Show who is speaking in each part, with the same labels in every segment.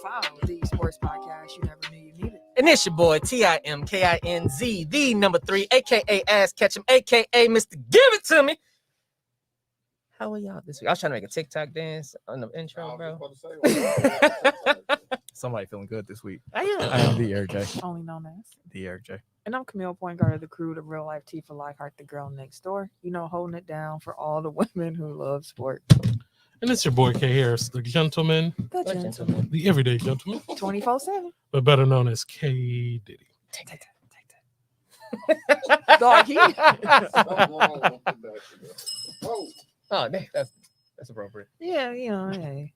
Speaker 1: Foul, the sports podcast you never knew you needed.
Speaker 2: And it's your boy, TIMKINZ, the number 3, a.k.a. Ass Ketchum, a.k.a. Mr. Give It To Me. How are y'all this week? I was trying to make a TikTok dance on the intro, bro.
Speaker 3: Somebody feeling good this week.
Speaker 2: I am.
Speaker 3: I am the Eric J.
Speaker 1: Only known as.
Speaker 3: The Eric J.
Speaker 1: And I'm Camille, point guard of the crew, the real life T for Life, Heart the girl next door. You know, holding it down for all the women who love sport.
Speaker 4: And it's your boy K Harris, the gentleman,
Speaker 1: The gentleman.
Speaker 4: the everyday gentleman,
Speaker 1: 24/7.
Speaker 4: but better known as K Diddy.
Speaker 1: Take that. Dog, he.
Speaker 2: Oh, dang, that's appropriate.
Speaker 1: Yeah, you know, hey.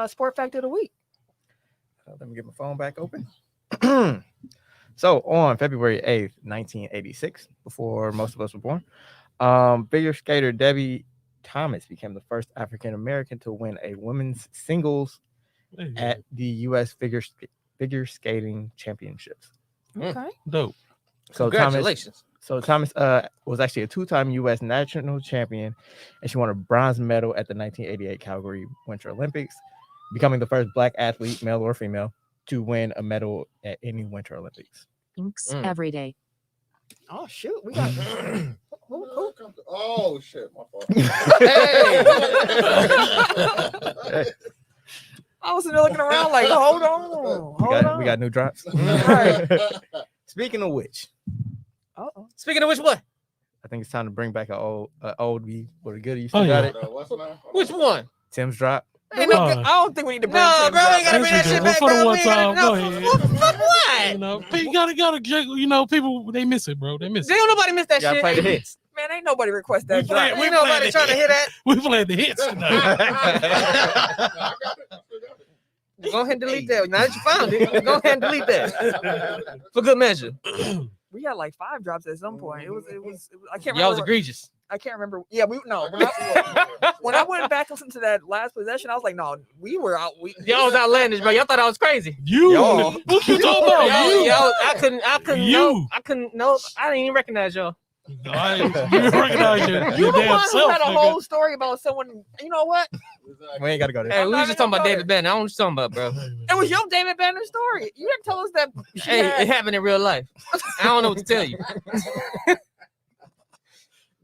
Speaker 1: Sport fact of the week.
Speaker 3: Let me get my phone back open. So on February 8th, 1986, before most of us were born, figure skater Debbie Thomas became the first African American to win a women's singles at the U.S. figure skating championships.
Speaker 1: Okay.
Speaker 4: Dope.
Speaker 3: So
Speaker 2: Congratulations.
Speaker 3: Thomas was actually a two-time U.S. national champion, and she won a bronze medal at the 1988 Calgary Winter Olympics, becoming the first Black athlete, male or female, to win a medal at any Winter Olympics.
Speaker 5: Thanks every day.
Speaker 1: Oh, shoot. We got.
Speaker 6: Oh shit, my fault.
Speaker 3: Hey,
Speaker 1: I was there looking around like, hold on.
Speaker 3: we got new drops.
Speaker 1: Right.
Speaker 3: Speaking of which,
Speaker 1: Uh-oh.
Speaker 2: Speaking of which, what?
Speaker 3: I think it's time to bring back an old we what a goodie. You
Speaker 4: Oh,
Speaker 3: still got
Speaker 4: yeah.
Speaker 3: it?
Speaker 6: What's the name?
Speaker 2: Which one?
Speaker 3: Tim's drop.
Speaker 1: Ain't no, I don't think we need to bring
Speaker 2: No,
Speaker 1: Tim
Speaker 2: bro,
Speaker 1: back.
Speaker 2: ain't gotta bring that
Speaker 4: Yes, we
Speaker 2: shit
Speaker 4: do.
Speaker 2: back,
Speaker 4: For the
Speaker 2: bro.
Speaker 4: one
Speaker 2: We ain't gotta-
Speaker 4: time,
Speaker 2: no,
Speaker 4: go ahead.
Speaker 2: fuck what?
Speaker 4: You know, people people they miss it, bro. They miss
Speaker 2: They
Speaker 4: it.
Speaker 2: don't nobody miss that
Speaker 3: You gotta
Speaker 2: shit.
Speaker 3: play the hits.
Speaker 1: Man, ain't nobody request that.
Speaker 4: We played-
Speaker 1: drop.
Speaker 2: Ain't nobody trying to hear that.
Speaker 4: We played the hits tonight.
Speaker 2: Go ahead and delete that. Now that you found it, go ahead and delete that. For good measure.
Speaker 1: We had like 5 drops at some point. It was I can't
Speaker 2: Y'all was
Speaker 1: remember.
Speaker 2: egregious.
Speaker 1: I can't remember. Yeah, when I went back and listened to that last possession, I was like, no, we were out.
Speaker 2: Y'all was outlandish, bro. Y'all thought I was crazy.
Speaker 4: You,
Speaker 3: Yo.
Speaker 4: what you talking about?
Speaker 2: Yo, I couldn't
Speaker 4: You.
Speaker 2: I didn't even recognize y'all.
Speaker 4: You recognize your
Speaker 1: You the
Speaker 4: damn
Speaker 1: one who
Speaker 4: self,
Speaker 1: had a
Speaker 4: nigga.
Speaker 1: whole story about someone. You know what?
Speaker 3: We ain't gotta go there.
Speaker 2: Hey, we
Speaker 1: not
Speaker 2: was just
Speaker 1: even
Speaker 2: talking about
Speaker 1: gonna
Speaker 2: David Banner. I don't know what you're talking about, bro.
Speaker 1: It was your David Banner story. You didn't tell us that. She
Speaker 2: Hey,
Speaker 1: had-
Speaker 2: it happened in real life. I don't know what to tell you.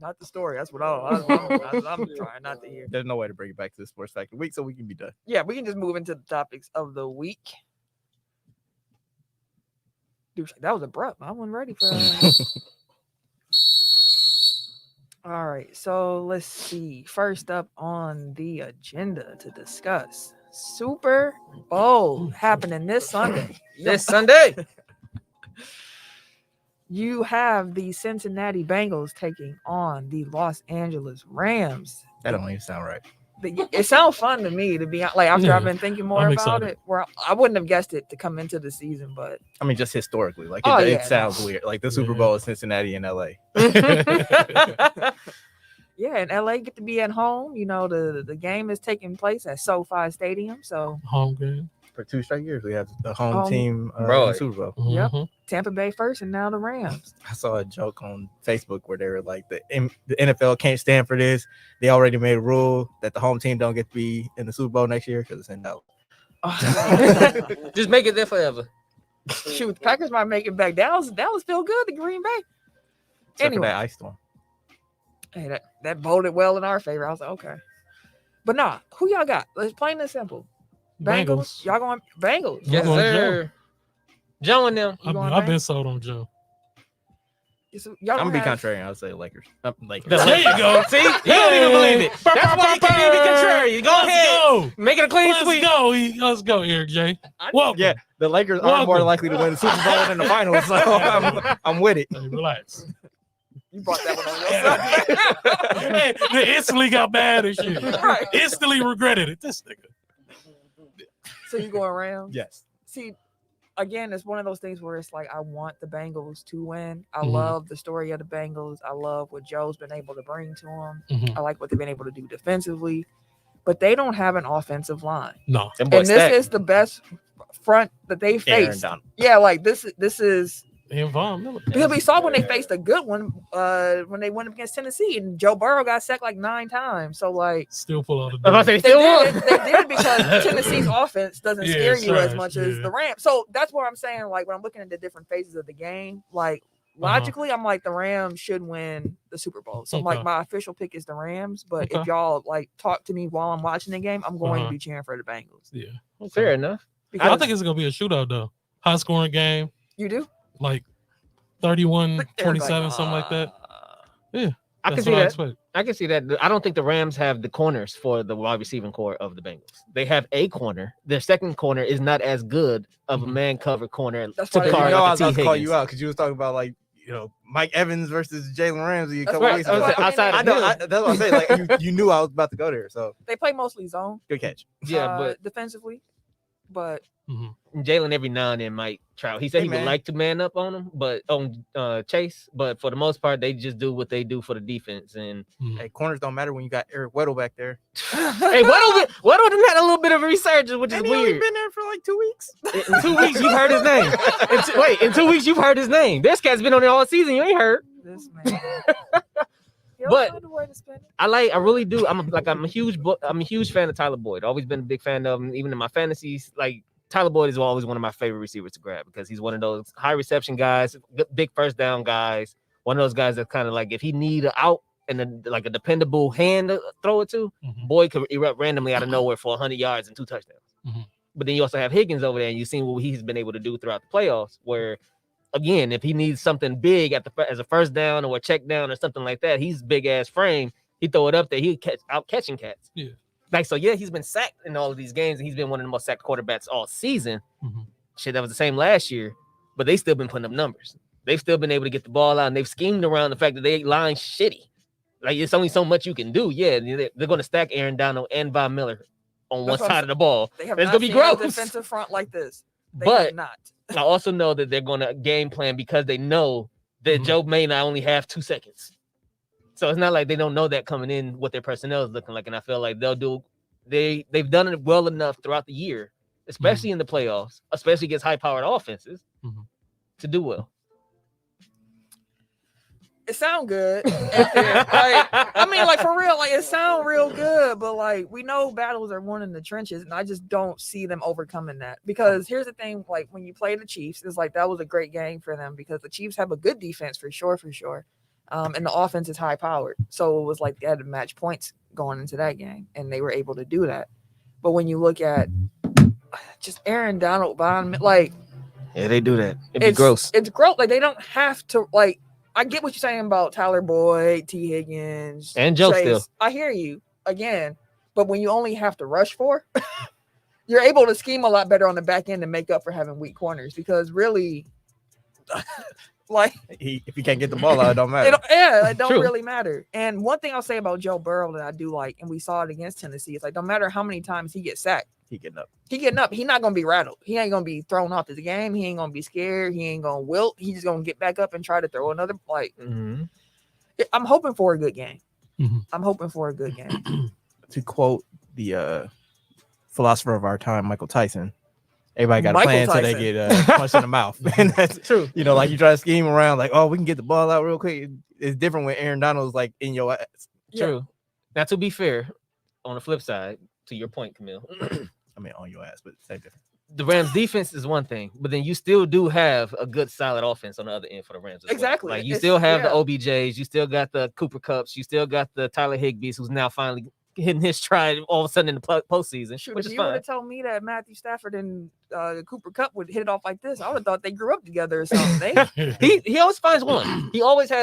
Speaker 1: Not the story. That's what I'm trying not to hear.
Speaker 3: There's no way to bring it back to the sports fact of the week, so we can be done.
Speaker 1: Yeah, we can just move into the topics of the week. Dude, that was abrupt. I wasn't ready for that. All right, so let's see. First up on the agenda to discuss Super Bowl happening this Sunday.
Speaker 2: This Sunday.
Speaker 1: You have the Cincinnati Bengals taking on the Los Angeles Rams.
Speaker 3: That don't even sound right.
Speaker 1: It sounds fun to me, to be like, after
Speaker 4: Yeah,
Speaker 1: I've been thinking more
Speaker 4: I'm
Speaker 1: about
Speaker 4: excited.
Speaker 1: it. Where I wouldn't have guessed it to come into the season, but
Speaker 3: I mean, just historically, like
Speaker 1: Oh,
Speaker 3: it
Speaker 1: yeah,
Speaker 3: sounds weird. Like the Super
Speaker 4: Yeah.
Speaker 3: Bowl is Cincinnati and LA.
Speaker 1: yeah, and LA get to be at home. You know, the game is taking place at SoFi Stadium. So
Speaker 4: Home game.
Speaker 3: For 2 straight years, we have the home team in
Speaker 2: Bro.
Speaker 3: the Super Bowl.
Speaker 1: Yep.
Speaker 4: Mhm.
Speaker 1: Tampa Bay first, and now the Rams.
Speaker 3: I saw a joke on Facebook where they were like, the NFL can't stand for this. They already made a rule that the home team don't get to be in the Super Bowl next year because it's in Dallas.
Speaker 2: Just make it there forever.
Speaker 1: Shoot, the Packers might make it back. Dallas feel good to Green Bay.
Speaker 3: Except for
Speaker 1: Anyway.
Speaker 3: that ice storm.
Speaker 1: Hey, that boded well in our favor. I was like, okay. But nah, who y'all got? Let's plain and simple. Bengals.
Speaker 4: Bengals.
Speaker 1: Y'all going Bengals?
Speaker 2: Yes,
Speaker 4: going
Speaker 2: sir. Joe and them.
Speaker 1: You going
Speaker 4: I've been
Speaker 1: Bengals?
Speaker 4: sold on Joe.
Speaker 1: Y'all
Speaker 3: I'm
Speaker 1: don't
Speaker 3: gonna be
Speaker 1: have-
Speaker 3: contrarian. I'll say Lakers. Lakers.
Speaker 4: There you go.
Speaker 2: See? You don't even believe it. That's why you can't even be contrary. Go ahead.
Speaker 4: Go.
Speaker 2: Make it a clean
Speaker 4: Let's
Speaker 2: sweep.
Speaker 4: go. Let's go, Eric J. Welcome.
Speaker 3: Yeah, the Lakers are more
Speaker 4: Welcome.
Speaker 3: likely to win the Super Bowl than the finals, so I'm with it.
Speaker 4: Hey, relax.
Speaker 1: You brought that one on yourself.
Speaker 4: They instantly got mad and shit.
Speaker 1: Right.
Speaker 4: Instantly regretted it. This nigga.
Speaker 1: So you going Rams?
Speaker 3: Yes.
Speaker 1: See, again, it's one of those things where it's like I want the Bengals to win. I
Speaker 4: Mhm.
Speaker 1: love the story of the Bengals. I love what Joe's been able to bring to them.
Speaker 4: Mhm.
Speaker 1: I like what they've been able to do defensively, but they don't have an offensive line,
Speaker 4: No.
Speaker 3: Them
Speaker 1: and
Speaker 3: boys
Speaker 1: this
Speaker 3: stacked.
Speaker 1: is the best front that they
Speaker 3: Aaron
Speaker 1: faced.
Speaker 3: Donald.
Speaker 1: Yeah, like this is
Speaker 4: And Von Miller.
Speaker 1: Because we saw when they faced a good one, when they went up against Tennessee, and Joe Burrow got sacked like 9 times. So like,
Speaker 4: Still pull out the
Speaker 2: I was
Speaker 4: door.
Speaker 2: about to say,
Speaker 1: they
Speaker 2: still won.
Speaker 1: did because Tennessee's offense doesn't
Speaker 4: Yeah,
Speaker 1: scare
Speaker 4: it's
Speaker 1: you as
Speaker 4: trash,
Speaker 1: much as
Speaker 4: yeah.
Speaker 1: the Rams. So that's what I'm saying. Like when I'm looking at the different phases of the game, like logically, I'm like the Rams should win the Super Bowl. So like
Speaker 4: Okay.
Speaker 1: my official pick is the Rams. But if
Speaker 4: Okay.
Speaker 1: y'all like talk to me while I'm watching the game, I'm going to be cheering for the Bengals.
Speaker 4: Yeah. Okay.
Speaker 2: Fair enough.
Speaker 1: Because
Speaker 4: I think it's gonna be a shootout though. High scoring game,
Speaker 1: you do.
Speaker 4: like 31-27,
Speaker 1: Everybody-
Speaker 4: something like that. Yeah.
Speaker 2: I can
Speaker 4: That's
Speaker 2: see
Speaker 4: what I
Speaker 2: that.
Speaker 4: expect.
Speaker 2: I can see that. I don't think the Rams have the corners for the wide receiving core of the Bengals. They have a corner. Their second corner is not as good of a man cover corner
Speaker 1: That's
Speaker 2: to
Speaker 1: why they-
Speaker 2: guard
Speaker 3: I
Speaker 2: like
Speaker 3: was
Speaker 2: a
Speaker 3: about
Speaker 2: T.
Speaker 3: to call you
Speaker 2: Higgins.
Speaker 3: out because you was talking about like Mike Evans versus Jalen Ramsey a
Speaker 1: That's
Speaker 3: couple
Speaker 1: why-
Speaker 3: weeks
Speaker 1: that's
Speaker 3: ago.
Speaker 1: why-
Speaker 2: Outside
Speaker 3: I
Speaker 2: of
Speaker 3: know.
Speaker 2: him.
Speaker 3: That's what I'm saying. Like you knew I was about to go there. So
Speaker 1: They play mostly zone.
Speaker 3: good catch.
Speaker 2: Yeah, but
Speaker 1: defensively, but
Speaker 2: Jalen every now and then might try. He said
Speaker 3: Hey,
Speaker 2: he would
Speaker 3: man.
Speaker 2: like to man up on him, but on Chase. But for the most part, they just do what they do for the defense. And
Speaker 3: Hey, corners don't matter when you got Eric Weddle back there.
Speaker 2: hey, Weddle done had a little bit of a resurgence, which is
Speaker 3: And he only
Speaker 2: weird.
Speaker 3: been there for like 2 weeks.
Speaker 2: In 2 weeks, you've heard his name. In 2 weeks, you've heard his name. This cat's been on there all season. You ain't heard.
Speaker 1: this man. You
Speaker 2: But-
Speaker 1: don't know the way to spin it.
Speaker 2: I really do. I'm a huge fan of Tyler Boyd. Always been a big fan of him, even in my fantasies. Like Tyler Boyd is always one of my favorite receivers to grab because he's one of those high reception guys, big first down guys. One of those guys that kind of like if he need a out and like a dependable hand to throw it to, Boyd could erupt randomly out of nowhere for 100 yards and 2 touchdowns. But then you also have Higgins over there, and you've seen what he's been able to do throughout the playoffs. Where again, if he needs something big as a first down or a check down or something like that, he's big ass frame. He throw it up there, he catching cats.
Speaker 4: Yeah.
Speaker 2: Like so, yeah, he's been sacked in all of these games, and he's been one of the most sacked quarterbacks all season. Shit, that was the same last year, but they still been putting up numbers. They've still been able to get the ball out, and they've schemed around the fact that they line shitty. Like it's only so much you can do. Yeah, they're going to stack Aaron Donald and Von Miller on
Speaker 1: That's
Speaker 2: one
Speaker 1: what I'm
Speaker 2: side of the ball.
Speaker 1: They have
Speaker 2: It's
Speaker 1: not
Speaker 2: gonna be
Speaker 1: seen a
Speaker 2: gross.
Speaker 1: defensive front like this. They
Speaker 2: But
Speaker 1: have not.
Speaker 2: I also know that they're going to game plan because they know that Joe may not only have 2 seconds. So it's not like they don't know that coming in what their personnel is looking like. And I feel like they've done it well enough throughout the year, especially in the playoffs, especially against high-powered offenses, to do well.
Speaker 1: It sound good. I mean, like for real, like it sound real good, but like we know battles are won in the trenches, and I just don't see them overcoming that. Because here's the thing: like when you play the Chiefs, it's like that was a great game for them because the Chiefs have a good defense for sure, and the offense is high powered. So it was like they had to match points going into that game, and they were able to do that. But when you look at just Aaron Donald, like
Speaker 2: Yeah, they do that. It'd be
Speaker 1: it's
Speaker 2: gross.
Speaker 1: It's gross. Like they don't have to like. I get what you're saying about Tyler Boyd, T. Higgins,
Speaker 2: And Joe
Speaker 1: Chase.
Speaker 2: still.
Speaker 1: I hear you again, but when you only have to rush 4, you're able to scheme a lot better on the back end to make up for having weak corners because really, like,
Speaker 3: If you can't get the ball out, it don't matter.
Speaker 1: it don't
Speaker 2: True.
Speaker 1: really matter. And one thing I'll say about Joe Burrow that I do like, and we saw it against Tennessee, it's like no matter how many times he gets sacked,
Speaker 3: He getting up.
Speaker 1: He's not gonna be rattled. He ain't gonna be thrown off the game. He ain't gonna be scared. He ain't gonna wilt. He's just gonna get back up and try to throw another. Like, I'm hoping for a good game. I'm hoping for a good game.
Speaker 3: To quote the philosopher of our time, Michael Tyson, everybody got a
Speaker 1: Michael
Speaker 3: plan so they
Speaker 1: Tyson.
Speaker 3: get punched in the mouth. And that's
Speaker 2: True.
Speaker 3: like you try to scheme around, like, oh, we can get the ball out real quick. It's different when Aaron Donald's like in your ass.
Speaker 2: True. Now, to be fair, on the flip side, to your point, Camille,
Speaker 3: I mean, on your ass, but same difference.
Speaker 2: the Rams defense is one thing, but then you still do have a good solid offense on the other end for the Rams. As well.
Speaker 1: Exactly.
Speaker 2: Like you
Speaker 1: It's-
Speaker 2: still have
Speaker 1: yeah.
Speaker 2: the OBJs, you still got the Cooper Cups, you still got the Tyler Higbees, who's now finally hitting his stride all of a sudden in the postseason,
Speaker 1: Shoot,
Speaker 2: which
Speaker 1: if
Speaker 2: is
Speaker 1: you would
Speaker 2: fine.
Speaker 1: have told me that Matthew Stafford and Cooper Cup would hit it off like this, I would have thought they grew up together or something.
Speaker 2: He always finds one.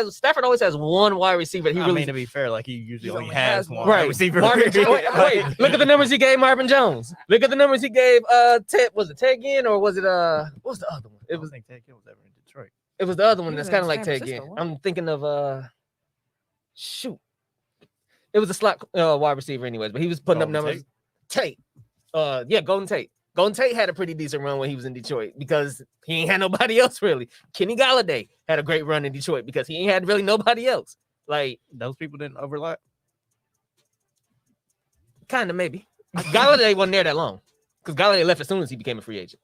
Speaker 2: Stafford always has one wide receiver. He
Speaker 3: I
Speaker 2: really
Speaker 3: mean, to be fair, like he usually
Speaker 1: He
Speaker 3: only
Speaker 1: only
Speaker 3: has
Speaker 1: has
Speaker 3: one
Speaker 1: one.
Speaker 2: right.
Speaker 3: receiver.
Speaker 2: Marvin, wait, look at the numbers he gave Marvin Jones. Look at the numbers he gave Ted. Was it Ted Ginn or was it what was the other one?
Speaker 3: It was Ted Ginn was ever in Detroit.
Speaker 2: It was the other one
Speaker 1: He
Speaker 2: that's
Speaker 1: was
Speaker 2: kind
Speaker 1: in
Speaker 2: of like
Speaker 1: San
Speaker 2: Ted Ginn.
Speaker 1: Francisco,
Speaker 2: I'm thinking of shoot. It was a slot wide receiver anyways, but he was putting up
Speaker 3: Golden
Speaker 2: numbers. Tate. Golden Tate. Golden Tate had a pretty decent run when he was in Detroit because he ain't had nobody else really. Kenny Galladay had a great run in Detroit because he ain't had really nobody else. Like
Speaker 3: Those people didn't overlap.
Speaker 2: kind of maybe. Galladay wasn't there that long because Galladay left as soon as he became a free agent.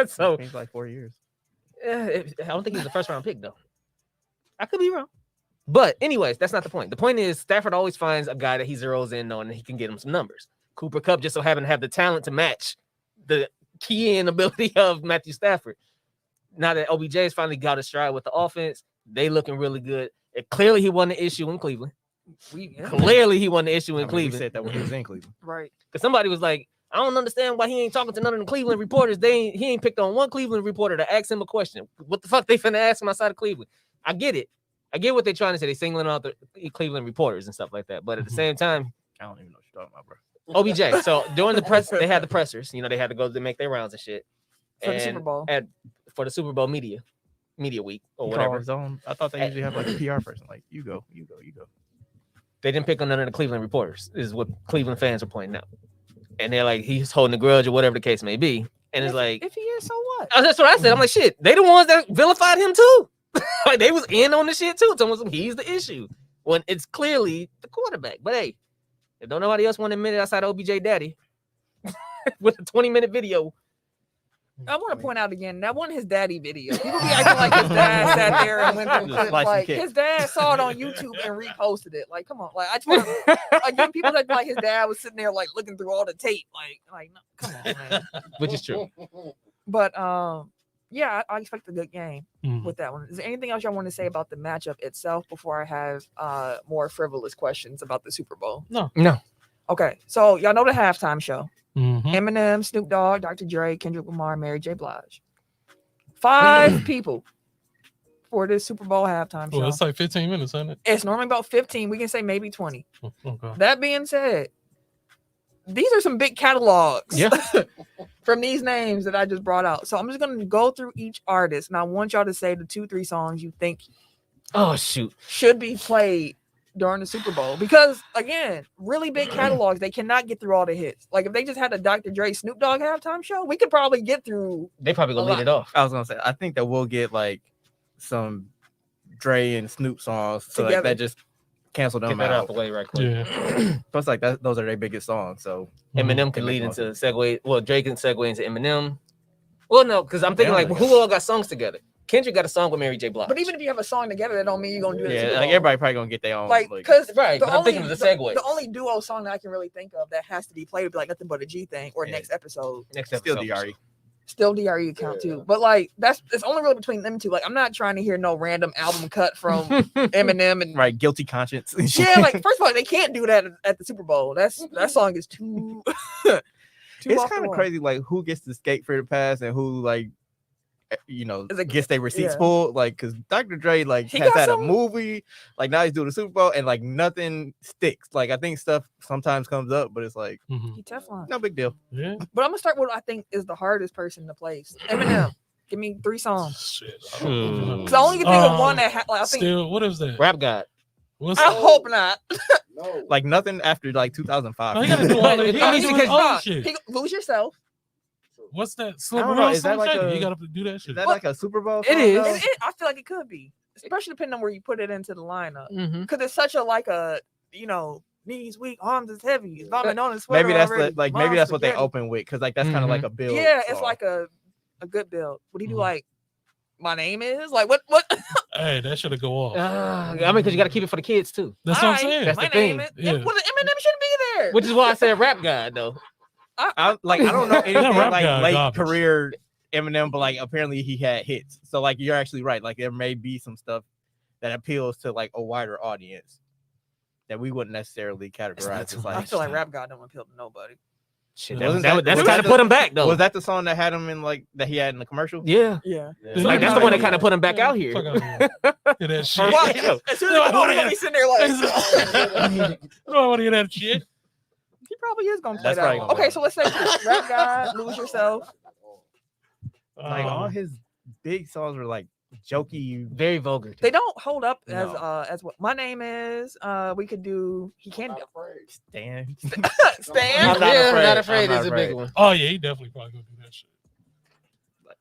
Speaker 2: So
Speaker 3: Seems like 4 years.
Speaker 2: I don't think he's the first round pick though. I could be wrong. But anyways, that's not the point. The point is Stafford always finds a guy that he zeroes in on and he can get him some numbers. Cooper Kupp just so happened to have the talent to match the key in ability of Matthew Stafford. Now that OBJ has finally got a stride with the offense, they looking really good. And clearly he won the issue in Cleveland. Clearly he won the issue in Cleveland.
Speaker 3: We said that when he was in Cleveland.
Speaker 1: Right.
Speaker 2: Because somebody was like, I don't understand why he ain't talking to none of the Cleveland reporters. He ain't picked on one Cleveland reporter to ask him a question. What the fuck they finna ask him outside of Cleveland? I get it. I get what they're trying to say. They singling out the Cleveland reporters and stuff like that. But at the same time,
Speaker 3: I don't even know what you're talking about, bro.
Speaker 2: OBJ. So during the press, they had the pressers. You know, they had to go to make their rounds and shit.
Speaker 1: For the Super Bowl.
Speaker 2: For the Super Bowl media week or
Speaker 3: He
Speaker 2: whatever.
Speaker 3: called his own. I thought they usually have like a PR person. Like, you go.
Speaker 2: They didn't pick on none of the Cleveland reporters, is what Cleveland fans are pointing out. And they're like, he's holding a grudge or whatever the case may be. And it's like,
Speaker 1: if he is, so what?
Speaker 2: That's what I said. I'm like, shit, they the ones that vilified him too. Like they was in on the shit too. Telling him he's the issue when it's clearly the quarterback. But hey, if don't nobody else want to admit it outside OBJ daddy with a 20-minute video.
Speaker 1: I want to point out again, that wasn't his daddy video. People be acting like his dad sat there and went through
Speaker 3: Just
Speaker 1: it.
Speaker 3: slice and
Speaker 1: Like
Speaker 3: kick.
Speaker 1: his dad saw it on YouTube and reposted it. Like, come on. Like I just want to, again, people that like his dad was sitting there like looking through all the tape. Like no, come on, man.
Speaker 2: Which is true.
Speaker 1: But yeah, I expect a good game
Speaker 4: Mhm.
Speaker 1: with that one. Is there anything else y'all want to say about the matchup itself before I have more frivolous questions about the Super Bowl?
Speaker 2: No.
Speaker 1: Okay, so y'all know the halftime show.
Speaker 4: Mhm.
Speaker 1: Eminem, Snoop Dogg, Dr. Dre, Kendrick Lamar, Mary J. Blige. 5 people for this Super Bowl halftime show.
Speaker 4: Well, it's like 15 minutes, isn't it?
Speaker 1: It's normally about 15. We can say maybe 20.
Speaker 4: Okay.
Speaker 1: That being said, these are some big catalogs from these names that I just brought out. So I'm just going to go through each artist, and I want y'all to say the 2-3 songs you think
Speaker 2: Oh shoot.
Speaker 1: should be played during the Super Bowl. Because, again, really big catalogs, they cannot get through all the hits. Like, if they just had a Dr. Dre Snoop Dogg halftime show, we could probably get through.
Speaker 2: They probably gonna
Speaker 1: A
Speaker 2: lead it off.
Speaker 3: I was gonna say, I think that we'll get like some Dre and Snoop songs, so like
Speaker 1: Together.
Speaker 3: that just cancel
Speaker 2: Get
Speaker 3: them
Speaker 2: that out
Speaker 3: out.
Speaker 2: the way right quick.
Speaker 4: Yeah.
Speaker 3: Plus, like those are their biggest songs. So
Speaker 2: Eminem can
Speaker 3: They
Speaker 2: lead
Speaker 3: make
Speaker 2: into segue. Well, Drake can segue into Eminem. Well, no, because I'm thinking
Speaker 3: Yeah,
Speaker 2: like,
Speaker 3: like-
Speaker 2: who all got songs together? Kendrick got a song with Mary J. Blige.
Speaker 1: But even if you have a song together, that don't mean you're going to do it.
Speaker 3: yeah, like everybody probably gonna get their own.
Speaker 1: Like, because
Speaker 2: right,
Speaker 1: the
Speaker 2: but I'm
Speaker 1: only,
Speaker 2: thinking of the segue.
Speaker 1: the only duo song that I can really think of that has to be played would be like Nothing But a G Thing or
Speaker 3: Yeah.
Speaker 1: Next Episode.
Speaker 2: Next
Speaker 3: still
Speaker 2: episode.
Speaker 3: DRE.
Speaker 1: Still DRE account too. But like it's only really between them two. Like I'm not trying to hear no random album cut from Eminem and
Speaker 3: Right, guilty conscience.
Speaker 1: yeah, like first of all, they can't do that at the Super Bowl. That song is too
Speaker 3: it's
Speaker 1: off the
Speaker 3: kind of
Speaker 1: wall.
Speaker 3: crazy, like who gets to skate for the pass and who like,
Speaker 1: Is it-
Speaker 3: gets their receipts
Speaker 1: yeah.
Speaker 3: pulled. Like, cause Dr. Dre like
Speaker 1: He
Speaker 3: has
Speaker 1: got
Speaker 3: had
Speaker 1: some-
Speaker 3: a movie, like now he's doing the Super Bowl, and like nothing sticks. Like I think stuff sometimes comes up, but it's like
Speaker 4: Mhm.
Speaker 1: He Teflon.
Speaker 3: no big deal.
Speaker 4: Yeah.
Speaker 1: But I'm gonna start with what I think is the hardest person to place. Eminem. Give me 3 songs.
Speaker 4: Shit.
Speaker 2: Hmm.
Speaker 1: Cause I only can think of one that like, I think
Speaker 4: Still, what is that?
Speaker 2: Rap God.
Speaker 4: What's
Speaker 1: I hope not.
Speaker 5: No.
Speaker 3: Like nothing after like 2005.
Speaker 4: No, he gotta do all that. He
Speaker 2: I
Speaker 4: gotta
Speaker 2: mean,
Speaker 4: do
Speaker 2: because
Speaker 4: his own
Speaker 1: Nah,
Speaker 4: shit.
Speaker 1: he, Lose Yourself.
Speaker 4: What's that?
Speaker 3: I don't know, is that
Speaker 4: Slim
Speaker 3: like
Speaker 4: Shady.
Speaker 3: a-
Speaker 4: He gotta do that shit.
Speaker 3: Is that like a Super Bowl?
Speaker 2: It
Speaker 3: song,
Speaker 2: is.
Speaker 3: though?
Speaker 1: I feel like it could be, especially depending on where you put it into the lineup.
Speaker 2: Mm-hmm.
Speaker 1: Because it's such a like a knees weak, arms is heavy, vomit on his sweater.
Speaker 3: Maybe that's
Speaker 1: already,
Speaker 3: like
Speaker 1: mom's
Speaker 3: maybe that's what they
Speaker 1: spaghetti.
Speaker 3: open with, because like that's kind of like a build.
Speaker 1: Yeah, it's
Speaker 3: song.
Speaker 1: like a good build. Would he do
Speaker 4: Mhm.
Speaker 1: like my name is like what?
Speaker 4: Hey, that should have go off.
Speaker 2: I mean, because you got to keep it for the kids too.
Speaker 4: That's what I'm
Speaker 1: Alright,
Speaker 4: saying.
Speaker 2: That's
Speaker 1: my
Speaker 2: the thing.
Speaker 1: name is.
Speaker 4: Yeah.
Speaker 1: Well, Eminem shouldn't be there.
Speaker 2: Which is why I said Rap God though.
Speaker 3: I don't know anything
Speaker 4: rap
Speaker 3: like
Speaker 4: guy
Speaker 3: late
Speaker 4: garbage.
Speaker 3: career Eminem, but like apparently he had hits. So like you're actually right. Like there may be some stuff that appeals to like a wider audience that we wouldn't necessarily categorize as
Speaker 2: too
Speaker 3: like.
Speaker 1: I feel like Rap God don't appeal to nobody.
Speaker 2: Shit,
Speaker 3: Wasn't
Speaker 2: that's
Speaker 3: was
Speaker 2: kind of
Speaker 3: the-
Speaker 2: put him back though.
Speaker 3: Was that the song that had him in like that he had in the commercial?
Speaker 2: Yeah.
Speaker 1: Yeah.
Speaker 3: Yeah.
Speaker 2: Like that's the one that kind of put him back out here.
Speaker 4: Fuck out of here. Hear that shit.
Speaker 1: Well,
Speaker 2: Yeah.
Speaker 1: as soon as he come on, he's sitting there like.
Speaker 4: I don't want to hear that shit.
Speaker 1: He probably is gonna play
Speaker 3: That's
Speaker 1: that
Speaker 3: probably
Speaker 1: one.
Speaker 3: gonna
Speaker 1: Okay,
Speaker 3: play
Speaker 1: so let's say Rap God, Lose Yourself.
Speaker 3: Like all his big songs were like jokey.
Speaker 2: Very vulgar.
Speaker 1: They don't hold up
Speaker 3: No.
Speaker 1: as what my name is. We could do. He can do.
Speaker 3: Stan.
Speaker 1: Stan.
Speaker 3: I'm not
Speaker 2: yeah,
Speaker 3: afraid.
Speaker 2: not afraid
Speaker 3: I'm not
Speaker 2: is a big
Speaker 3: afraid.
Speaker 2: one.
Speaker 4: Oh yeah, he definitely probably gonna do that shit.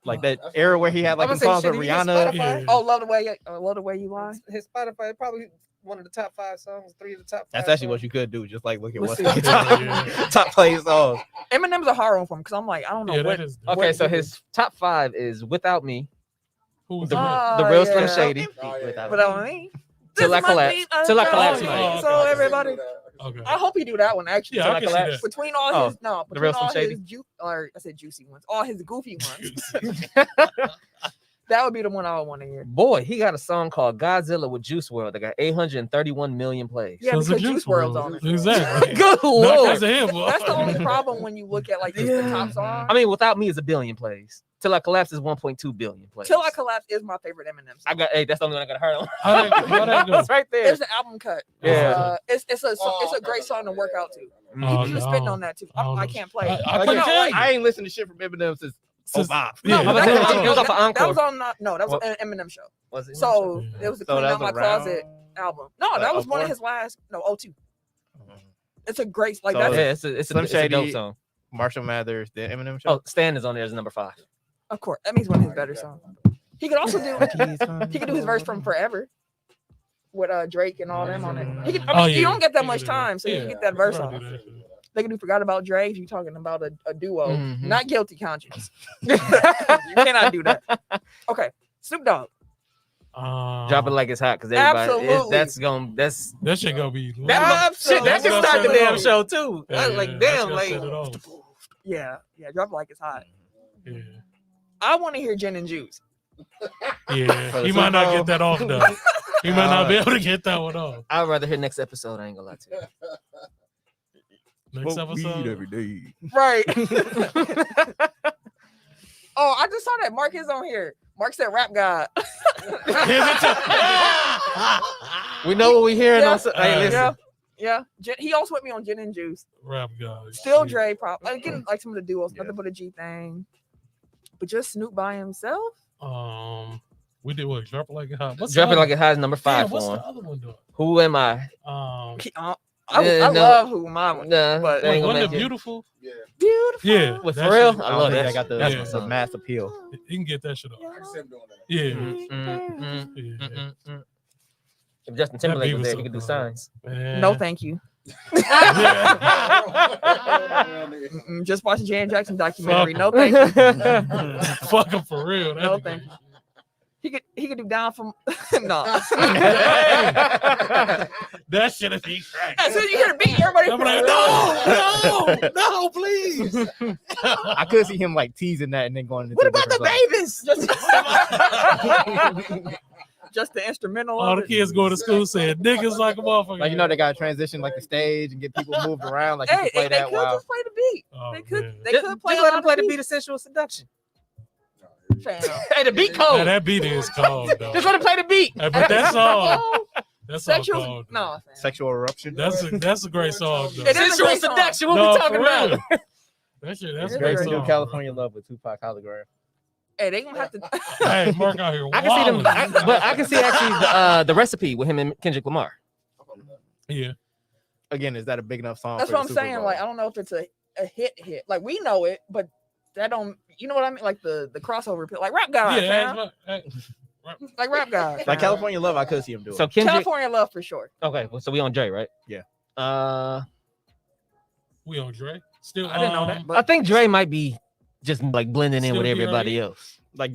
Speaker 3: Like that era where he had like
Speaker 1: I'm
Speaker 3: the
Speaker 1: gonna
Speaker 3: songs
Speaker 1: say,
Speaker 3: with
Speaker 1: shit, did you
Speaker 3: Rihanna.
Speaker 1: get Spotify?
Speaker 4: Yeah.
Speaker 1: Oh, love the way you lie.
Speaker 2: His Spotify probably one of the top 5 songs, 3 of the top 5.
Speaker 3: That's actually what you could do. Just like look at
Speaker 1: Let's
Speaker 3: what's
Speaker 1: see.
Speaker 3: the top,
Speaker 4: Yeah.
Speaker 3: top played songs.
Speaker 1: Eminem's a hard one for him because I'm like I don't know
Speaker 4: Yeah,
Speaker 1: what.
Speaker 4: that is.
Speaker 2: Okay, so his top 5 is Without Me,
Speaker 4: Who was
Speaker 2: The,
Speaker 4: the
Speaker 2: the real
Speaker 1: yeah.
Speaker 2: Slim Shady.
Speaker 1: But I mean,
Speaker 2: Till I collapse. Till I collapse,
Speaker 4: man.
Speaker 1: So everybody,
Speaker 4: Okay.
Speaker 1: I hope he do that one actually.
Speaker 4: Yeah,
Speaker 1: Till
Speaker 4: I can see
Speaker 1: collapse.
Speaker 4: that.
Speaker 1: Between all his
Speaker 2: The
Speaker 1: between
Speaker 2: real
Speaker 1: all
Speaker 2: Slim
Speaker 1: his juicy ones, all his goofy ones.
Speaker 4: Juicy.
Speaker 1: That would be the one I would want to hear.
Speaker 2: Boy, he got a song called Godzilla with Juice WRLD that got 831 million plays.
Speaker 1: Yeah,
Speaker 4: So it's a
Speaker 1: because Juice WRLD's
Speaker 4: WRLD.
Speaker 1: on it.
Speaker 4: Exactly.
Speaker 2: Good
Speaker 4: Not
Speaker 2: lord.
Speaker 4: because of him. boy.
Speaker 1: That's the only problem when you look at like just the top songs.
Speaker 2: I mean, Without Me is a billion plays. Till I Collapse is 1.2 billion plays.
Speaker 1: Till I Collapse is my favorite Eminem song.
Speaker 2: That's the only one I got to hurt on.
Speaker 4: How that go?
Speaker 2: That's right there.
Speaker 1: It's an album cut.
Speaker 2: Yeah.
Speaker 1: It's a great song to work out to.
Speaker 4: Oh,
Speaker 1: He was
Speaker 4: no.
Speaker 1: spitting on that too.
Speaker 4: I don't
Speaker 1: I
Speaker 4: know.
Speaker 1: can't play it.
Speaker 4: I
Speaker 1: But
Speaker 4: couldn't
Speaker 1: no,
Speaker 4: tell
Speaker 1: like,
Speaker 4: you.
Speaker 3: I ain't listened to shit from Eminem since
Speaker 4: Since-
Speaker 3: 05.
Speaker 4: Yeah,
Speaker 1: No,
Speaker 2: but
Speaker 1: that
Speaker 2: it was off of
Speaker 1: that was
Speaker 2: Encore.
Speaker 1: on that was an Eminem show.
Speaker 2: Was it?
Speaker 1: So
Speaker 4: Yeah.
Speaker 1: it was the
Speaker 3: So
Speaker 1: Clean
Speaker 3: that
Speaker 1: Out My
Speaker 3: was around-
Speaker 1: Closet album. No,
Speaker 3: Like
Speaker 1: that was one of
Speaker 3: 04?
Speaker 1: his last. No, 02. It's a great like
Speaker 3: So
Speaker 1: that's
Speaker 2: Yeah, it's a
Speaker 3: Slim
Speaker 2: it's a dope
Speaker 3: Shady-
Speaker 2: song.
Speaker 3: Marshall Mathers, the Eminem show.
Speaker 2: Oh, Stan is on there as number 5.
Speaker 1: of course that means one of his better songs. He could also do he could do his verse from Forever with Drake and all them on it. He could,
Speaker 4: Oh,
Speaker 1: you
Speaker 4: yeah.
Speaker 1: don't get that
Speaker 4: He
Speaker 1: much
Speaker 4: could do that.
Speaker 1: time, so you
Speaker 4: Yeah.
Speaker 1: can get that verse
Speaker 4: He
Speaker 1: off.
Speaker 4: could do that shit.
Speaker 1: They could do Forgot About Dre if you're talking about a duo,
Speaker 2: Mhm.
Speaker 1: not Guilty Conscience. You cannot do that. Okay, Snoop Dogg.
Speaker 2: Drop it like it's hot because everybody
Speaker 1: Absolutely.
Speaker 2: that's
Speaker 4: That shit gonna be.
Speaker 2: shit.
Speaker 4: lit.
Speaker 2: That can
Speaker 4: That's
Speaker 2: start the
Speaker 4: gonna
Speaker 2: damn
Speaker 4: set it
Speaker 2: show too.
Speaker 4: Yeah,
Speaker 2: That's like
Speaker 4: yeah,
Speaker 2: damn,
Speaker 4: that's gonna
Speaker 2: like
Speaker 4: set it off.
Speaker 1: Yeah, drop it like it's hot.
Speaker 4: Yeah.
Speaker 1: I want to hear Gin and Juice.
Speaker 4: Yeah,
Speaker 3: For the
Speaker 4: he might
Speaker 3: Super
Speaker 4: not
Speaker 3: Bowl.
Speaker 4: get that off though. He might not be able to get that one off.
Speaker 2: I'd rather hear next episode. I ain't gonna lie to you.
Speaker 4: Next
Speaker 3: Smoke weed
Speaker 4: episode.
Speaker 3: every day.
Speaker 1: Right. Oh, I just saw that Mark is on here. Mark said rap god.
Speaker 2: We know what we hearing
Speaker 1: Yeah.
Speaker 2: on. Hey, listen.
Speaker 1: Yeah. He also with me on Gin and Juice.
Speaker 4: Rap guys.
Speaker 1: Still Dre, again, like some of the duos, nothing but a G thing. But just Snoop by himself.
Speaker 4: We did what? Drop it like it hot. What's
Speaker 2: Drop
Speaker 4: the
Speaker 2: it like
Speaker 4: other-
Speaker 2: it has number 5
Speaker 4: Damn, what's
Speaker 2: for
Speaker 4: the
Speaker 2: him.
Speaker 4: other one doing?
Speaker 2: Who am I?
Speaker 1: I
Speaker 2: Yeah, no.
Speaker 1: love who mine was.
Speaker 2: Nah,
Speaker 1: But-
Speaker 2: that ain't gonna
Speaker 4: Wasn't
Speaker 2: make
Speaker 4: it
Speaker 2: it.
Speaker 4: beautiful?
Speaker 1: Beautiful.
Speaker 4: Yeah.
Speaker 2: With
Speaker 4: that
Speaker 2: Pharrell?
Speaker 4: shit-
Speaker 2: I
Speaker 3: I
Speaker 2: love
Speaker 3: don't think
Speaker 2: that.
Speaker 3: I got the,
Speaker 4: Yeah.
Speaker 3: the mass appeal.
Speaker 4: You can get that shit off.
Speaker 1: Yeah.
Speaker 4: Yeah.
Speaker 2: Yeah. If Justin Timberlake was there, he could do signs.
Speaker 4: Man.
Speaker 1: No, thank you. Mm-mm, just watch the Jan Jackson documentary. No, thank you.
Speaker 4: Fuck him for real.
Speaker 1: No,
Speaker 4: That'd be
Speaker 1: thank
Speaker 4: good.
Speaker 1: you. He could do down from no.
Speaker 4: That shit is be crack.
Speaker 1: As soon as you hear the beat, everybody.
Speaker 4: I'm like, no, please.
Speaker 3: I could see him like teasing that and then going into
Speaker 1: What
Speaker 3: a
Speaker 1: about the
Speaker 3: different song.
Speaker 1: babies? Just the instrumental.
Speaker 4: All
Speaker 1: of
Speaker 4: the
Speaker 1: it.
Speaker 4: kids going to school saying niggas like a motherfucker.
Speaker 3: Like, you know, they got to transition like the stage and get people moved around. Like, you
Speaker 1: Hey,
Speaker 3: can play
Speaker 1: they
Speaker 3: that
Speaker 1: could
Speaker 3: while.
Speaker 1: just play the beat.
Speaker 4: Oh,
Speaker 1: They could.
Speaker 4: man.
Speaker 1: They
Speaker 2: Just,
Speaker 1: could play.
Speaker 2: just
Speaker 1: a
Speaker 2: let
Speaker 1: lot
Speaker 2: him play the
Speaker 1: beat.
Speaker 2: beat of sensual seduction.
Speaker 1: Fam.
Speaker 2: Hey, the beat
Speaker 4: Man,
Speaker 2: cold.
Speaker 4: that beat is cold, though.
Speaker 2: Just let him play the beat.
Speaker 4: Hey, but that song,
Speaker 1: Oh,
Speaker 4: that's all
Speaker 1: sexual.
Speaker 4: cold.
Speaker 1: No, fam.
Speaker 3: Sexual eruption.
Speaker 4: That's a great song, though.
Speaker 1: It is a
Speaker 2: Sensual
Speaker 1: great song.
Speaker 2: seduction. What
Speaker 4: No,
Speaker 2: we talking
Speaker 4: for
Speaker 2: about?
Speaker 4: real. That shit, that's
Speaker 1: It
Speaker 4: a
Speaker 1: is
Speaker 4: great
Speaker 3: Great
Speaker 1: great
Speaker 3: to
Speaker 4: song.
Speaker 3: do California Love with Tupac hologram.
Speaker 1: Hey, they gonna have to.
Speaker 4: Hey, Mark out here.
Speaker 2: I can see them,
Speaker 4: wilding.
Speaker 2: but I can see actually the recipe with him and Kendrick Lamar.
Speaker 4: Yeah.
Speaker 3: Again, is that a big enough song?
Speaker 1: That's
Speaker 3: for
Speaker 1: what I'm
Speaker 3: the Super
Speaker 1: saying.
Speaker 3: Bowl?
Speaker 1: Like, I don't know if it's a hit. Like, we know it, but that don't. You know what I mean? Like the crossover, like rap guy,
Speaker 4: Yeah.
Speaker 1: fam.
Speaker 4: Hey,
Speaker 1: Like rap guy.
Speaker 3: Like
Speaker 1: fam.
Speaker 3: California Love, I could see him doing.
Speaker 2: So Kendrick.
Speaker 1: California Love for sure.
Speaker 2: Okay, well, so we on Dre, right?
Speaker 3: Yeah.
Speaker 4: we on Dre. Still,
Speaker 1: I didn't know that,
Speaker 2: I
Speaker 1: but
Speaker 2: think Dre might be just like blending in
Speaker 4: Still
Speaker 2: with
Speaker 4: be
Speaker 2: everybody
Speaker 4: right.
Speaker 2: else.
Speaker 3: Like,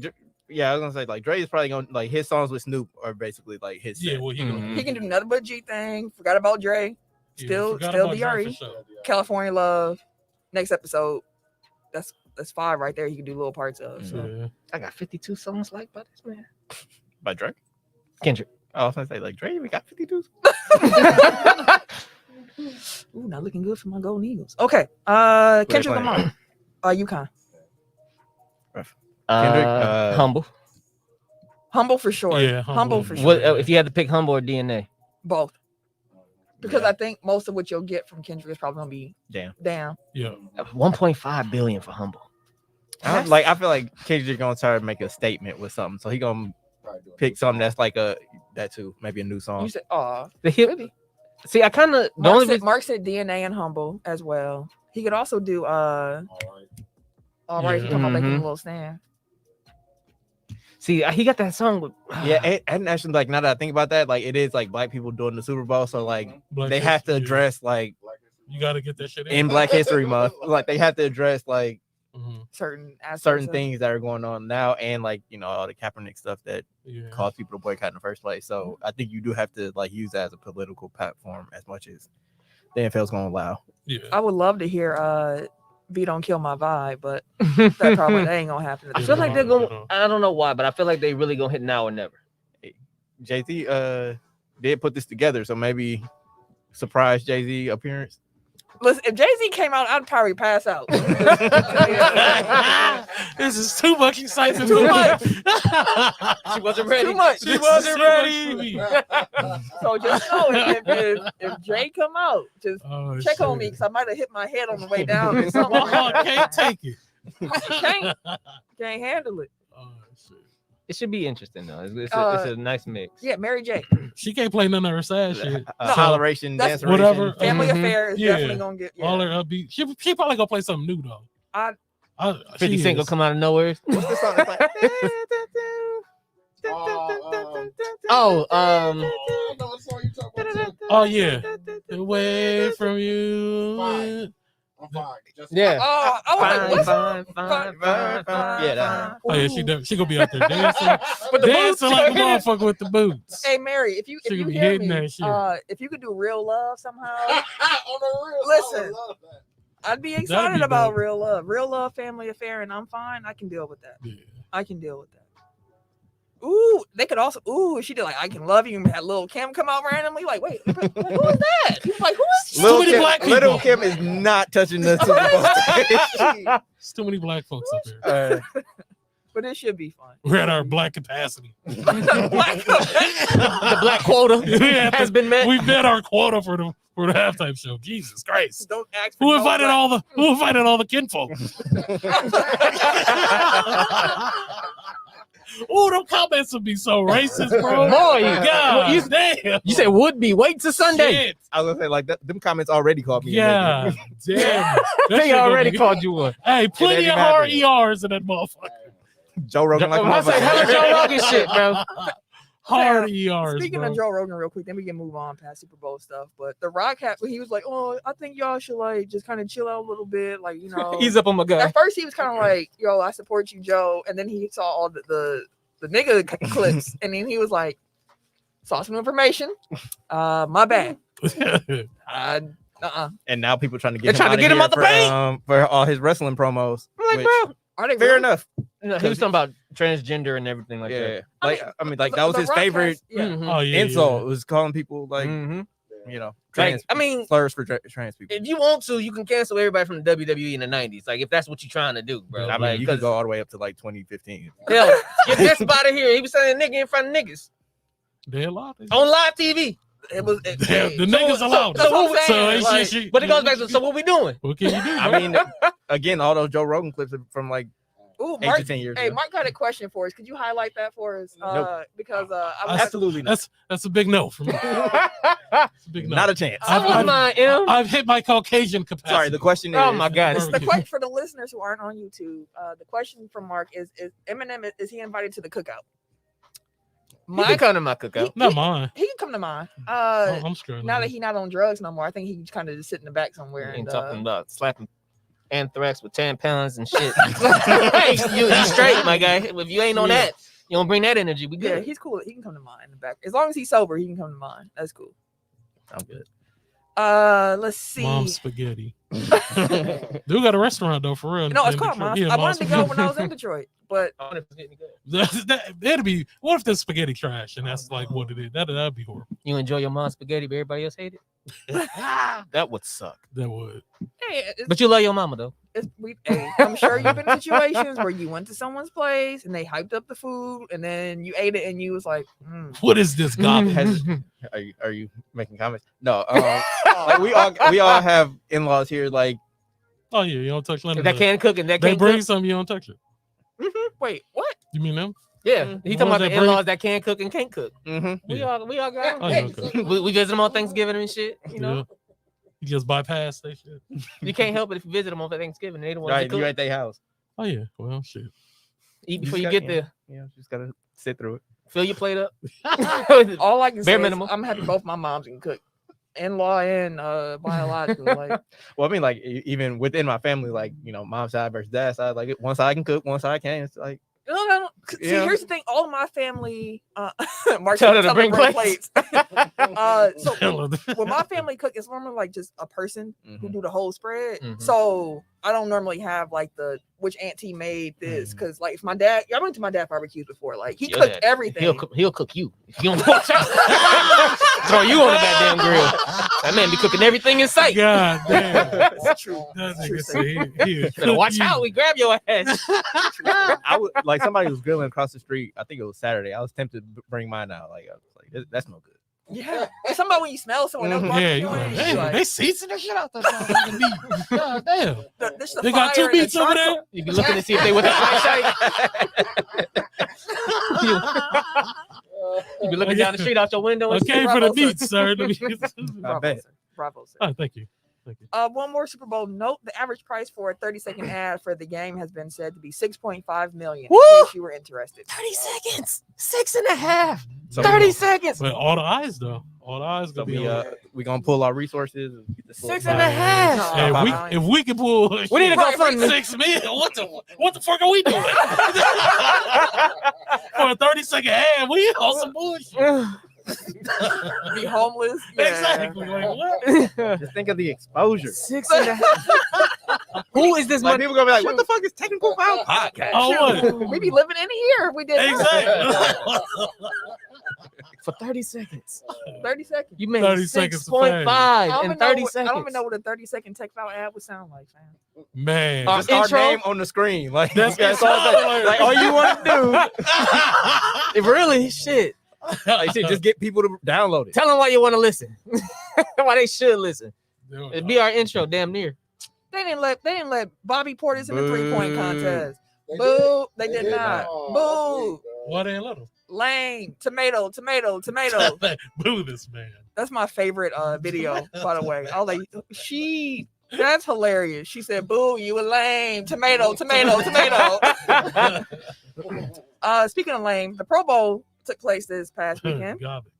Speaker 3: yeah, I was gonna say like Dre is probably gonna like his songs with Snoop are basically like his.
Speaker 4: Yeah,
Speaker 3: set.
Speaker 4: well, he gonna
Speaker 1: he can do nothing but G thing. Forgot about Dre.
Speaker 4: yeah,
Speaker 1: Still
Speaker 4: forgot
Speaker 1: be
Speaker 4: about Dre
Speaker 1: already.
Speaker 4: for sure.
Speaker 1: California Love. Next episode. That's 5 right there. He can do little parts of. So.
Speaker 4: Yeah.
Speaker 2: I got 52 songs liked by this man.
Speaker 3: By Dre.
Speaker 2: Kendrick.
Speaker 3: I was gonna say like Dre, we got 52.
Speaker 1: Ooh, not looking good for my Golden Eagles. Okay. Kendrick
Speaker 3: playing?
Speaker 1: Lamar. UConn.
Speaker 3: Kendrick,
Speaker 2: Humble.
Speaker 1: Humble for sure.
Speaker 4: Yeah,
Speaker 1: Humble for sure.
Speaker 2: What if you had to pick Humble or DNA?
Speaker 1: Both. Because
Speaker 3: Yeah.
Speaker 1: I think most of what you'll get from Kendrick is probably gonna be
Speaker 3: Damn.
Speaker 4: Yeah.
Speaker 2: 1.5 billion for Humble.
Speaker 3: I feel like Kendrick gonna try to make a statement with something, so he gonna pick something that's like that too, maybe a new song.
Speaker 1: You said, oh,
Speaker 2: The hip.
Speaker 1: maybe.
Speaker 2: See, I kind of the only
Speaker 1: Mark said DNA and Humble as well. He could also do all right. If you're talking about making a
Speaker 2: Mhm.
Speaker 1: little stand.
Speaker 2: see he got that song with
Speaker 3: Yeah, and actually, like now that I think about that, like it is like black people doing the Super Bowl, so like
Speaker 4: Black
Speaker 3: they have to
Speaker 4: History,
Speaker 3: address like
Speaker 4: You got to get that shit
Speaker 3: in Black History Month, like they have to address like
Speaker 1: certain aspects
Speaker 3: certain
Speaker 1: of-
Speaker 3: things that are going on now, and like all the Kaepernick stuff that caused people to boycott in the first place. So I think you do have to like use that as a political platform as much as the NFL's going to allow.
Speaker 4: Yeah.
Speaker 1: I would love to hear V Don't Kill My Vibe, but that ain't gonna happen.
Speaker 2: I feel like they're going. I don't know why, but I feel like they really gonna hit now or never.
Speaker 3: Jay-Z did put this together, so maybe surprise Jay-Z appearance.
Speaker 1: Listen, if Jay-Z came out, I'd probably pass out.
Speaker 4: This is too much excitement.
Speaker 1: Too much.
Speaker 2: She wasn't ready.
Speaker 1: Too much.
Speaker 4: She wasn't ready.
Speaker 1: So just know if Jay come out, just check on me because I might have hit my head on the way down or something.
Speaker 4: My heart can't take it.
Speaker 1: Can't handle it.
Speaker 4: Oh, shit.
Speaker 2: It should be interesting though. It's a nice mix.
Speaker 1: Yeah, Mary J.
Speaker 4: She can't play none of her sad shit.
Speaker 3: Holleration,
Speaker 1: that's
Speaker 3: dance,
Speaker 4: whatever.
Speaker 1: Family Affair is definitely gonna get
Speaker 4: all her upbeat. She probably gonna play something new though.
Speaker 2: 50 Cent gonna come out of nowhere.
Speaker 3: What's the song? It's like,
Speaker 4: oh yeah, away from you.
Speaker 5: I'm fine.
Speaker 2: Yeah.
Speaker 1: Oh, I was like,
Speaker 2: Fine.
Speaker 3: Yeah, that.
Speaker 4: Oh yeah, she gonna be out there dancing, dancing like a motherfucker with the boots.
Speaker 1: Hey Mary, if you
Speaker 4: She could be
Speaker 1: hear
Speaker 4: hitting
Speaker 1: me,
Speaker 4: that shit.
Speaker 1: if you could do Real Love somehow,
Speaker 5: On the real,
Speaker 1: Listen.
Speaker 5: I would love that.
Speaker 1: I'd be
Speaker 4: That'd
Speaker 1: excited
Speaker 4: be
Speaker 1: about
Speaker 4: dope.
Speaker 1: Real Love, Family Affair, and I'm fine. I can deal with that.
Speaker 4: Yeah.
Speaker 1: I can deal with that. Ooh, they could also. Ooh, she did like I Can Love You and had Lil Kim come out randomly. Like, wait, who is that? He's like, who is?
Speaker 4: Too many black people.
Speaker 3: Little Kim is not touching the Super Bowl stage.
Speaker 4: There's too many black folks up here.
Speaker 1: But it should be fun.
Speaker 4: We're at our black capacity.
Speaker 2: The black quota has been met.
Speaker 4: We met our quota for the halftime show. Jesus Christ!
Speaker 1: Don't ask. For
Speaker 4: Who
Speaker 1: no
Speaker 4: invited
Speaker 1: black-
Speaker 4: all the kinfolk? Oh, them comments would be so racist, bro.
Speaker 2: Boy,
Speaker 4: God, damn.
Speaker 2: You said would be. Wait till Sunday.
Speaker 4: Shit.
Speaker 3: I was gonna say like them comments already called me.
Speaker 4: Yeah, damn. That
Speaker 2: They
Speaker 4: shit gonna
Speaker 2: already
Speaker 4: be-
Speaker 2: called you one.
Speaker 4: Hey, plenty
Speaker 3: It
Speaker 4: of
Speaker 3: ain't
Speaker 4: hard
Speaker 3: happening.
Speaker 4: ERs in that motherfucker.
Speaker 3: Joe Rogan like a
Speaker 2: I say hella
Speaker 3: motherfucker.
Speaker 2: Joe Rogan shit, bro.
Speaker 4: Hard ERs.
Speaker 1: Speaking
Speaker 4: bro.
Speaker 1: of Joe Rogan, real quick, then we can move on past Super Bowl stuff. But The Rock he was like, "Oh, I think y'all should like just kind of chill out a little bit, like
Speaker 2: He's up on my guy.
Speaker 1: At first, he was kind of like, "Yo, I support you, Joe," and then he saw all the nigga clips, and then he was like, "Saw some information. My bad.
Speaker 3: And now people trying to
Speaker 2: They're
Speaker 3: get
Speaker 2: trying to get him out the paint.
Speaker 3: For all his wrestling promos.
Speaker 2: I'm like,
Speaker 3: which-
Speaker 2: bro.
Speaker 1: Are they
Speaker 3: Fair
Speaker 1: really?
Speaker 3: enough.
Speaker 2: No, he was talking about transgender and everything like
Speaker 3: Yeah,
Speaker 2: that.
Speaker 3: like I mean, like that was
Speaker 1: The
Speaker 3: his
Speaker 1: Rock
Speaker 3: favorite
Speaker 1: has- yeah.
Speaker 2: Mhm.
Speaker 4: Oh yeah,
Speaker 3: insult.
Speaker 4: yeah.
Speaker 3: Was calling people like
Speaker 2: Mhm.
Speaker 3: trans.
Speaker 2: Like, I mean,
Speaker 3: slurs for trans people.
Speaker 2: if you want to, you can cancel everybody from the WWE in the 90s. Like, if that's what you're trying to do, bro.
Speaker 3: I mean,
Speaker 2: Like,
Speaker 3: you can
Speaker 2: 'cause-
Speaker 3: go all the way up to like 2015.
Speaker 2: hell, get this out of here. He was saying nigga in front of niggas
Speaker 4: They allowed it.
Speaker 2: on live TV.
Speaker 1: It was.
Speaker 4: Damn, the niggas allowed
Speaker 1: that's
Speaker 4: it.
Speaker 1: what I'm saying,
Speaker 4: ain't
Speaker 1: like-
Speaker 4: shit.
Speaker 2: But it goes back to, so what we doing?
Speaker 4: What can you do?
Speaker 3: I
Speaker 4: bro?
Speaker 3: mean, again, all those Joe Rogan clips are from like
Speaker 1: Ooh,
Speaker 3: 8 to
Speaker 1: Mark.
Speaker 3: 10 years
Speaker 1: Hey,
Speaker 3: ago.
Speaker 1: Mark got a question for us. Could you highlight that for us?
Speaker 3: Nope.
Speaker 1: Because I was
Speaker 3: Absolutely not.
Speaker 4: That's a big no for me. It's a big no.
Speaker 3: Not a chance.
Speaker 2: I was mine, M.
Speaker 4: I've hit my Caucasian capacity.
Speaker 3: Sorry, the question is.
Speaker 2: Oh my God.
Speaker 1: the question for the listeners who aren't on YouTube. The question from Mark is Eminem, is he invited to the cookout?
Speaker 2: He can come to my cookout.
Speaker 4: Not mine.
Speaker 1: He can come to mine.
Speaker 4: I'm struggling.
Speaker 1: Now that he's not on drugs no more, I think he's kind of just sitting in the back somewhere.
Speaker 2: Ain't
Speaker 1: And,
Speaker 2: talking about slapping anthrax with 10 pounds and shit. Hey, you straight, my guy. If you ain't on
Speaker 4: Yeah.
Speaker 2: that, you don't bring that energy. We
Speaker 1: yeah,
Speaker 2: good.
Speaker 1: he's cool. He can come to mine in the back as long as he's sober. He can come to mine. That's cool.
Speaker 3: I'm good.
Speaker 1: Let's see.
Speaker 4: Mom's spaghetti. Dude got a restaurant though, for real.
Speaker 1: No, it's
Speaker 4: in
Speaker 1: called
Speaker 4: Detroit.
Speaker 1: Mom's.
Speaker 4: Yeah,
Speaker 1: I wanted to go
Speaker 4: Mom's
Speaker 1: when I was in Detroit, but
Speaker 2: I wonder if it's getting good.
Speaker 4: That'd be. What if the spaghetti trash and that's like what it is? That'd be horrible.
Speaker 2: You enjoy your mom's spaghetti, but everybody else hate it.
Speaker 3: That would suck.
Speaker 4: That would.
Speaker 1: hey,
Speaker 2: But you love your mama though.
Speaker 1: I'm sure you've been in situations where you went to someone's place and they hyped up the food and then you ate it and you was like,
Speaker 4: What is this garbage?
Speaker 3: Has- Are you making comments? No. Like we all have in-laws here. Like
Speaker 4: Oh yeah, you don't touch lemon.
Speaker 2: That can't cook and that
Speaker 4: They
Speaker 2: can't
Speaker 4: bring
Speaker 2: cook.
Speaker 4: some, you don't touch it.
Speaker 1: wait, what?
Speaker 4: You mean them?
Speaker 2: Yeah, he talking
Speaker 4: What
Speaker 2: about
Speaker 4: was
Speaker 2: the
Speaker 4: that bring?
Speaker 2: in-laws that can't cook and can't cook. We
Speaker 4: Yeah.
Speaker 2: all got.
Speaker 4: Oh, yeah, okay.
Speaker 2: we visit them on Thanksgiving and shit. You know,
Speaker 4: Yeah. You just bypass that shit.
Speaker 2: you can't help it if you visit them on Thanksgiving. They don't want
Speaker 3: right,
Speaker 2: to cook.
Speaker 3: you at their house.
Speaker 4: Oh yeah. Well, shit.
Speaker 2: Eat
Speaker 3: You
Speaker 2: before
Speaker 3: just
Speaker 2: you
Speaker 3: gotta-
Speaker 2: get there.
Speaker 3: Yeah, just gotta sit through it.
Speaker 2: Fill your plate up.
Speaker 1: All I can say
Speaker 2: Bare
Speaker 1: is
Speaker 2: minimum.
Speaker 1: I'm happy both my moms can cook. in-law and biological. Like,
Speaker 3: Well, I mean, like even within my family, like mom's side versus dad's side, like one side can cook, one side can't. It's like
Speaker 1: no. See,
Speaker 3: Yeah.
Speaker 1: here's the thing. All of my family, Mark
Speaker 2: Tell her to
Speaker 1: them
Speaker 2: bring plates.
Speaker 1: So
Speaker 4: Tell her
Speaker 1: when my family cook, it's normally like just a person who
Speaker 3: Mhm.
Speaker 1: do the whole spread.
Speaker 2: Mhm.
Speaker 1: So I don't normally have like the which auntie made this because like if my dad, I went to my dad barbecues before. Like he
Speaker 2: Your
Speaker 1: cooked
Speaker 2: dad,
Speaker 1: everything.
Speaker 2: He'll cook you. If you don't watch out. Throw you on the goddamn grill. That man be cooking everything in sight.
Speaker 4: God damn.
Speaker 1: It's true.
Speaker 4: That
Speaker 1: True
Speaker 4: nigga said he
Speaker 2: Better watch out. We grab your ass.
Speaker 3: I would like somebody was grilling across the street. I think it was Saturday. I was tempted to bring mine out. Like I was like, that's no good.
Speaker 1: Yeah. It's something about when you smell someone else
Speaker 3: Mhm.
Speaker 4: Yeah, you
Speaker 1: barbecuing,
Speaker 4: like,
Speaker 1: you
Speaker 4: damn,
Speaker 1: like,
Speaker 4: they season the shit out that motherfucking meat. God damn.
Speaker 1: this the
Speaker 4: They got
Speaker 1: fire
Speaker 4: two
Speaker 1: and the
Speaker 4: meats over
Speaker 1: charcoal.
Speaker 4: there.
Speaker 2: You be looking to see if they with the eyesight. You be looking down the street out your window. And
Speaker 4: Okay,
Speaker 2: shit.
Speaker 4: for the
Speaker 1: Bravo, sir.
Speaker 4: meat, sir. Let me-
Speaker 1: Bravo,
Speaker 3: bet.
Speaker 1: sir. Bravo, sir.
Speaker 4: Oh, thank you. Thank you.
Speaker 1: One more Super Bowl note: the average price for a 30-second ad for the game has been said to be $6.5 million.
Speaker 2: Woo!
Speaker 1: In case you were interested.
Speaker 2: 30 seconds. 6.5.
Speaker 3: So
Speaker 2: 30 seconds.
Speaker 4: But all the eyes, though. All the eyes
Speaker 3: So
Speaker 4: gonna be on.
Speaker 3: we gonna pull our resources. And get this
Speaker 2: 6.5.
Speaker 4: Hey,
Speaker 1: No.
Speaker 4: if we can pull,
Speaker 2: We need to go
Speaker 1: Right,
Speaker 2: fund
Speaker 1: right.
Speaker 4: 6 million. What the fuck are we doing? For a 30-second ad, we on some bullshit.
Speaker 1: Be homeless. Yeah.
Speaker 4: Exactly. Like, what?
Speaker 3: Just think of the exposure.
Speaker 2: 6.5. Who is this
Speaker 3: Like
Speaker 2: man?
Speaker 3: people gonna be like, what the fuck is Technical Foul podcast?
Speaker 4: Oh, what?
Speaker 1: We'd be living in here if we did that.
Speaker 4: Exactly.
Speaker 2: For 30 seconds.
Speaker 1: 30 seconds.
Speaker 2: You made
Speaker 4: 30 seconds of fame.
Speaker 2: 6.5
Speaker 1: I don't
Speaker 2: in
Speaker 1: even know
Speaker 2: 30
Speaker 1: what-
Speaker 2: seconds.
Speaker 1: I don't even know what a 30-second tech file ad would sound like, fam.
Speaker 4: Man.
Speaker 2: Our
Speaker 3: Just our
Speaker 2: intro?
Speaker 3: name on the screen. Like
Speaker 4: That's
Speaker 3: that's all like all you want to
Speaker 2: It really shit.
Speaker 3: do. Like shit, just get people to download it.
Speaker 2: Tell them why you want to listen. Why they should listen. It'd be our intro, damn near.
Speaker 1: They didn't let Bobby Portis in the 3-point
Speaker 3: Boo.
Speaker 1: contest.
Speaker 5: They
Speaker 1: Boo. They
Speaker 5: They
Speaker 1: did
Speaker 5: did
Speaker 1: not.
Speaker 5: not.
Speaker 1: Boo.
Speaker 4: Why they let him?
Speaker 1: Lame. Tomato. Tomato.
Speaker 4: Boo this man.
Speaker 1: That's my favorite video, by the way. I was like, that's hilarious. She said, boo, you a lame. Tomato. Speaking of lame, the Pro Bowl took place this past weekend.
Speaker 4: Garbage.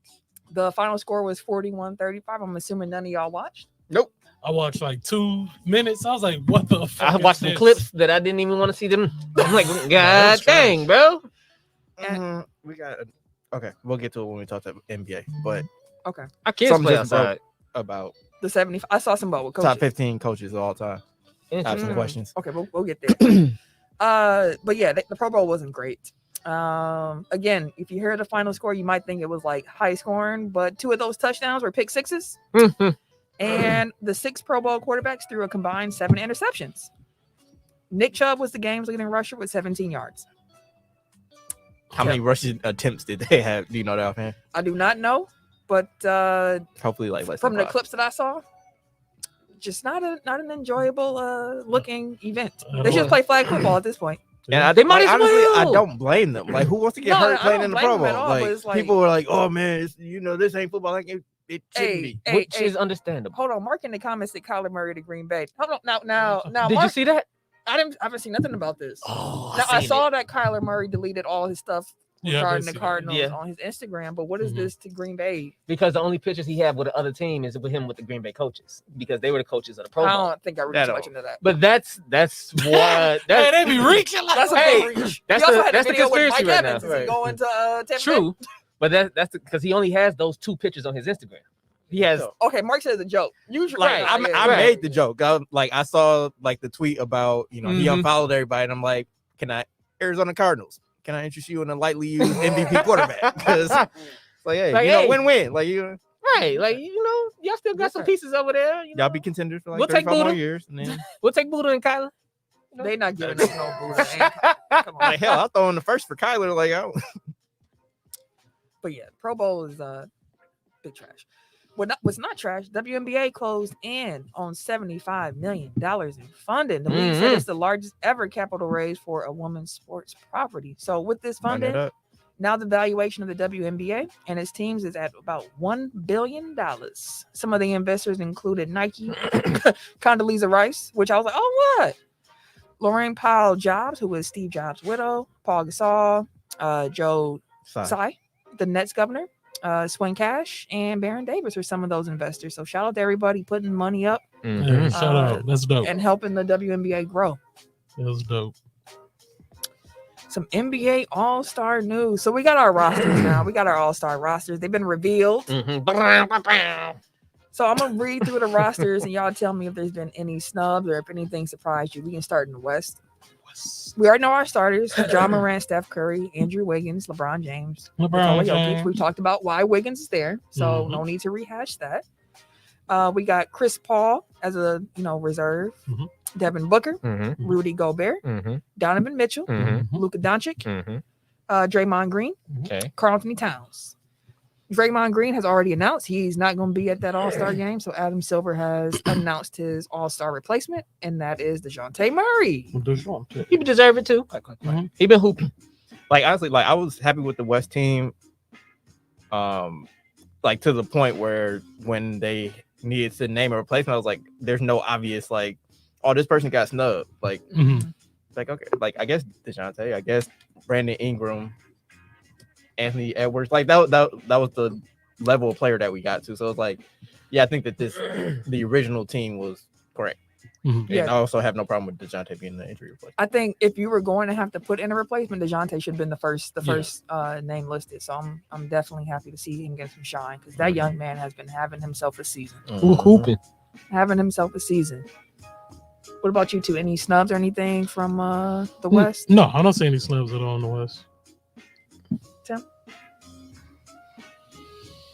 Speaker 1: The final score was 41-35. I'm assuming none of y'all watched.
Speaker 3: Nope.
Speaker 4: I watched like 2 minutes. I was like, what the fuck?
Speaker 2: I
Speaker 4: is
Speaker 2: watched some
Speaker 4: this?
Speaker 2: clips that I didn't even want to see them. I'm like, God
Speaker 4: That's
Speaker 2: dang, bro.
Speaker 3: We got okay. We'll get to it when we talk to NBA. But
Speaker 2: Our kids
Speaker 3: Something
Speaker 2: play
Speaker 3: just broke.
Speaker 2: outside.
Speaker 3: about
Speaker 1: The 70. I saw some about with
Speaker 3: top
Speaker 1: coaches.
Speaker 3: 15 coaches of all time. I have some
Speaker 1: Mm.
Speaker 3: questions.
Speaker 1: Okay, we'll get there. But yeah, the Pro Bowl wasn't great. Again, if you hear the final score, you might think it was like high scoring, but 2 of those touchdowns were pick sixes, and the 6 Pro Bowl quarterbacks threw a combined 7 interceptions. Nick Chubb was the game's leading rusher with 17 yards.
Speaker 3: How many rushing attempts did they have? Do you know that offhand?
Speaker 1: I do not know, but
Speaker 3: Hopefully, like less
Speaker 1: from
Speaker 3: than
Speaker 1: the
Speaker 3: 5.
Speaker 1: clips that I saw, just not an enjoyable looking event.
Speaker 4: I
Speaker 1: They should
Speaker 4: don't-
Speaker 1: play flag football at this point.
Speaker 3: And I,
Speaker 2: They might
Speaker 3: like,
Speaker 2: as
Speaker 3: honestly, I
Speaker 2: well.
Speaker 3: don't blame them. Like, who wants to get
Speaker 1: No,
Speaker 3: hurt
Speaker 1: I
Speaker 3: playing
Speaker 1: don't
Speaker 3: in the
Speaker 1: blame
Speaker 3: Pro
Speaker 1: them at
Speaker 3: Bowl?
Speaker 1: all,
Speaker 3: Like,
Speaker 1: but it's like-
Speaker 3: people were like, "Oh man, this ain't football. Like, it shouldn't be."
Speaker 2: Which is understandable.
Speaker 1: Hold on, Mark in the comments said Kyler Murray to Green Bay. Hold on, now,
Speaker 2: Did
Speaker 1: Mark,
Speaker 2: you see that?
Speaker 1: I haven't seen nothing about this.
Speaker 2: Oh,
Speaker 1: Now, I saw that Kyler Murray deleted all his stuff
Speaker 4: Yeah,
Speaker 1: regarding the
Speaker 4: basically.
Speaker 1: Cardinals
Speaker 2: Yeah.
Speaker 1: on his Instagram, but what is
Speaker 4: Mhm.
Speaker 1: this to Green Bay?
Speaker 2: because the only pictures he had with the other team is with him with the Green Bay coaches because they were the coaches of the Pro
Speaker 1: I
Speaker 2: Bowl.
Speaker 1: don't think I read
Speaker 3: That
Speaker 1: too much
Speaker 3: don't-
Speaker 1: into that.
Speaker 2: But that's what
Speaker 4: Hey,
Speaker 2: that's
Speaker 4: they be reaching like
Speaker 1: That's a
Speaker 2: Hey,
Speaker 1: big reach.
Speaker 2: that's
Speaker 1: He also
Speaker 2: the-
Speaker 1: had a
Speaker 2: that's the
Speaker 1: video with
Speaker 2: conspiracy
Speaker 1: Mike
Speaker 2: right
Speaker 1: Evans.
Speaker 2: now.
Speaker 1: Is he
Speaker 3: Right.
Speaker 1: going to Tampa Bay?
Speaker 2: true. But that's because he only has those 2 pictures on his Instagram. He has
Speaker 3: So,
Speaker 1: Okay, Mark said it's a joke. Usually,
Speaker 3: like,
Speaker 2: Right.
Speaker 3: I
Speaker 2: Right.
Speaker 3: made the joke. I saw like the tweet about he
Speaker 2: Mhm.
Speaker 3: unfollowed everybody, and I'm like, "Can I Arizona Cardinals? Can I interest you in a lightly used MVP quarterback?" Because like, hey,
Speaker 2: Like, hey.
Speaker 3: win-win. Like you,
Speaker 2: right, like y'all still got some
Speaker 1: Okay.
Speaker 2: pieces over there.
Speaker 3: y'all be contenders for like
Speaker 2: We'll take
Speaker 3: 35 more
Speaker 2: Buddha.
Speaker 3: years, and then
Speaker 2: We'll take Buddha and Kyler.
Speaker 1: they not giving us no Buddha. Come on.
Speaker 3: like hell, I'll throw in the first for Kyler. Like,
Speaker 1: But yeah, Pro Bowl is big trash. What's not trash, WNBA closed in on $75 million in funding. The league said
Speaker 2: Mhm.
Speaker 1: it's the largest ever capital raise for a women's sports property. So with this
Speaker 3: run that
Speaker 1: funding,
Speaker 3: up.
Speaker 1: now the valuation of the WNBA and its teams is at about $1 billion. Some of the investors included Nike, Condoleezza Rice, which I was like, oh, what? Lorraine Powell Jobs, who was Steve Jobs' widow, Paul Gasol, Joe
Speaker 3: Sorry.
Speaker 1: Tsai, the Nets governor, Swing Cash, and Baron Davis are some of those investors. So shout out to everybody putting money up
Speaker 4: Yeah, shout out. That's dope.
Speaker 1: and helping the WNBA grow.
Speaker 4: That's dope.
Speaker 1: Some NBA All-Star news. So we got our rosters now. We got our All-Star rosters. They've been revealed. So I'm gonna read through the rosters and y'all tell me if there's been any snubs or if anything surprised you. We can start in the West. We already know our starters: John Morant, Steph Curry, Andrew Wiggins, LeBron James, Nikola Jokic. We talked about why Wiggins is there, so no need to rehash that. We got Chris Paul as a reserve, Devin Booker, Rudy Gobert, Donovan Mitchell, Luka Doncic, Draymond Green, Karl Anthony Towns. Draymond Green has already announced he's not going to be at that All-Star game, so Adam Silver has announced his All-Star replacement, and that is DeJounte Murray.
Speaker 2: He deserve it too. He been hooping.
Speaker 3: Like honestly, like I was happy with the West team. Like to the point where when they needed to name a replacement, I was like, "There's no obvious like, oh, this person got snubbed." Like, like okay, like I guess DeJounte, I guess Brandon Ingram. Anthony Edwards, like that was the level of player that we got to. So it's like, yeah, I think that the original team was correct. And I also have no problem with DeJounte being the injury replacement.
Speaker 1: I think if you were going to have to put in a replacement, DeJounte should have been the first name listed. So I'm definitely happy to see him get some shine because that young man has been having himself a season.
Speaker 2: Hooping.
Speaker 1: Having himself a season. What about you two? Any snubs or anything from the West?
Speaker 4: No, I don't see any snubs at all in the West.
Speaker 1: Tim?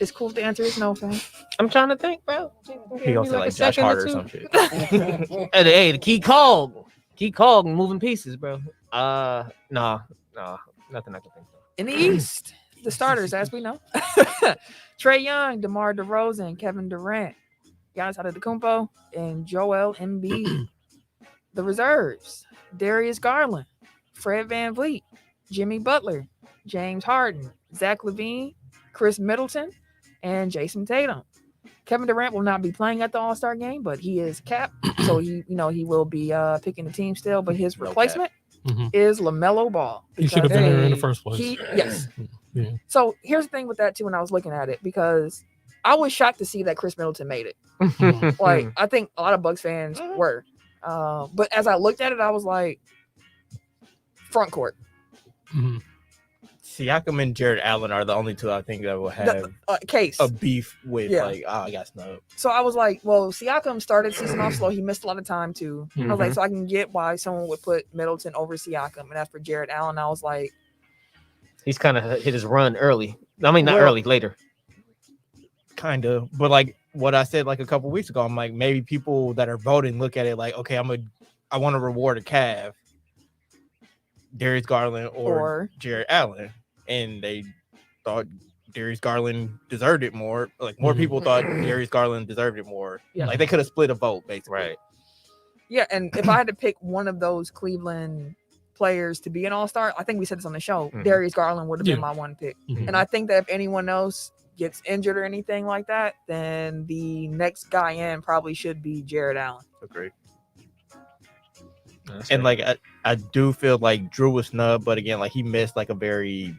Speaker 1: It's cool if the answer is no, fam.
Speaker 2: I'm trying to think, bro.
Speaker 3: He gonna say like Josh Hart or some shit.
Speaker 2: Hey, the key cog moving pieces, bro. No, nothing I can think of.
Speaker 1: In the East, the starters, as we know, Trae Young, DeMar DeRozan, Kevin Durant, Giannis Antetokounmpo, and Joel Embiid. The reserves: Darius Garland, Fred VanVleet, Jimmy Butler, James Harden, Zach LaVine, Chris Middleton, and Jason Tatum. Kevin Durant will not be playing at the All-Star game, but he is capped, so he will be picking the team still. But his replacement is LaMelo Ball.
Speaker 4: He should have been there in the first place.
Speaker 1: Yes.
Speaker 4: Yeah.
Speaker 1: So here's the thing with that too. When I was looking at it, because I was shocked to see that Chris Middleton made it. Like I think a lot of Bucks fans were, but as I looked at it, I was like, front court.
Speaker 3: Siakam and Jared Allen are the only two I think that will have a beef with like, oh, I got snubbed.
Speaker 1: So I was like, well, Siakam started season off slow. He missed a lot of time too. I was like, so I can get why someone would put Middleton over Siakam. And as for Jared Allen, I was like,
Speaker 2: he's kind of hit his run early. I mean, not early, later.
Speaker 3: Kind of, but like what I said like a couple weeks ago, I'm like, maybe people that are voting look at it like, okay, I want to reward a Cav, Darius Garland or Jared Allen. And they thought Darius Garland deserved it more. Like more people thought Darius Garland deserved it more. Yeah. Like they could have split a vote, basically.
Speaker 2: Right.
Speaker 1: Yeah, and if I had to pick one of those Cleveland players to be an All-Star, I think we said this on the show, Darius Garland would have been my one pick. And I think that if anyone else gets injured or anything like that, then the next guy in probably should be Jared Allen.
Speaker 3: Agreed. And like I do feel like Drew was snubbed, but again, like he missed like a very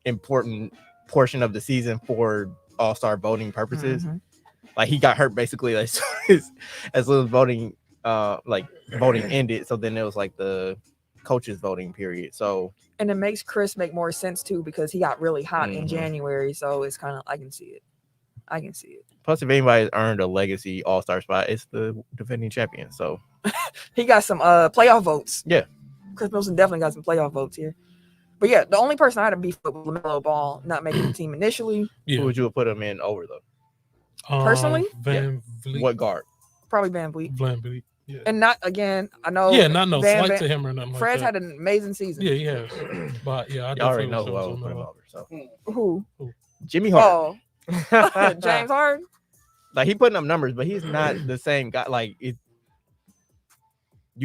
Speaker 3: important portion of the season for All-Star voting purposes. Like he got hurt basically as soon as voting voting ended. So then it was like the coaches voting period. So
Speaker 1: and it makes Chris make more sense too because he got really hot in January. So it's kind of I can see it.
Speaker 3: Plus, if anybody's earned a legacy All-Star spot, it's the defending champion. So
Speaker 1: he got some playoff votes.
Speaker 3: Yeah,
Speaker 1: Chris Middleton definitely got some playoff votes here. But yeah, the only person I had a beef with was LaMelo Ball not making the team initially.
Speaker 3: Who would you have put him in over though?
Speaker 1: Personally,
Speaker 4: VanVleet.
Speaker 3: What guard?
Speaker 1: Probably VanVleet.
Speaker 4: VanVleet. Yeah.
Speaker 1: And not again. I know.
Speaker 4: Yeah, not no slight to him or nothing.
Speaker 1: Fred's
Speaker 4: like that.
Speaker 1: had an amazing season.
Speaker 4: Yeah, he has. But yeah, I
Speaker 3: already know who I would put him over. So
Speaker 1: who?
Speaker 3: Jimmy Harden.
Speaker 1: Oh, James Harden.
Speaker 3: Like he putting up numbers, but he's not the same guy. Like you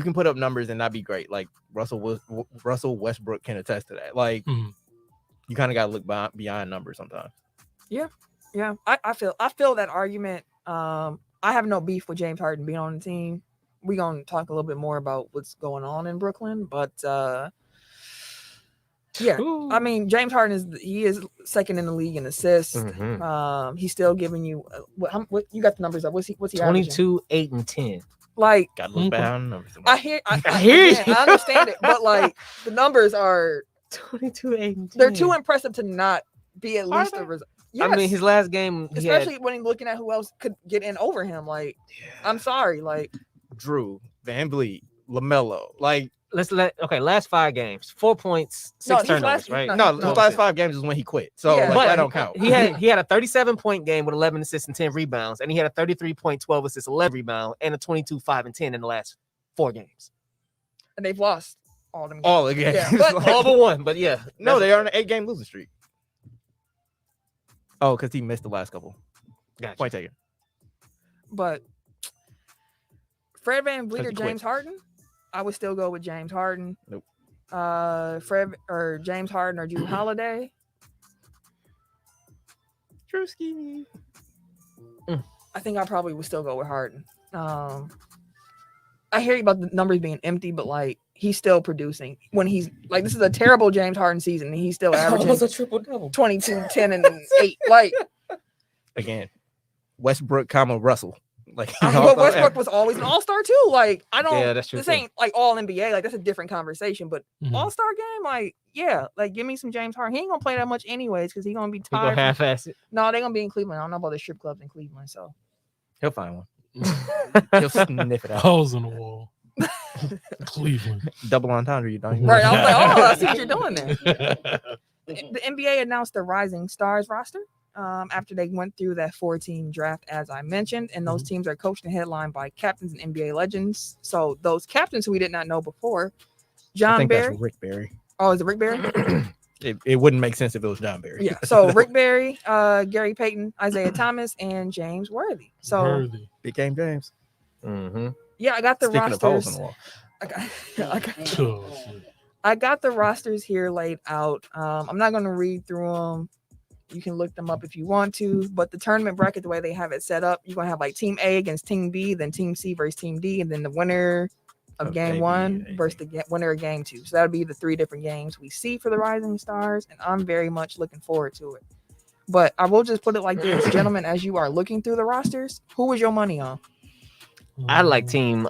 Speaker 3: can put up numbers and not be great. Like Russell Westbrook can attest to that. Like you kind of got to look beyond numbers sometimes.
Speaker 1: Yeah. I feel that argument. I have no beef with James Harden being on the team. We're gonna talk a little bit more about what's going on in Brooklyn, but Yeah,
Speaker 2: Ooh.
Speaker 1: I mean James Harden is second in the league in assists.
Speaker 2: Mhm.
Speaker 1: He's still giving you what you got the numbers up? What's he averaging?
Speaker 2: 22, 8, and 10.
Speaker 1: Like
Speaker 3: Got to look bad on numbers.
Speaker 1: I hear
Speaker 2: hear
Speaker 1: I understand it, but like the numbers are
Speaker 2: 22, 8, and 10.
Speaker 1: they're too impressive to not be at least
Speaker 3: they?
Speaker 1: a result.
Speaker 2: I mean, his last game, he
Speaker 1: especially
Speaker 2: had,
Speaker 1: when you're looking at who else could get in over him. Like, I'm sorry, like
Speaker 3: Drew, Van Vliet, LaMelo. Like,
Speaker 2: last 5 games, 4 points, 6
Speaker 1: No, his
Speaker 2: turnovers,
Speaker 1: last-
Speaker 2: right?
Speaker 1: no,
Speaker 3: no, his last 5 games is when he quit. So
Speaker 1: Yeah.
Speaker 3: like,
Speaker 2: But
Speaker 3: that don't count.
Speaker 2: He had a 37-point game with 11 assists and 10 rebounds, and he had a 33-point, 12 assists, 11 rebound, and a 22, 5, and 10 in the last 4 games.
Speaker 1: and they've lost all them.
Speaker 3: All again.
Speaker 1: Yeah, but-
Speaker 2: All but one, but yeah.
Speaker 3: No, they are on an 8-game losing streak. Oh, because he missed the last couple.
Speaker 2: Gotcha.
Speaker 3: Point taken.
Speaker 1: But Fred Van Vliet or
Speaker 3: Because he quit.
Speaker 1: James Harden, I would still go with James Harden.
Speaker 3: Nope.
Speaker 1: Fred or James Harden or Drew Holiday.
Speaker 3: Drewski.
Speaker 1: I think I probably would still go with Harden. I hear you about the numbers being empty, but like he's still producing. When he's like, this is a terrible James Harden season, and he's still averaging
Speaker 2: a triple double.
Speaker 1: 22, 10, and 8. Like,
Speaker 3: Again, Westbrook, Russell. Like,
Speaker 1: but Westbrook was always an all-star too. Like, I don't.
Speaker 2: Yeah, that's true.
Speaker 1: This ain't like all NBA. Like, that's a different conversation. But
Speaker 4: Mhm.
Speaker 1: all-star game, like, yeah, like give me some James Harden. He ain't gonna play that much anyways because he's gonna be
Speaker 2: He go
Speaker 1: tired.
Speaker 2: half-ass it.
Speaker 1: No, they're gonna be in Cleveland. I don't know about the strip clubs in Cleveland. So
Speaker 3: He'll find one. He'll sniff it out.
Speaker 4: Holes in the wall. Cleveland.
Speaker 3: Double entendre, you don't.
Speaker 1: right, I was like, oh, I see what you're doing there. The NBA announced the Rising Stars roster after they went through that 14 draft, as I mentioned, and those teams are coached and headlined by captains and NBA legends. So those captains who we did not know before,
Speaker 3: I
Speaker 1: John
Speaker 3: think
Speaker 1: Barry.
Speaker 3: that's Rick Barry.
Speaker 1: Oh, is it Rick Barry?
Speaker 3: It wouldn't make sense if it was John Barry.
Speaker 1: Yeah. So Rick Barry, Gary Payton, Isaiah Thomas, and James Worthy. So
Speaker 4: Worthy.
Speaker 3: Big game James.
Speaker 2: Mm-hmm.
Speaker 1: yeah, I got the
Speaker 3: Speaking of holes in
Speaker 1: rosters.
Speaker 3: the wall.
Speaker 1: I got the rosters here laid out. I'm not going to read through them. You can look them up if you want to. But the tournament bracket, the way they have it set up, you're going to have like Team A against Team B, then Team C versus Team D, and then the winner of
Speaker 3: Of
Speaker 1: game
Speaker 3: A, B,
Speaker 1: 1
Speaker 3: and A,
Speaker 1: versus the winner of game 2. So that would be the 3 different games we see for the Rising Stars, and I'm very much looking forward to it. But I will just put it like this, gentlemen, as you are looking through the rosters, who was your money on?
Speaker 2: I like Team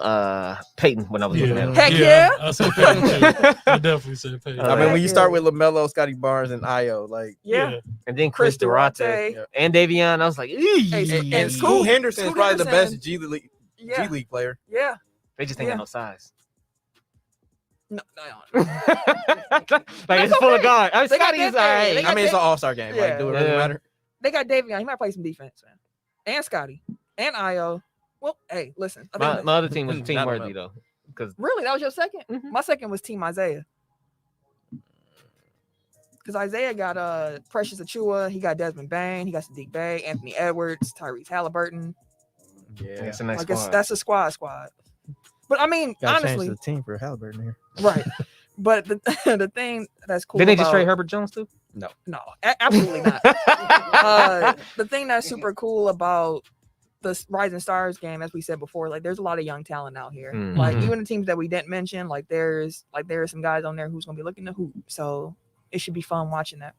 Speaker 2: Peyton when I was looking at him.
Speaker 1: Heck yeah.
Speaker 4: I said Peyton too. I definitely said Peyton.
Speaker 3: I mean, when you
Speaker 1: Yeah.
Speaker 3: start with LaMelo, Scotty Barnes, and Io, like,
Speaker 1: Yeah.
Speaker 2: And then Chris Durante
Speaker 1: Durante.
Speaker 2: and Davion. I was like,
Speaker 1: Hey,
Speaker 3: and
Speaker 1: Scoot
Speaker 3: Scoot Henderson is
Speaker 1: Scoot
Speaker 3: probably the
Speaker 1: Henderson.
Speaker 3: best G League
Speaker 1: Yeah.
Speaker 3: player.
Speaker 1: Yeah.
Speaker 2: they just ain't
Speaker 1: Yeah.
Speaker 2: got no size.
Speaker 1: No.
Speaker 2: Like it's full of guard. I mean,
Speaker 1: They got
Speaker 2: Scotty's
Speaker 1: that
Speaker 2: all
Speaker 1: thing. They
Speaker 2: right.
Speaker 1: got
Speaker 3: I mean, it's an
Speaker 1: that-
Speaker 3: all-star game.
Speaker 1: Yeah.
Speaker 3: Like, do it really
Speaker 2: Yeah.
Speaker 3: matter?
Speaker 1: They got Davion. He might play some defense, man. And Scotty. And Io. Well, hey, listen. I think
Speaker 2: My other team was Team
Speaker 3: Not
Speaker 2: Worthy
Speaker 3: enough.
Speaker 2: though, because
Speaker 1: really, that was your second?
Speaker 2: Mhm.
Speaker 1: My second was Team Isaiah. Because Isaiah got Precious Achua, he got Desmond Bain, he got Sadiq Bey, Anthony Edwards, Tyrese Halliburton.
Speaker 3: Yeah.
Speaker 2: it's a nice
Speaker 1: I guess
Speaker 2: squad.
Speaker 1: that's a squad. But I mean,
Speaker 3: Got to
Speaker 1: honestly,
Speaker 3: change the team for Halliburton here.
Speaker 1: right. But the the thing that's cool.
Speaker 2: Didn't they just
Speaker 1: about-
Speaker 2: trade Herbert Jones too?
Speaker 1: No, absolutely not. The thing that's super cool about the Rising Stars game, as we said before, like there's a lot of young talent out here. Like
Speaker 2: Mhm.
Speaker 1: even the teams that we didn't mention, like there's some guys on there who's gonna be looking to hoop. So it should be fun watching that.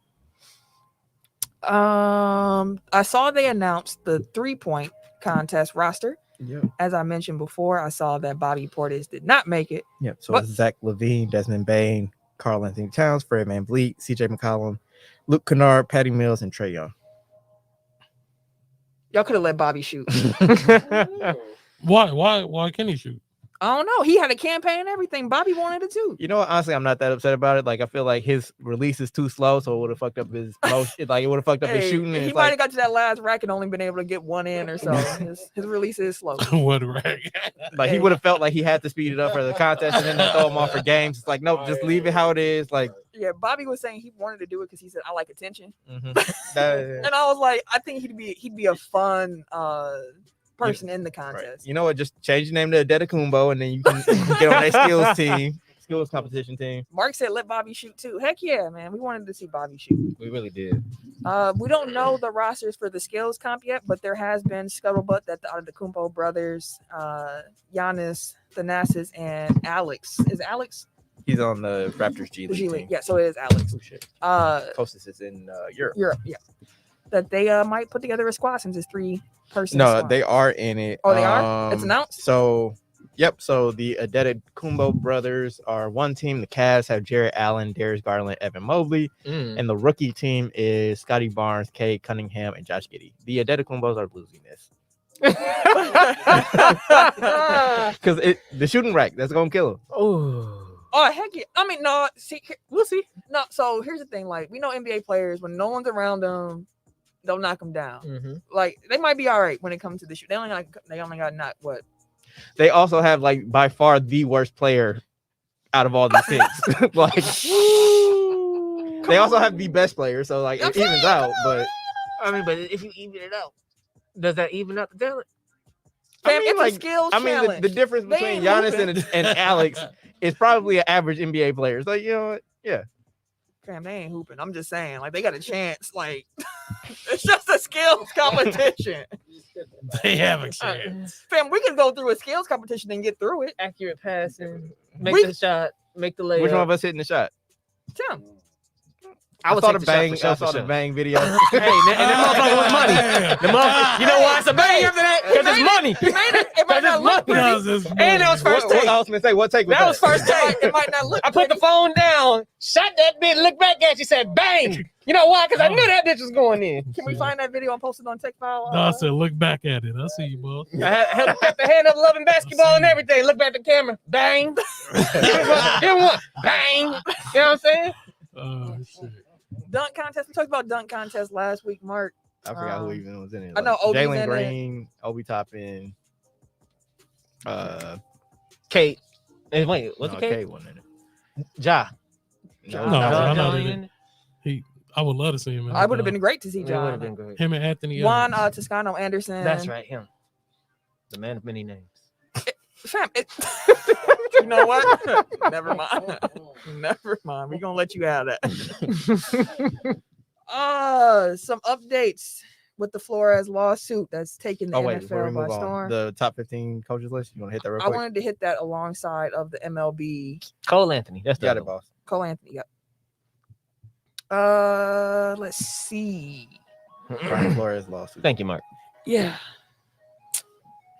Speaker 1: I saw they announced the 3-point contest roster.
Speaker 3: Yeah.
Speaker 1: As I mentioned before, I saw that Bobby Portis did not make it.
Speaker 3: Yep. So
Speaker 1: But-
Speaker 3: it's Zach LaVine, Desmond Bain, Karl Anthony Towns, Fred VanVleet, CJ McCollum, Luke Kennard, Patty Mills, and Trae Young.
Speaker 1: Y'all could have let Bobby shoot.
Speaker 4: Why can't he shoot?
Speaker 1: I don't know. He had a campaign and everything. Bobby wanted it too.
Speaker 3: You know what? Honestly, I'm not that upset about it. Like, I feel like his release is too slow, so it would have fucked up his motion. Like, it would have fucked up his
Speaker 1: Hey,
Speaker 3: shooting. And
Speaker 1: he
Speaker 3: it's
Speaker 1: might
Speaker 3: like,
Speaker 1: have got to that last rack and only been able to get one in or so. His release is slow.
Speaker 4: What a rag.
Speaker 3: like he would have felt like he had to speed it up for the contest and then throw him off for games. It's like, nope, just leave it how it is. Like,
Speaker 1: Yeah, Bobby was saying he wanted to do it because he said I like attention,
Speaker 3: that-
Speaker 1: and I was like, I think he'd be a fun person in the
Speaker 3: right.
Speaker 1: contest.
Speaker 3: You know what? Just change your name to Adetokounmpo, and then you can get on their skills competition team.
Speaker 1: Mark said let Bobby shoot too. Heck yeah, man. We wanted to see Bobby shoot.
Speaker 2: We really did.
Speaker 1: We don't know the rosters for the skills comp yet, but there has been scuttlebutt that the Antetokounmpo brothers, Giannis, Thanasis, and Alex. Is Alex?
Speaker 3: He's on the Raptors G
Speaker 1: The
Speaker 3: League
Speaker 1: G League.
Speaker 3: team.
Speaker 1: Yeah, so it is Alex.
Speaker 3: Oh, shit.
Speaker 1: Closest
Speaker 3: is in Europe.
Speaker 1: Europe. Yeah, that they might put together a squad since it's 3-person.
Speaker 3: No,
Speaker 1: squad.
Speaker 3: they are in it.
Speaker 1: Oh, they are. It's announced.
Speaker 3: So, yep. So the Adetokunbo brothers are one team. The Cavs have Jared Allen, Darius Garland, Evan Mobley, and the rookie team is Scotty Barnes, Cade Cunningham, and Josh Giddey. The Adetokumbos are losing this because the shooting rack that's gonna kill them.
Speaker 1: Oh heck yeah! I mean, no. See, we'll see. No. So here's the thing: like we know NBA players, when no one's around them, they'll knock them down. Like they might be all right when it comes to the shoot. They only got not what.
Speaker 3: They also have like by far the worst player out of all these kids. Like they also have the best player, so like it evens out. But
Speaker 2: I mean, but if you even it out, does that even out the talent?
Speaker 1: Fam,
Speaker 3: mean,
Speaker 1: it's
Speaker 3: like,
Speaker 1: a skills
Speaker 3: I mean,
Speaker 1: challenge.
Speaker 3: the difference
Speaker 1: They
Speaker 3: between
Speaker 1: ain't
Speaker 3: Giannis
Speaker 1: hooping.
Speaker 3: and Alex is probably an average NBA player. It's like, you know what? Yeah.
Speaker 1: Fam, they ain't hooping. I'm just saying, like they got a chance. Like it's just a skills competition.
Speaker 4: They have a chance.
Speaker 1: Fam, we can go through a skills competition and get through it.
Speaker 2: Accurate passing, make
Speaker 1: We-
Speaker 2: the shot, make the layup.
Speaker 3: Which one of us hitting the shot?
Speaker 1: Tim,
Speaker 2: I would
Speaker 3: saw
Speaker 2: take
Speaker 3: the
Speaker 2: shot
Speaker 3: bang.
Speaker 2: for sure,
Speaker 3: I
Speaker 2: for
Speaker 3: saw the
Speaker 2: sure.
Speaker 3: bang video.
Speaker 2: Hey, and that motherfucker was money. The motherfucker, you know why it's a bang after that? Because it's money.
Speaker 1: it might not look pretty.
Speaker 2: And that was first
Speaker 3: What
Speaker 2: take.
Speaker 3: I was gonna say, what take was
Speaker 2: That was first take.
Speaker 1: It might not look.
Speaker 2: I put the phone down, shot that bitch, looked back at you, said bang. You know why? Because I knew that bitch was going in.
Speaker 1: Can we find that video and post it on Tech File?
Speaker 4: No, I said, look back at it. I see you, boss.
Speaker 2: I had the hand up, loving basketball and everything. Look back at the camera, bang. Give him one, bang. You know what I'm saying?
Speaker 4: Oh, shit.
Speaker 1: Dunk contest. We talked about dunk contest last week, Mark.
Speaker 3: I forgot who even was in it.
Speaker 1: I know Obi's in
Speaker 3: Jaylen
Speaker 1: it.
Speaker 3: Green, Obi Toppin.
Speaker 2: Kate. And wait, what's
Speaker 3: No,
Speaker 2: the Kate?
Speaker 3: Kate wasn't in it.
Speaker 2: Ja.
Speaker 4: No, I know
Speaker 2: in
Speaker 4: that.
Speaker 2: it?
Speaker 4: I would love to see him.
Speaker 1: I would have been great to see
Speaker 2: It would have
Speaker 1: John.
Speaker 2: been great.
Speaker 4: Him and Anthony.
Speaker 1: Juan
Speaker 4: Edwards.
Speaker 1: Toscano Anderson.
Speaker 2: That's right, him. The man of many names.
Speaker 1: Fam, you know what? Never mind. Never mind. We're gonna let you have that. Some updates with the Flores lawsuit that's taking the
Speaker 3: Oh wait, before we
Speaker 1: NFL by
Speaker 3: move on,
Speaker 1: storm.
Speaker 3: the top 15 coaches list. You want to hit that real
Speaker 1: I
Speaker 3: quick?
Speaker 1: wanted to hit that alongside of the MLB.
Speaker 2: Cole Anthony. That's the
Speaker 3: Got
Speaker 2: other
Speaker 3: it,
Speaker 2: one.
Speaker 3: boss.
Speaker 1: Cole Anthony. Yep. Let's see.
Speaker 3: Brian Flores lawsuit.
Speaker 2: Thank you, Mark.
Speaker 1: Yeah.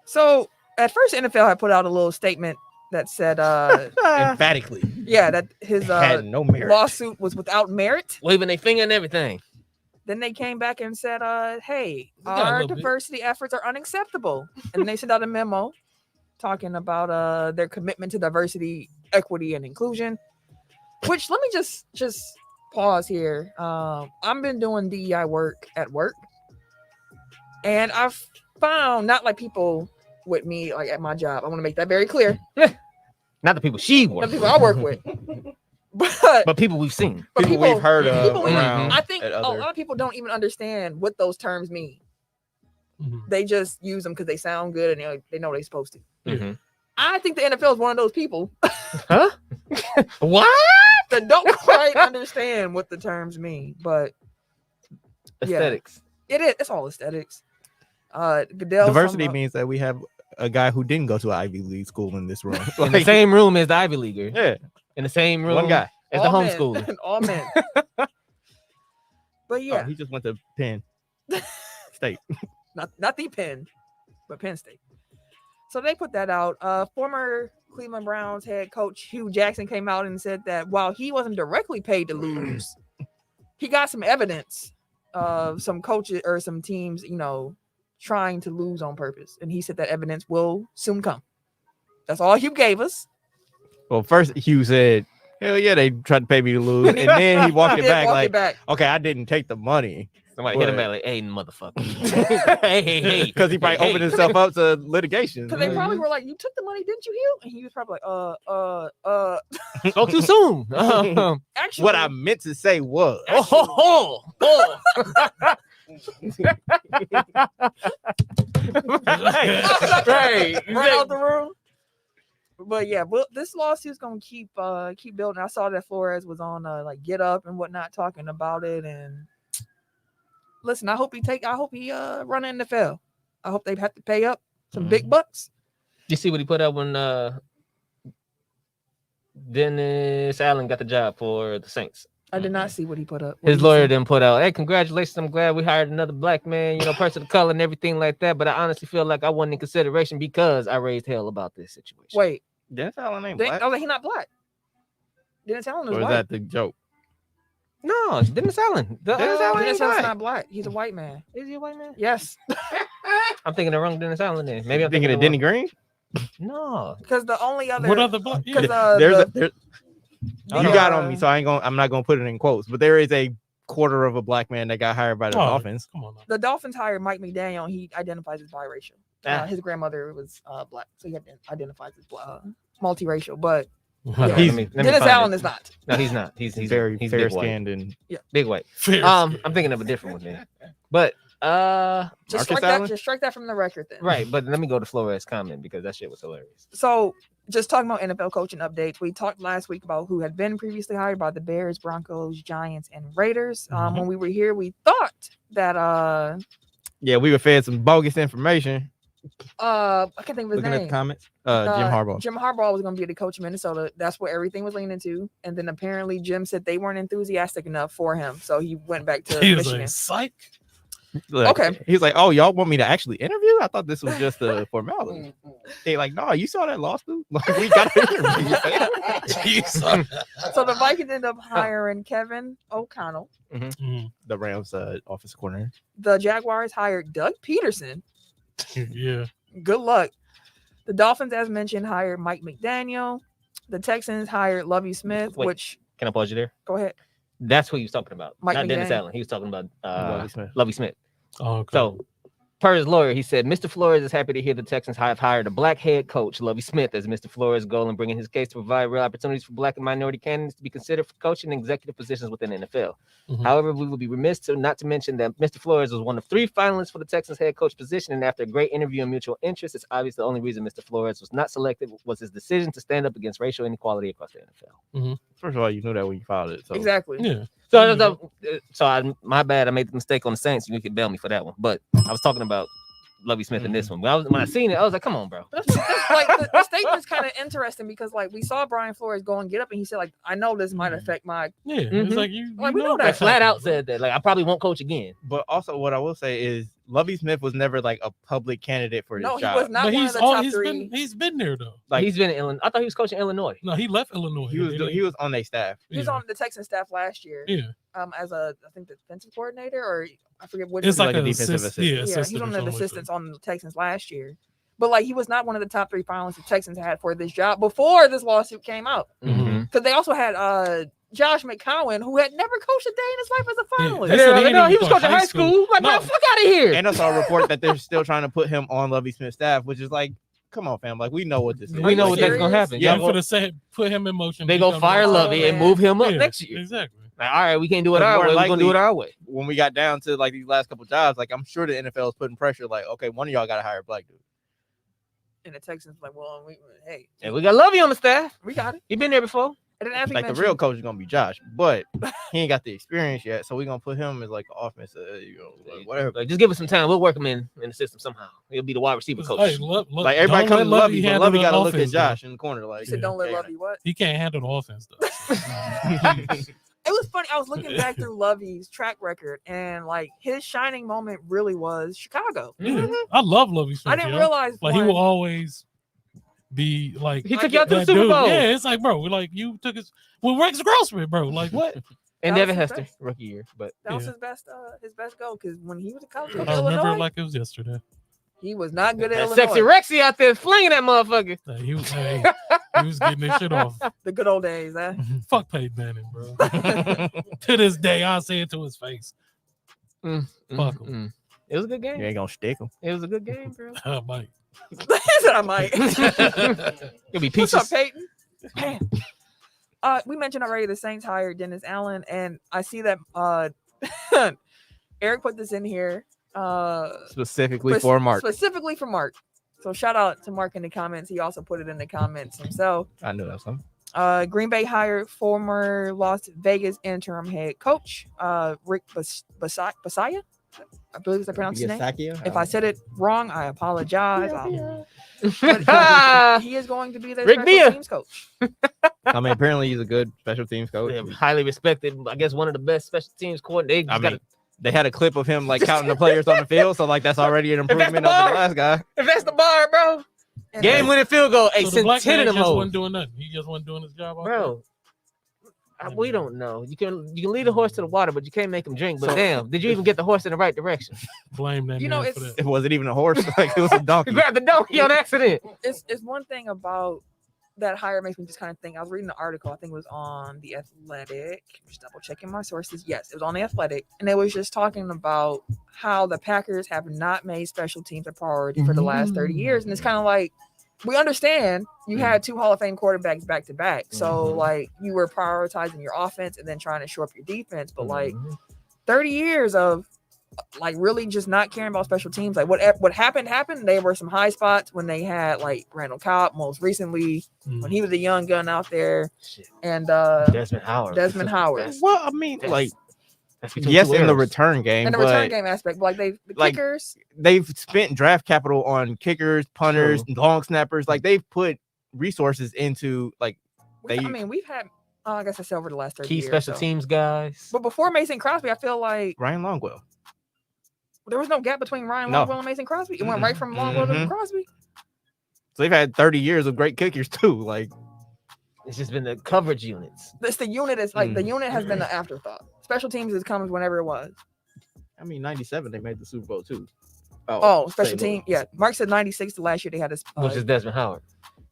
Speaker 1: So at first, NFL had put out a little statement that said,
Speaker 3: Emphatically,
Speaker 1: yeah, that his
Speaker 3: had no merit.
Speaker 1: lawsuit was without merit.
Speaker 2: Waving their finger and everything.
Speaker 1: Then they came back and said, hey,
Speaker 4: got a
Speaker 1: our
Speaker 4: little bit.
Speaker 1: diversity efforts are unacceptable. And they sent out a memo talking about their commitment to diversity, equity, and inclusion. Which let me just pause here. I've been doing DEI work at work. And I've found not like people with me like at my job. I want to make that very clear.
Speaker 2: Not the people she
Speaker 1: Not
Speaker 2: works
Speaker 1: the people I work with.
Speaker 2: but people we've seen.
Speaker 3: People we've heard of
Speaker 1: people we-
Speaker 3: around
Speaker 1: I think
Speaker 3: at
Speaker 1: a
Speaker 3: other-
Speaker 1: lot of people don't even understand what those terms mean.
Speaker 4: Mhm.
Speaker 1: They just use them because they sound good and they know they're supposed to.
Speaker 2: Mhm.
Speaker 1: I think the NFL is one of those people
Speaker 2: Huh? What?
Speaker 1: that don't quite understand what the terms mean, but Yeah.
Speaker 2: Aesthetics.
Speaker 1: it is. It's all aesthetics. Goodell.
Speaker 3: Diversity means that we have a guy who didn't go to an Ivy League school in this room.
Speaker 2: In the same room as the Ivy Leaguer.
Speaker 3: yeah,
Speaker 2: In the same room
Speaker 3: one guy.
Speaker 2: as the homeschooler.
Speaker 1: all men. But yeah,
Speaker 3: Oh, he just went to Penn State.
Speaker 1: not the Penn, but Penn State. So they put that out. Former Cleveland Browns head coach Hugh Jackson came out and said that while he wasn't directly paid to lose, he got some evidence of some coaches or some teams, trying to lose on purpose. And he said that evidence will soon come. That's all Hugh gave us.
Speaker 3: Well, first Hugh said, "Hell yeah, they tried to pay me to lose," and then he walked
Speaker 1: He
Speaker 3: it
Speaker 1: did
Speaker 3: back
Speaker 1: walk
Speaker 3: like,
Speaker 1: it back.
Speaker 3: "Okay, I didn't take the money."
Speaker 2: Somebody hit him
Speaker 3: But-
Speaker 2: back like, hey, motherfucker. hey.
Speaker 3: Because he probably opened himself up to litigation.
Speaker 1: Because they probably were like, "You took the money, didn't you, Hugh?" And he was probably like,
Speaker 2: Spoke too soon.
Speaker 1: Actually,
Speaker 3: What I meant to say was,
Speaker 2: Right.
Speaker 1: run out the room. But yeah, this lawsuit's gonna keep building. I saw that Flores was on like Get Up and whatnot talking about it. And listen, I hope he run in the NFL. I hope they have to pay up some big bucks.
Speaker 2: You see what he put up when Dennis Allen got the job for the Saints.
Speaker 1: I did not see what he put up. What
Speaker 2: His
Speaker 1: did he
Speaker 2: lawyer
Speaker 1: say?
Speaker 2: then put out, "Hey, congratulations! I'm glad we hired another black man, person of color and everything like that. But I honestly feel like I wasn't in consideration because I raised hell about this situation."
Speaker 1: Wait,
Speaker 3: Dennis Allen ain't
Speaker 1: I
Speaker 3: black.
Speaker 1: was like, he not black. Dennis Allen is
Speaker 3: Or is
Speaker 1: white.
Speaker 3: that the joke?
Speaker 2: No, Dennis Allen.
Speaker 3: Dennis Allen
Speaker 1: Dennis
Speaker 3: ain't
Speaker 1: Allen's
Speaker 3: black.
Speaker 1: not black. He's a white man.
Speaker 2: Is he a white man?
Speaker 1: Yes,
Speaker 2: I'm thinking the wrong Dennis Allen. Then maybe I'm
Speaker 3: Thinking of
Speaker 2: the
Speaker 3: Denny Green?
Speaker 2: wrong- No,
Speaker 1: because the only other
Speaker 4: What other black?
Speaker 1: because
Speaker 4: Yeah.
Speaker 3: There's
Speaker 2: Oh,
Speaker 3: you
Speaker 2: no.
Speaker 3: got on me, so I'm not gonna put it in quotes, but there is a quarter of a black man that got hired by the Dolphins.
Speaker 4: Come on. Now.
Speaker 1: the Dolphins hired Mike McDaniel. And he identifies as biracial.
Speaker 2: Ah.
Speaker 1: His grandmother was black, so he identifies as multiracial. But
Speaker 2: Hold on,
Speaker 3: He's-
Speaker 2: let me
Speaker 1: Dennis
Speaker 2: find
Speaker 1: Allen
Speaker 2: it.
Speaker 1: is not.
Speaker 2: No, he's not. He's
Speaker 3: Very
Speaker 2: he's
Speaker 3: fair
Speaker 2: big white.
Speaker 3: skinned and
Speaker 2: Big white.
Speaker 4: Fair
Speaker 2: I'm
Speaker 4: skin.
Speaker 2: thinking of a different one then. But
Speaker 1: Just
Speaker 3: Marcus
Speaker 1: strike
Speaker 3: Allen?
Speaker 1: that. Just strike that from the record then.
Speaker 2: right, but let me go to Flores' comment because that shit was hilarious.
Speaker 1: So, just talking about NFL coaching updates, we talked last week about who had been previously hired by the Bears, Broncos, Giants, and Raiders. When we were here, we thought that
Speaker 3: yeah, we were fed some bogus information.
Speaker 1: I can't think of his
Speaker 3: Looking at
Speaker 1: name.
Speaker 3: the comments, Jim Harbaugh.
Speaker 1: Jim Harbaugh was going to be the coach of Minnesota. That's what everything was leaning to. And then apparently Jim said they weren't enthusiastic enough for him, so he went back to
Speaker 4: He was
Speaker 1: Michigan.
Speaker 4: like, psych.
Speaker 3: Like,
Speaker 1: Okay.
Speaker 3: He's like, oh, y'all want me to actually interview? I thought this was just a formality. They like, no, you saw that lawsuit? Like, we got to interview.
Speaker 1: So the Vikings ended up hiring Kevin O'Connell.
Speaker 4: Mhm.
Speaker 3: The Rams office coordinator.
Speaker 1: The Jaguars hired Doug Peterson.
Speaker 4: Yeah.
Speaker 1: Good luck. The Dolphins, as mentioned, hired Mike McDaniel. The Texans hired Lovie Smith,
Speaker 2: Wait.
Speaker 1: which
Speaker 2: Can I pause you there?
Speaker 1: go ahead.
Speaker 2: That's who he was talking about.
Speaker 1: Mike
Speaker 2: Not Dennis
Speaker 1: McDaniel.
Speaker 2: Allen. He was talking about
Speaker 3: Lovie Smith.
Speaker 2: Lovie Smith.
Speaker 4: Oh, okay.
Speaker 2: So, per his lawyer, he said, Mr. Flores is happy to hear the Texans have hired a black head coach, Lovie Smith, as Mr. Flores' goal in bringing his case to provide real opportunities for black and minority candidates to be considered for coaching and executive positions within the NFL.
Speaker 4: Mhm.
Speaker 2: However, we would be remiss not to mention that Mr. Flores was one of 3 finalists for the Texans head coach position, and after a great interview and mutual interest, it's obvious the only reason Mr. Flores was not selected was his decision to stand up against racial inequality across the NFL.
Speaker 3: First of all, you knew that when you filed it. So
Speaker 1: Exactly.
Speaker 4: Yeah.
Speaker 2: My bad. I made the mistake on the Saints. You could bail me for that one. But I was talking about Lovie Smith in this one. When I seen it, I was like, come on, bro.
Speaker 1: That's like the statement's kind of interesting because like we saw Brian Flores go and get up and he said like I know this might affect my
Speaker 4: Yeah.
Speaker 2: Mhm.
Speaker 4: It's like you
Speaker 1: Like, we know
Speaker 2: Like
Speaker 1: that.
Speaker 2: flat out said that. Like I probably won't coach again.
Speaker 3: but also what I will say is Lovie Smith was never like a public candidate for this
Speaker 1: no, he
Speaker 3: job.
Speaker 1: was not
Speaker 4: But
Speaker 1: one
Speaker 4: he's
Speaker 1: of the top
Speaker 4: he's
Speaker 1: 3.
Speaker 4: been there though.
Speaker 3: Like
Speaker 2: He's been in Illinois. I thought he was coaching Illinois.
Speaker 4: No, he left Illinois.
Speaker 3: he was on their staff.
Speaker 1: He was on the Texan staff last year.
Speaker 4: Yeah.
Speaker 1: As a I think defensive coordinator or I forget what.
Speaker 4: It's
Speaker 3: like a
Speaker 4: an
Speaker 3: defensive
Speaker 4: assist-
Speaker 3: assistant.
Speaker 4: Yeah,
Speaker 1: Yeah, he's
Speaker 4: assistant
Speaker 1: one
Speaker 4: or
Speaker 1: of the
Speaker 4: something like that.
Speaker 1: assistants on the Texans last year. But like he was not one of the top 3 finalists the Texans had for this job before this lawsuit came out.
Speaker 2: Mm-hmm.
Speaker 1: Because they also had Josh McCowan, who had never coached a day in his life as a
Speaker 4: Yeah,
Speaker 1: finalist.
Speaker 4: they said he
Speaker 2: No,
Speaker 4: didn't
Speaker 2: he
Speaker 4: even
Speaker 2: was
Speaker 4: go
Speaker 2: coaching high school. Like,
Speaker 4: No.
Speaker 2: man, fuck out of here.
Speaker 3: And I saw a report that they're still trying to put him on Lovie Smith's staff, which is like, come on, fam. Like we know what this is.
Speaker 2: we know
Speaker 1: you
Speaker 2: what that's
Speaker 1: serious?
Speaker 2: gonna happen.
Speaker 3: Yeah,
Speaker 4: Yeah,
Speaker 2: Y'all
Speaker 4: for the say put him in motion.
Speaker 2: they
Speaker 4: he
Speaker 2: go
Speaker 4: comes
Speaker 2: fire
Speaker 4: in.
Speaker 2: Lovey and
Speaker 1: man.
Speaker 2: move him up
Speaker 4: Yeah,
Speaker 2: next year.
Speaker 4: Exactly.
Speaker 2: Like, all right, we can't do it
Speaker 3: But
Speaker 2: our
Speaker 3: more
Speaker 2: way. We're gonna do
Speaker 3: likely-
Speaker 2: it our way.
Speaker 3: When we got down to like these last couple jobs, like I'm sure the NFL is putting pressure. Like, okay, one of y'all got to hire a black dude.
Speaker 1: And the Texans like, well, hey,
Speaker 2: And we got Lovey on the staff.
Speaker 1: we got it.
Speaker 2: He been there before.
Speaker 1: And then as we
Speaker 3: Like the
Speaker 1: mentioned,
Speaker 3: real coach is gonna be Josh, but he ain't got the experience yet, so we're gonna put him as like an offense, like whatever.
Speaker 2: Like, just give us some time. We'll work him in the system somehow. He'll be the wide receiver coach.
Speaker 4: Hey,
Speaker 3: Like everybody
Speaker 4: don't
Speaker 3: comes
Speaker 4: let
Speaker 3: to Lovey, but
Speaker 4: handle
Speaker 3: Lovey
Speaker 4: the
Speaker 3: got to look at
Speaker 4: offense, though.
Speaker 3: Josh in the corner. Like,
Speaker 1: you said don't let
Speaker 3: yeah.
Speaker 1: Lovey what?
Speaker 4: He can't handle the offense though.
Speaker 1: It was funny. I was looking back through Lovey's track record, and like his shining moment really was Chicago.
Speaker 4: Yeah. I love Lovie Smith.
Speaker 1: I didn't
Speaker 4: yo.
Speaker 1: realize
Speaker 4: Like he
Speaker 1: one-
Speaker 4: will always be like
Speaker 2: He took y'all to the
Speaker 4: that
Speaker 2: Super
Speaker 4: dude.
Speaker 2: Bowl.
Speaker 4: Yeah, it's like, bro, like you took his Rex Grossman, bro. Like what?
Speaker 2: And
Speaker 1: That
Speaker 2: Devin
Speaker 1: was his
Speaker 2: Hester,
Speaker 1: best.
Speaker 2: rookie year. But
Speaker 1: That was
Speaker 4: Yeah.
Speaker 1: his best goal because when he was a college coach
Speaker 4: I
Speaker 1: at
Speaker 4: remember
Speaker 1: Illinois,
Speaker 4: it like it was yesterday.
Speaker 1: he was not good at
Speaker 2: that
Speaker 1: Illinois.
Speaker 2: sexy Rexy out there flinging that motherfucker.
Speaker 4: Like, he was getting this shit off.
Speaker 1: The good old days, huh?
Speaker 4: Fuck Peyton Manning, bro. To this day, I say it to his face. Fuck him.
Speaker 2: It was a good
Speaker 3: You
Speaker 2: game.
Speaker 3: ain't gonna stick him.
Speaker 2: It was a good game, bro.
Speaker 4: I might.
Speaker 1: He said I might.
Speaker 2: It'll be
Speaker 1: What's up,
Speaker 2: pieces.
Speaker 1: Peyton? Man. We mentioned already the Saints hired Dennis Allen, and I see that Eric put this in here
Speaker 3: Specifically for Mark.
Speaker 1: Specifically for Mark. So shout out to Mark in the comments. He also put it in the comments himself.
Speaker 3: I knew that was something.
Speaker 1: Green Bay hired former Las Vegas interim head coach Rick Basaya. I believe I pronounced his name. If I said it wrong, I apologize. But he is going to be the
Speaker 2: Rick
Speaker 1: special
Speaker 2: Bia.
Speaker 1: teams coach.
Speaker 3: I mean, apparently he's a good special teams coach.
Speaker 2: Yeah, highly respected. I guess one of the best special teams coordinators.
Speaker 3: They had a clip of him like counting the players on the field, so like that's already an improvement over the last guy.
Speaker 2: If that's the bar, bro.
Speaker 1: And
Speaker 2: Game-winning field goal. Hey,
Speaker 4: So the
Speaker 2: send
Speaker 4: black
Speaker 2: 10
Speaker 4: man
Speaker 2: of them
Speaker 4: just
Speaker 2: hoes.
Speaker 4: wasn't doing nothing. He just wasn't doing his job.
Speaker 2: Bro, we don't know. You can lead a horse to the water, but you can't make him drink. But damn, did you even get the horse in the right direction?
Speaker 4: Blame that
Speaker 1: You
Speaker 4: man
Speaker 1: know,
Speaker 4: for that.
Speaker 3: It wasn't even a horse, like it was a donkey.
Speaker 2: You grabbed the donkey on accident.
Speaker 1: it's one thing about that hire makes me just kind of think. I was reading an article, I think it was on The Athletic. Just double checking my sources. Yes, it was on The Athletic. And it was just talking about how the Packers have not made special teams a priority for the last 30 years. And it's kind of like, we understand you had 2 Hall of Fame quarterbacks back to back. So like you were prioritizing your offense and then trying to shore up your defense. But like 30 years of like really just not caring about special teams. Like what happened. There were some high spots when they had like Randall Cobb most recently when he was a young gun out there. And
Speaker 2: Desmond Howard.
Speaker 3: Well, I mean, like
Speaker 2: that's between
Speaker 3: yes,
Speaker 2: two
Speaker 3: in the
Speaker 2: eras.
Speaker 3: return game,
Speaker 1: and the
Speaker 3: but
Speaker 1: return game aspect, but like kickers.
Speaker 3: they've spent draft capital on kickers, punters, long snappers. Like they've put resources into like
Speaker 1: we've had I guess I said over the last 30
Speaker 2: key
Speaker 1: years.
Speaker 2: special teams guys.
Speaker 1: But before Mason Crosby, I feel like
Speaker 3: Ryan Longwell.
Speaker 1: there was no gap between Ryan Longwell and Mason Crosby. It went right from Longwell to Crosby.
Speaker 3: So they've had 30 years of great kickers too. Like
Speaker 2: It's just been the coverage units.
Speaker 1: It's the unit. Is like the unit has been an afterthought. Special teams is comes whenever it was.
Speaker 3: I mean, 97 they made the Super Bowl too.
Speaker 1: Special team. Yeah, Mark said 96. The last year they had this.
Speaker 2: Which is Desmond Howard.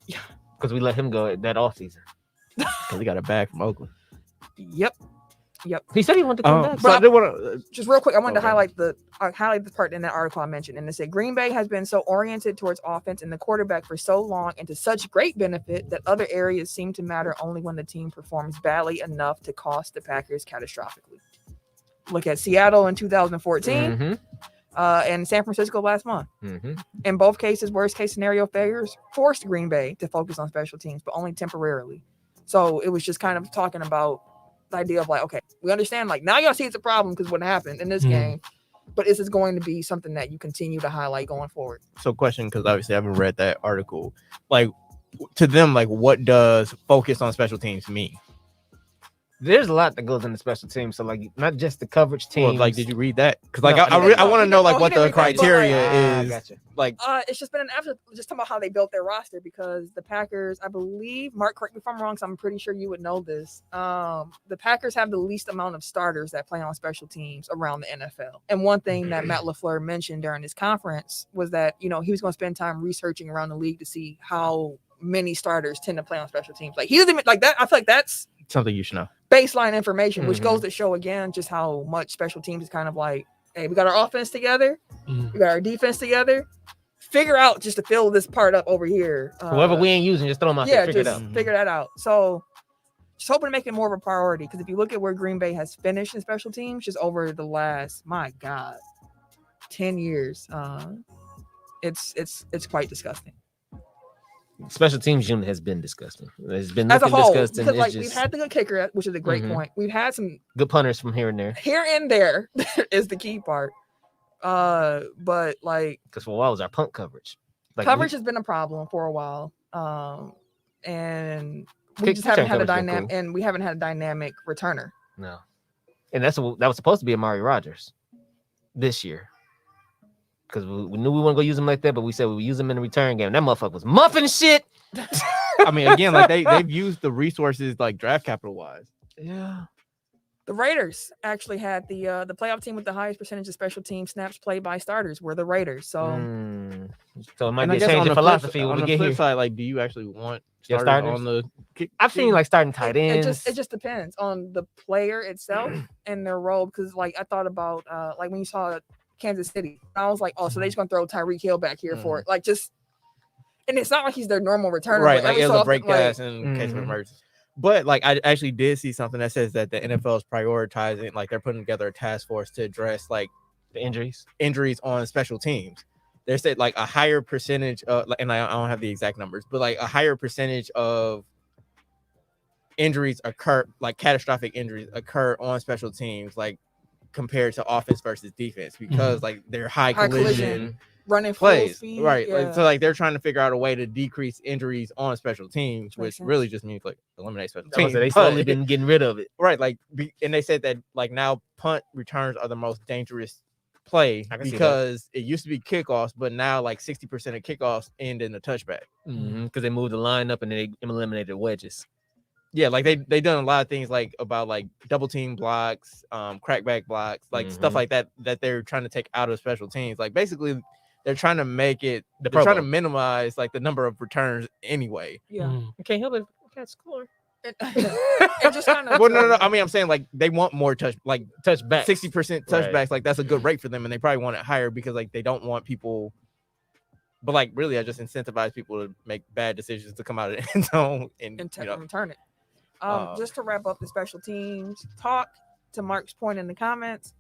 Speaker 1: Yeah.
Speaker 2: Because we let him go that offseason.
Speaker 3: Because he got a bag from Oakland.
Speaker 1: Yep.
Speaker 2: He said he wanted to come back.
Speaker 3: So I did want to
Speaker 1: just real quick. I wanted to highlight the part in that article I mentioned, and it said Green Bay has been so oriented towards offense and the quarterback for so long, and to such great benefit that other areas seem to matter only when the team performs badly enough to cost the Packers catastrophically. Look at Seattle in 2014, and San Francisco last month. In both cases, worst case scenario failures forced Green Bay to focus on special teams, but only temporarily. So it was just kind of talking about the idea of like, okay, we understand, like now y'all see it's a problem because what happened in this game, but is this going to be something that you continue to highlight going forward?
Speaker 3: So question, because obviously I haven't read that article. Like to them, like what does focus on special teams mean?
Speaker 2: There's a lot that goes into special teams. So like not just the coverage team.
Speaker 3: Well, like, did you read that? Because like
Speaker 2: No,
Speaker 3: I want to know like what the criteria is.
Speaker 2: Gotcha.
Speaker 3: Like
Speaker 1: It's just been an after, just talking about how they built their roster, because the Packers, I believe, Mark, correct me if I'm wrong, so I'm pretty sure you would know this. The Packers have the least amount of starters that play on special teams around the NFL. And one thing that Matt LaFleur mentioned during his conference was that, you know, he was going to spend time researching around the league to see how many starters tend to play on special teams. Like he doesn't even like that. I feel like that's
Speaker 3: something you should know.
Speaker 1: Baseline information, which goes to show again just how much special teams is kind of like, hey, we got our offense together, we got our defense together. Figure out just to fill this part up over here.
Speaker 2: Whoever we ain't using, just throw them out there. Figure it out.
Speaker 1: Figure that out. So just hoping to make it more of a priority, because if you look at where Green Bay has finished in special teams just over the last, my God, 10 years, it's quite disgusting.
Speaker 2: Special teams unit has been disgusting. It's been
Speaker 1: as a whole,
Speaker 2: disgusting.
Speaker 1: because like we've had the good kicker, which is a great point. We've had some
Speaker 2: good punters from here and there.
Speaker 1: Here and there is the key part. But like,
Speaker 2: because for a while it was our punt coverage. Like
Speaker 1: coverage has been a problem for a while. And we just haven't had a dynamic, and we haven't had a dynamic returner.
Speaker 2: No, and that was supposed to be Amari Rodgers this year. Because we knew we weren't gonna use him like that, but we said we would use him in the return game. That motherfucker was muffing shit.
Speaker 3: I mean, again, like they've used the resources like draft capital wise.
Speaker 2: Yeah.
Speaker 1: The Raiders actually had the playoff team with the highest percentage of special team snaps played by starters were the Raiders. So,
Speaker 2: so it might be a change in philosophy when we get here.
Speaker 3: Side, like, do you actually want starters on the kick?
Speaker 2: I've seen like starting tight ends.
Speaker 1: It just depends on the player itself and their role. Because like I thought about like when you saw Kansas City, I was like, oh, so they're just gonna throw Tyreek Hill back here for it, like just. And it's not like he's their normal returner,
Speaker 3: right? Like it was a break pass
Speaker 1: like,
Speaker 3: in case of emergency. But like I actually did see something that says that the NFL is prioritizing, like they're putting together a task force to address like
Speaker 2: the injuries
Speaker 3: on special teams. They said like a higher percentage of, and I don't have the exact numbers, but like a higher percentage of injuries occur, like catastrophic injuries occur on special teams, like compared to offense versus defense, because like they're high collision
Speaker 1: running full
Speaker 3: plays,
Speaker 1: speed,
Speaker 3: right?
Speaker 1: Yeah.
Speaker 3: Like, so like they're trying to figure out a way to decrease injuries on special teams, which
Speaker 1: Makes sense.
Speaker 3: really just means like eliminate special
Speaker 2: I was
Speaker 3: teams.
Speaker 2: gonna say, they
Speaker 3: but-
Speaker 2: slowly been getting rid of it.
Speaker 3: right, like and they said that like now punt returns are the most dangerous play
Speaker 2: I can see that.
Speaker 3: because it used to be kickoffs, but now like 60% of kickoffs end in a touchback.
Speaker 2: Because they moved the line up and they eliminated wedges.
Speaker 3: Yeah, like they done a lot of things like about like double team blocks, crackback blocks, like stuff
Speaker 2: Mhm.
Speaker 3: like that they're trying to take out of special teams. Like basically they're trying to make it
Speaker 2: The
Speaker 3: they're
Speaker 2: Pro
Speaker 3: trying to
Speaker 2: Bowl.
Speaker 3: minimize like the number of returns anyway.
Speaker 1: Yeah.
Speaker 4: Mm.
Speaker 2: You can't help it. You can't score.
Speaker 1: It just kind of.
Speaker 3: Well, no. I mean, I'm saying like they want more like
Speaker 2: Touchback.
Speaker 3: 60% touchbacks.
Speaker 2: Right.
Speaker 3: Like that's a good rate for them, and they probably want it higher because like they don't want people. But like really, I just incentivize people to make bad decisions to come out of the end zone and
Speaker 1: return it.
Speaker 3: Uh,
Speaker 1: Just to wrap up the special teams talk, to Mark's point in the comments,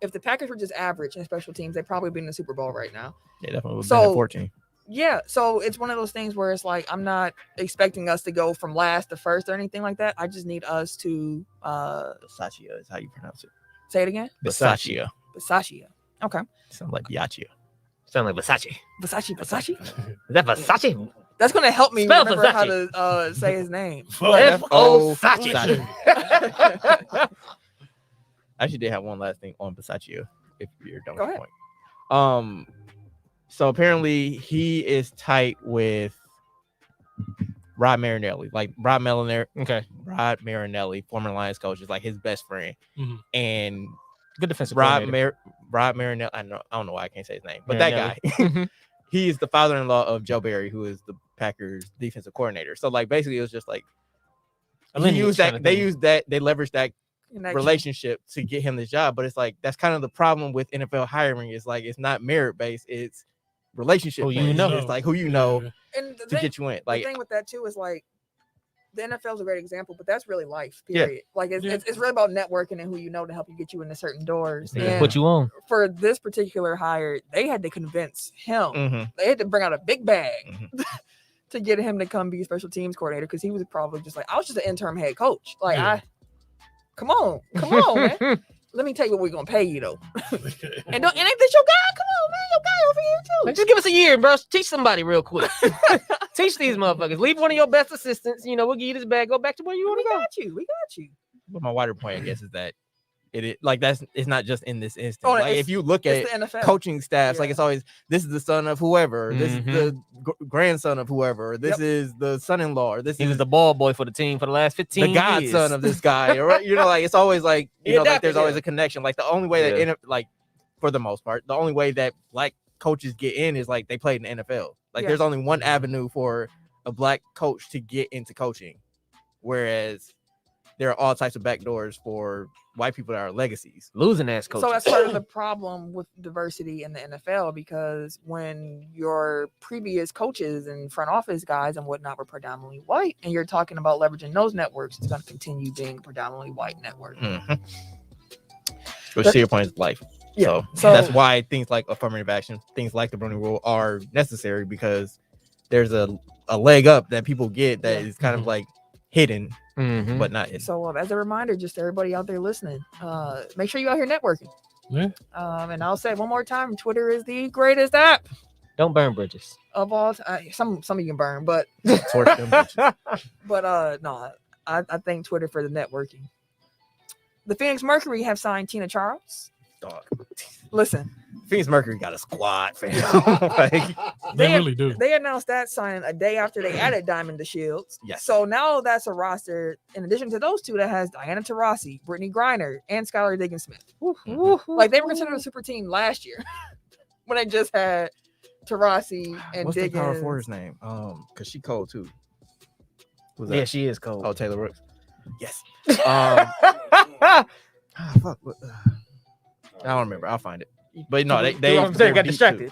Speaker 1: if the Packers were just average in special teams, they'd probably be in the Super Bowl right now.
Speaker 3: yeah, definitely would
Speaker 1: So-
Speaker 3: have been at 14.
Speaker 1: Yeah, so it's one of those things where it's like I'm not expecting us to go from last to first or anything like that. I just need us to
Speaker 3: Bisaccia is how you pronounce it.
Speaker 1: say it again.
Speaker 3: Bisaccia.
Speaker 1: Bisaccia. Okay.
Speaker 3: Sounds like Biaccia.
Speaker 2: Sound like Versace.
Speaker 1: Versace.
Speaker 2: Is that Versace?
Speaker 1: That's gonna help me
Speaker 2: Spell
Speaker 1: remember how
Speaker 2: Versace.
Speaker 1: to say his name.
Speaker 2: F.O.
Speaker 3: Sachi.
Speaker 2: Sachi.
Speaker 3: I actually did have one last thing on Bisaccia, if you're done
Speaker 1: Go
Speaker 3: with the
Speaker 1: ahead.
Speaker 3: point. So apparently he is tight with Rod Marinelli. Like Rod Marinelli, former Lions coach, is like his best friend.
Speaker 4: Mhm.
Speaker 3: And
Speaker 2: Good defensive
Speaker 3: Rod
Speaker 2: coordinator.
Speaker 3: Marinelli, I don't know why I can't say his name, but that guy,
Speaker 2: Marinelli.
Speaker 3: he is the father-in-law of Joe Barry, who is the Packers defensive coordinator. So like basically it was just like they leveraged that
Speaker 1: Connection.
Speaker 3: relationship to get him this job. But it's like that's kind of the problem with NFL hiring, is like it's not merit based, it's relationship
Speaker 2: Who you
Speaker 3: based.
Speaker 2: know.
Speaker 3: It's like who you know
Speaker 1: And the
Speaker 3: to
Speaker 1: thing,
Speaker 3: get you in.
Speaker 1: the
Speaker 3: Like
Speaker 1: thing with that too is like the NFL is a great example, but that's really life.
Speaker 3: Yeah.
Speaker 1: Period. Like it's,
Speaker 4: Yeah.
Speaker 1: it's really about networking and who you know to help you get you into certain doors.
Speaker 2: They
Speaker 1: And
Speaker 2: put you on.
Speaker 1: for this particular hire, they had to convince him.
Speaker 3: mhm.
Speaker 1: They had to bring out a big bag
Speaker 3: Mhm.
Speaker 1: to get him to come be special teams coordinator because he was probably just like, I was just an interim head coach. Like,
Speaker 4: Yeah.
Speaker 1: come on, man. Let me tell you what we're gonna pay you though. And ain't this your guy? Come on, man, your guy over here too.
Speaker 2: Just give us a year, bro. Teach somebody real quick. Teach these motherfuckers. Leave one of your best assistants. You know, we'll give you this bag. Go back to where you want
Speaker 1: We
Speaker 2: to go.
Speaker 1: got you. We got you.
Speaker 3: But my wider point, I guess, is that it's not just in this instance.
Speaker 1: Oh,
Speaker 3: like
Speaker 1: it's-
Speaker 3: if you look at
Speaker 1: It's the NFL.
Speaker 3: coaching staffs, like
Speaker 1: Yeah.
Speaker 3: it's always this is the son of whoever, this is the grandson of whoever, this
Speaker 1: Yep.
Speaker 3: is the son-in-law, or this
Speaker 2: He
Speaker 3: is
Speaker 2: was the ball boy for the team for the last 15
Speaker 3: the
Speaker 2: years.
Speaker 3: godson of this guy, or like it's always like
Speaker 1: He
Speaker 3: like
Speaker 1: adapted,
Speaker 3: there's always
Speaker 1: yeah.
Speaker 3: a connection. Like the only way that like for the most part, the only way that black coaches get in is like they played in the NFL. Like
Speaker 1: Yeah.
Speaker 3: there's only one avenue for a black coach to get into coaching, whereas there are all types of back doors for white people that are legacies.
Speaker 2: Losing ass coach.
Speaker 1: So that's part of the problem with diversity in the NFL, because when your previous coaches and front office guys and whatnot were predominantly white, and you're talking about leveraging those networks, it's going to continue being a predominantly white network.
Speaker 3: Which to your point is life.
Speaker 1: Yeah.
Speaker 3: So,
Speaker 1: So-
Speaker 3: that's why things like affirmative action, things like the Browning Rule are necessary, because there's a leg up that people get that
Speaker 1: Yeah.
Speaker 3: is kind of like hidden,
Speaker 2: Mhm.
Speaker 3: but not hidden.
Speaker 1: So as a reminder, just to everybody out there listening, make sure you out here networking.
Speaker 4: Yeah.
Speaker 1: And I'll say it one more time: Twitter is the greatest app
Speaker 2: Don't burn bridges.
Speaker 1: of all time. Some of you can burn, but
Speaker 3: Torch them bitches.
Speaker 1: no, I think Twitter for the networking. The Phoenix Mercury have signed Tina Charles.
Speaker 3: Dog.
Speaker 1: Listen,
Speaker 3: Phoenix Mercury got a squad, fam. Like,
Speaker 4: They
Speaker 1: They-
Speaker 4: really do.
Speaker 1: they announced that signing a day after they added Diamond to Shields.
Speaker 3: Yes.
Speaker 1: So now that's a roster, in addition to those two, that has Diana Taurasi, Brittany Griner, and Skylar Diggins-Smith. Like they were considered a super team last year when they just had Taurasi and
Speaker 3: what's the
Speaker 1: Diggins.
Speaker 3: power forward's name? Because she cold too. Who's that?
Speaker 2: Yeah, she is cold.
Speaker 3: Oh, Taylor Rooks. Yes. Fuck. I don't remember. I'll find it. But no, they
Speaker 2: You know what I'm saying?
Speaker 3: were
Speaker 2: Got
Speaker 3: deep, too.
Speaker 2: distracted.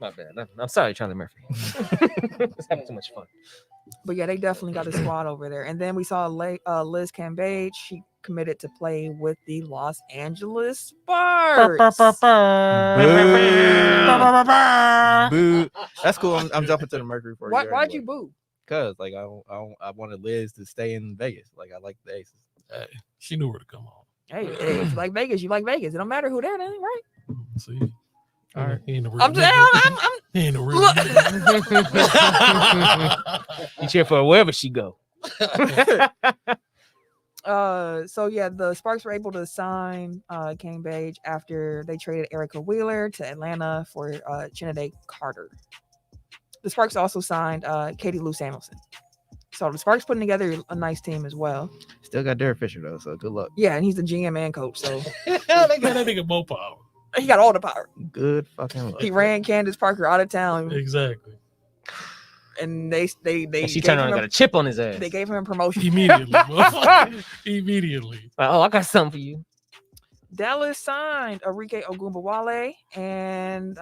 Speaker 2: My bad. I'm sorry, Charlie Murphy. It's having too much fun.
Speaker 1: But yeah, they definitely got a squad over there. And then we saw Liz Cambage. She committed to play with the Los Angeles Sparks.
Speaker 3: Boo. That's cool. I'm jumping to the Mercury for a year
Speaker 1: Why'd
Speaker 3: anyway.
Speaker 1: you boo?
Speaker 3: Because like I wanted Liz to stay in Vegas. Like I like the Aces.
Speaker 4: She knew where to come on.
Speaker 1: Hey, if you like Vegas, you like Vegas. It don't matter who they're in, right?
Speaker 4: See,
Speaker 3: All right.
Speaker 4: he ain't a real
Speaker 1: I'm
Speaker 4: nigga.
Speaker 1: I'm
Speaker 4: He ain't a real
Speaker 1: Look.
Speaker 4: nigga.
Speaker 2: You cheer for her wherever she go.
Speaker 1: So yeah, the Sparks were able to sign Kane Page after they traded Erica Wheeler to Atlanta for Chinade Carter. The Sparks also signed Katie Lou Samuelson. So the Sparks putting together a nice team as well.
Speaker 3: Still got Derek Fisher though, so good luck.
Speaker 1: Yeah, and he's the GM and coach, so
Speaker 4: They got that nigga more power.
Speaker 1: he got all the power.
Speaker 3: Good fucking luck.
Speaker 1: He ran Candace Parker out of town,
Speaker 4: Exactly.
Speaker 1: and they
Speaker 2: And she
Speaker 1: gave
Speaker 2: turned around
Speaker 1: him
Speaker 2: and got a chip on his ass.
Speaker 1: they gave him a promotion.
Speaker 4: Immediately. motherfucker. Immediately.
Speaker 2: Like, oh, I got something for you.
Speaker 1: Dallas signed Enrique Ogunbowale, and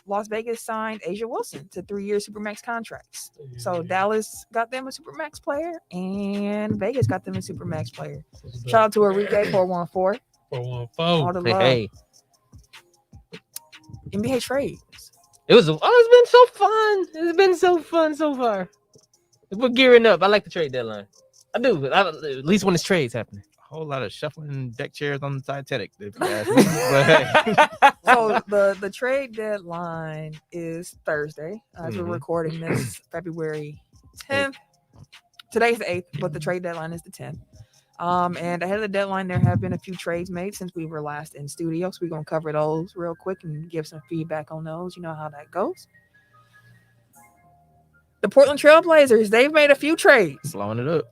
Speaker 1: Las Vegas signed Asia Wilson to 3-year Supermax contracts. So Dallas got them a Supermax player, and Vegas got them a Supermax player. Shout out to Enrique 414.
Speaker 4: 414.
Speaker 1: All the
Speaker 2: Hey,
Speaker 1: love.
Speaker 2: hey.
Speaker 1: NBA trades.
Speaker 2: It's been so fun. It's been so fun so far. We're gearing up. I like the trade deadline. I do. At least when it's trades happening.
Speaker 3: A whole lot of shuffling deck chairs on the Titanic. If you ask me. But,
Speaker 1: So the trade deadline is Thursday. As we're
Speaker 3: Mhm.
Speaker 1: recording this, February 10th. Today's the 8th, but the trade deadline is the 10th. And ahead of the deadline, there have been a few trades made since we were last in studio. So we're gonna cover those real quick and give some feedback on those. You know how that goes. The Portland Trailblazers, they've made a few trades.
Speaker 3: blowing it up.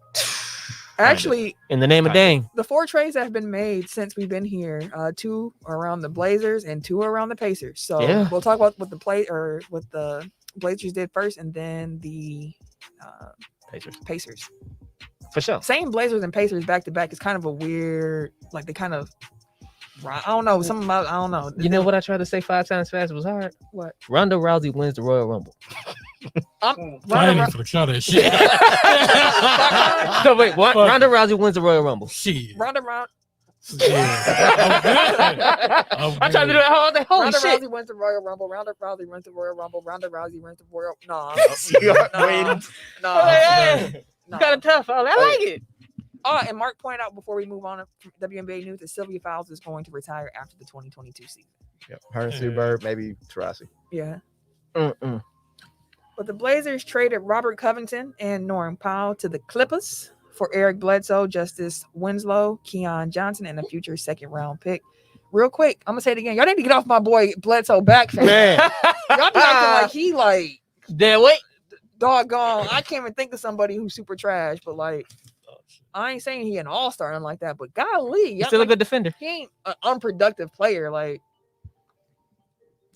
Speaker 1: Actually,
Speaker 2: In the name of Dame.
Speaker 1: the 4 trades that have been made since we've been here, 2 around the Blazers and 2 around the Pacers. So
Speaker 2: Yeah.
Speaker 1: we'll talk about what the Blazers did first, and then the Pacers.
Speaker 2: For sure.
Speaker 1: Same Blazers and Pacers back to back is kind of a weird, like they kind of, I don't know, something about, I don't know.
Speaker 2: You know what I tried to say 5 times fast? It was hard.
Speaker 1: What?
Speaker 2: Ronda Rousey wins the Royal Rumble.
Speaker 4: I ain't even finna show that shit.
Speaker 2: No, wait, what?
Speaker 4: Fuck.
Speaker 2: Ronda Rousey wins the Royal Rumble.
Speaker 4: Shit.
Speaker 1: Ronda Rousey
Speaker 2: I tried to do that whole thing. Holy shit.
Speaker 1: wins the Royal Rumble. Ronda Rousey wins the Royal Rumble. Ronda Rousey wins the Royal. No,
Speaker 2: Hey,
Speaker 1: no.
Speaker 2: you got it tough. I like it.
Speaker 1: And Mark pointed out before we move on to WNBA news that Sylvia Fowles is going to retire after the 2022 season.
Speaker 3: Yep. Her and Sue Bird, maybe Tarasi.
Speaker 1: Yeah.
Speaker 2: Mm-mm.
Speaker 1: But the Blazers traded Robert Covington and Norm Powell to the Clippers for Eric Bledsoe, Justice Winslow, Keon Johnson, and a future 2nd-round pick. Real quick, I'm gonna say it again. Y'all need to get off my boy Bledsoe back, fam.
Speaker 3: Man,
Speaker 1: Y'all be acting like he like
Speaker 2: There, wait.
Speaker 1: doggone. I can't even think of somebody who's super trash, but like I ain't saying he an all-star and like that, but golly,
Speaker 2: He's
Speaker 1: y'all
Speaker 2: still a
Speaker 1: like,
Speaker 2: good defender.
Speaker 1: he ain't an unproductive player. Like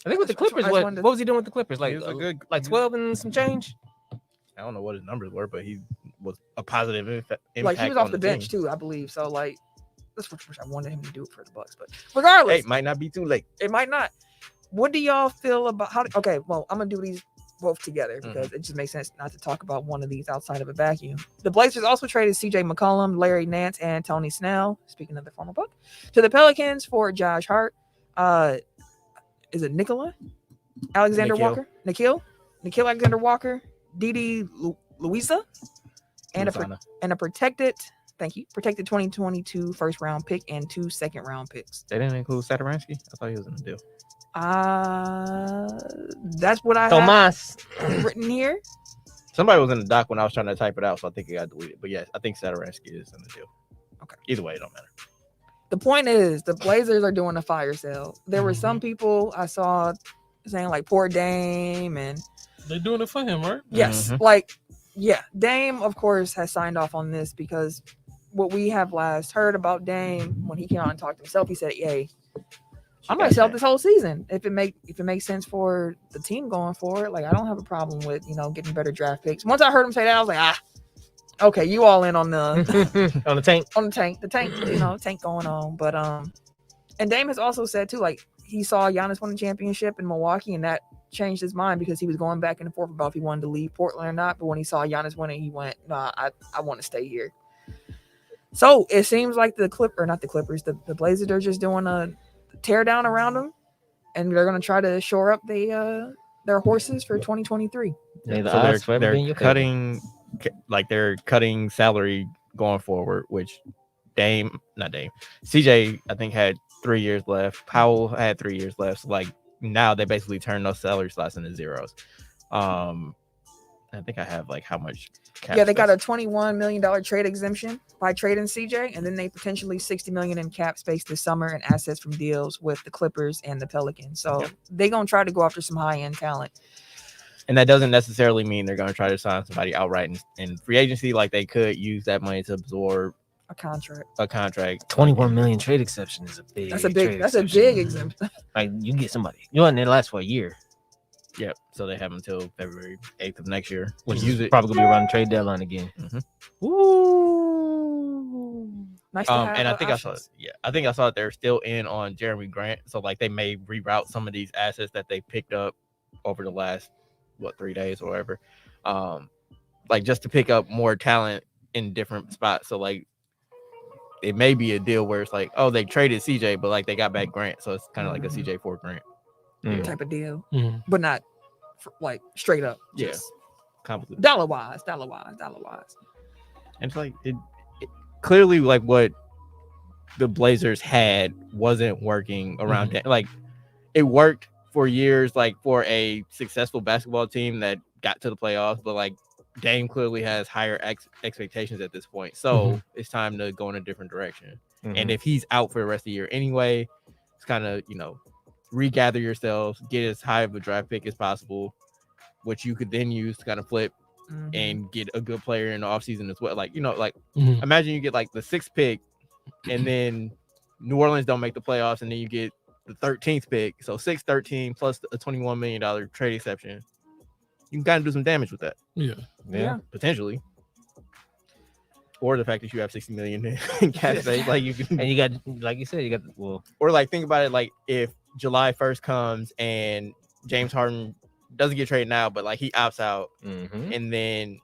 Speaker 2: I think with the
Speaker 1: I just
Speaker 2: Clippers,
Speaker 1: wanted to-
Speaker 2: what was he doing with the Clippers? Like,
Speaker 3: he was a good,
Speaker 2: like 12 and some change?
Speaker 3: I don't know what his numbers were, but he was a positive impact.
Speaker 1: like he was off
Speaker 3: on
Speaker 1: the bench
Speaker 3: team.
Speaker 1: too, I believe. So like that's what I wanted him to do it for the Bucks, but regardless,
Speaker 3: Hey, might not be too late.
Speaker 1: it might not. What do y'all feel about how? Okay, well, I'm gonna do these both together because it just makes sense not to talk about one of these outside of a vacuum. The Blazers also traded CJ McCollum, Larry Nance, and Tony Snell. Speaking of the former Buck, to the Pelicans for Josh Hart. Is it Nicola? Alexander
Speaker 3: Nikhil.
Speaker 1: Walker? Nikhil Alexander Walker, Didi Louisa, and
Speaker 3: Lusana.
Speaker 1: a protected 2022 first-round pick and 2 second-round picks.
Speaker 3: They didn't include Saturansky. I thought he was in the deal.
Speaker 1: That's what I have
Speaker 2: Tomas.
Speaker 1: written here.
Speaker 3: Somebody was in the doc when I was trying to type it out, so I think it got deleted. But yes, I think Saturansky is in the deal.
Speaker 1: Okay.
Speaker 3: Either way, it don't matter.
Speaker 1: The point is, the Blazers are doing a fire sale. There were some people I saw saying like poor Dame, and
Speaker 4: They doing it for him, right?
Speaker 1: yes, Dame of course has signed off on this because what we have last heard about Dame when he came out and talked to himself, he said, "Yay, I might sell this whole season if it makes sense for the team going forward. Like I don't have a problem with getting better draft picks." Once I heard him say that, I was like, okay, you all in on the
Speaker 2: On the tank.
Speaker 1: on the tank, tank going on. But and Dame has also said too, like he saw Giannis win the championship in Milwaukee, and that changed his mind because he was going back and forth about if he wanted to leave Portland or not. But when he saw Giannis winning, he went, "Nah, I want to stay here." So it seems like the Blazers are just doing a tear down around them, and they're going to try to shore up their horses for 2023.
Speaker 2: May the
Speaker 3: So
Speaker 2: odds forever be in
Speaker 3: they're
Speaker 2: your favor.
Speaker 3: cutting, they're cutting salary going forward, which CJ, I think, had 3 years left. Powell had 3 years left. So like now they basically turn those salary slots into zeros. I think I have like how much.
Speaker 1: Yeah, they got a $21 million trade exemption by trading CJ, and then they potentially $60 million in cap space this summer and assets from deals with the Clippers and the Pelicans. So they're gonna try to go after some high end talent.
Speaker 3: And that doesn't necessarily mean they're going to try to sign somebody outright in free agency. Like they could use that money to absorb
Speaker 1: a contract.
Speaker 2: 21 million trade exception is a big.
Speaker 1: That's a big exemption.
Speaker 2: Like you can get somebody. You want it last for a year.
Speaker 3: Yep. So they have until February 8th of next year.
Speaker 2: Which is probably gonna be around the trade deadline again.
Speaker 3: Mm-hmm.
Speaker 1: Ooh. Nice to have
Speaker 3: and I think
Speaker 1: options.
Speaker 3: I saw that they're still in on Jeremy Grant. So like they may reroute some of these assets that they picked up over the last 3 days or whatever. Like just to pick up more talent in different spots. So like it may be a deal where it's like, oh, they traded CJ, but like they got back Grant. So it's kind of like a CJ for Grant
Speaker 1: type of deal, but not like straight up.
Speaker 3: Just complicated.
Speaker 1: Dollar wise.
Speaker 3: And it's like it clearly like what the Blazers had wasn't working around that. Like it worked for years, like for a successful basketball team that got to the playoffs, but like Dame clearly has higher expectations at this point. So it's time to go in a different direction. And if he's out for the rest of the year anyway, it's kind of, regather yourselves, get as high of a draft pick as possible, which you could then use to kind of flip and get a good player in the offseason as well. Like, imagine you get like the 6th pick and then New Orleans don't make the playoffs and then you get the 13th pick. So 6, 13 plus a $21 million trade exception. You can kind of do some damage with that. Yeah. Potentially. Or the fact that you have $60 million in cap space. Like you can,
Speaker 2: and you got, like you said,
Speaker 3: or like think about it, like if July 1st comes and James Harden doesn't get traded now, but like he opts out, and then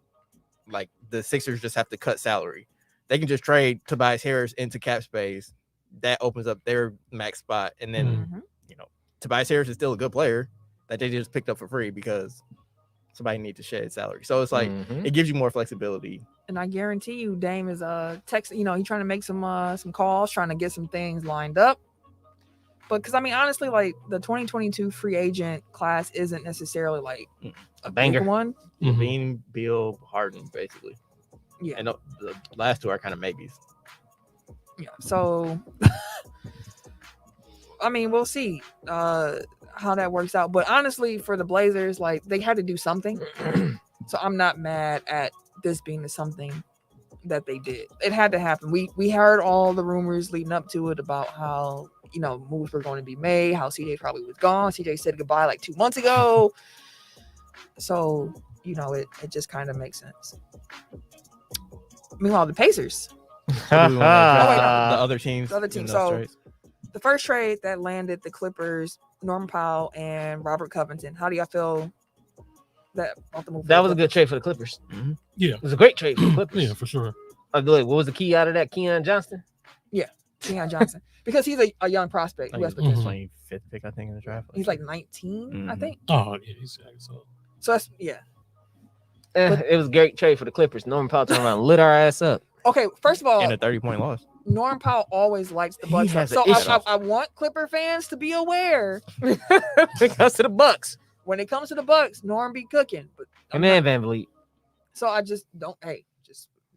Speaker 3: like the Sixers just have to cut salary. They can just trade Tobias Harris into cap space. That opens up their max spot, and then Tobias Harris is still a good player that they just picked up for free because somebody needs to shed salary. So it's like it gives you more flexibility.
Speaker 1: And I guarantee you, Dame is texting. He's trying to make some calls, trying to get some things lined up. But because I mean, honestly, like the 2022 free agent class isn't necessarily like a
Speaker 2: banger
Speaker 1: big one.
Speaker 3: Bean, Beal, Harden, basically.
Speaker 1: Yeah,
Speaker 3: and the last two are kind of maybes.
Speaker 1: Yeah, so I mean, we'll see how that works out. But honestly, for the Blazers, like they had to do something. So I'm not mad at this being something that they did. It had to happen. We heard all the rumors leading up to it about how moves were going to be made, how CJ probably was gone. CJ said goodbye like 2 months ago. So it just kind of makes sense. Meanwhile, the Pacers.
Speaker 3: The other teams.
Speaker 1: The other team. So the first trade that landed the Clippers, Norman Powell and Robert Covington. How do y'all feel that about the move?
Speaker 2: That was a good trade for the Clippers.
Speaker 4: Yeah,
Speaker 2: it was a great trade for the Clippers.
Speaker 4: Yeah, for sure.
Speaker 2: What was the key out of that? Keon Johnson.
Speaker 1: Yeah, Keon Johnson, because he's a young prospect.
Speaker 3: Like, 25th pick, I think, in the draft.
Speaker 1: He's like 19, I think.
Speaker 4: Oh yeah, he's
Speaker 1: so that's
Speaker 2: it was a great trade for the Clippers. Norman Powell turned around and lit our ass up.
Speaker 1: Okay, first of all,
Speaker 3: in a 30-point loss.
Speaker 1: Norman Powell always likes the Bucks. So I want Clipper fans to be aware.
Speaker 2: When it comes to the Bucks.
Speaker 1: When it comes to the Bucks, Norm be cooking. But
Speaker 2: Van Vliet.
Speaker 1: So I just don't. I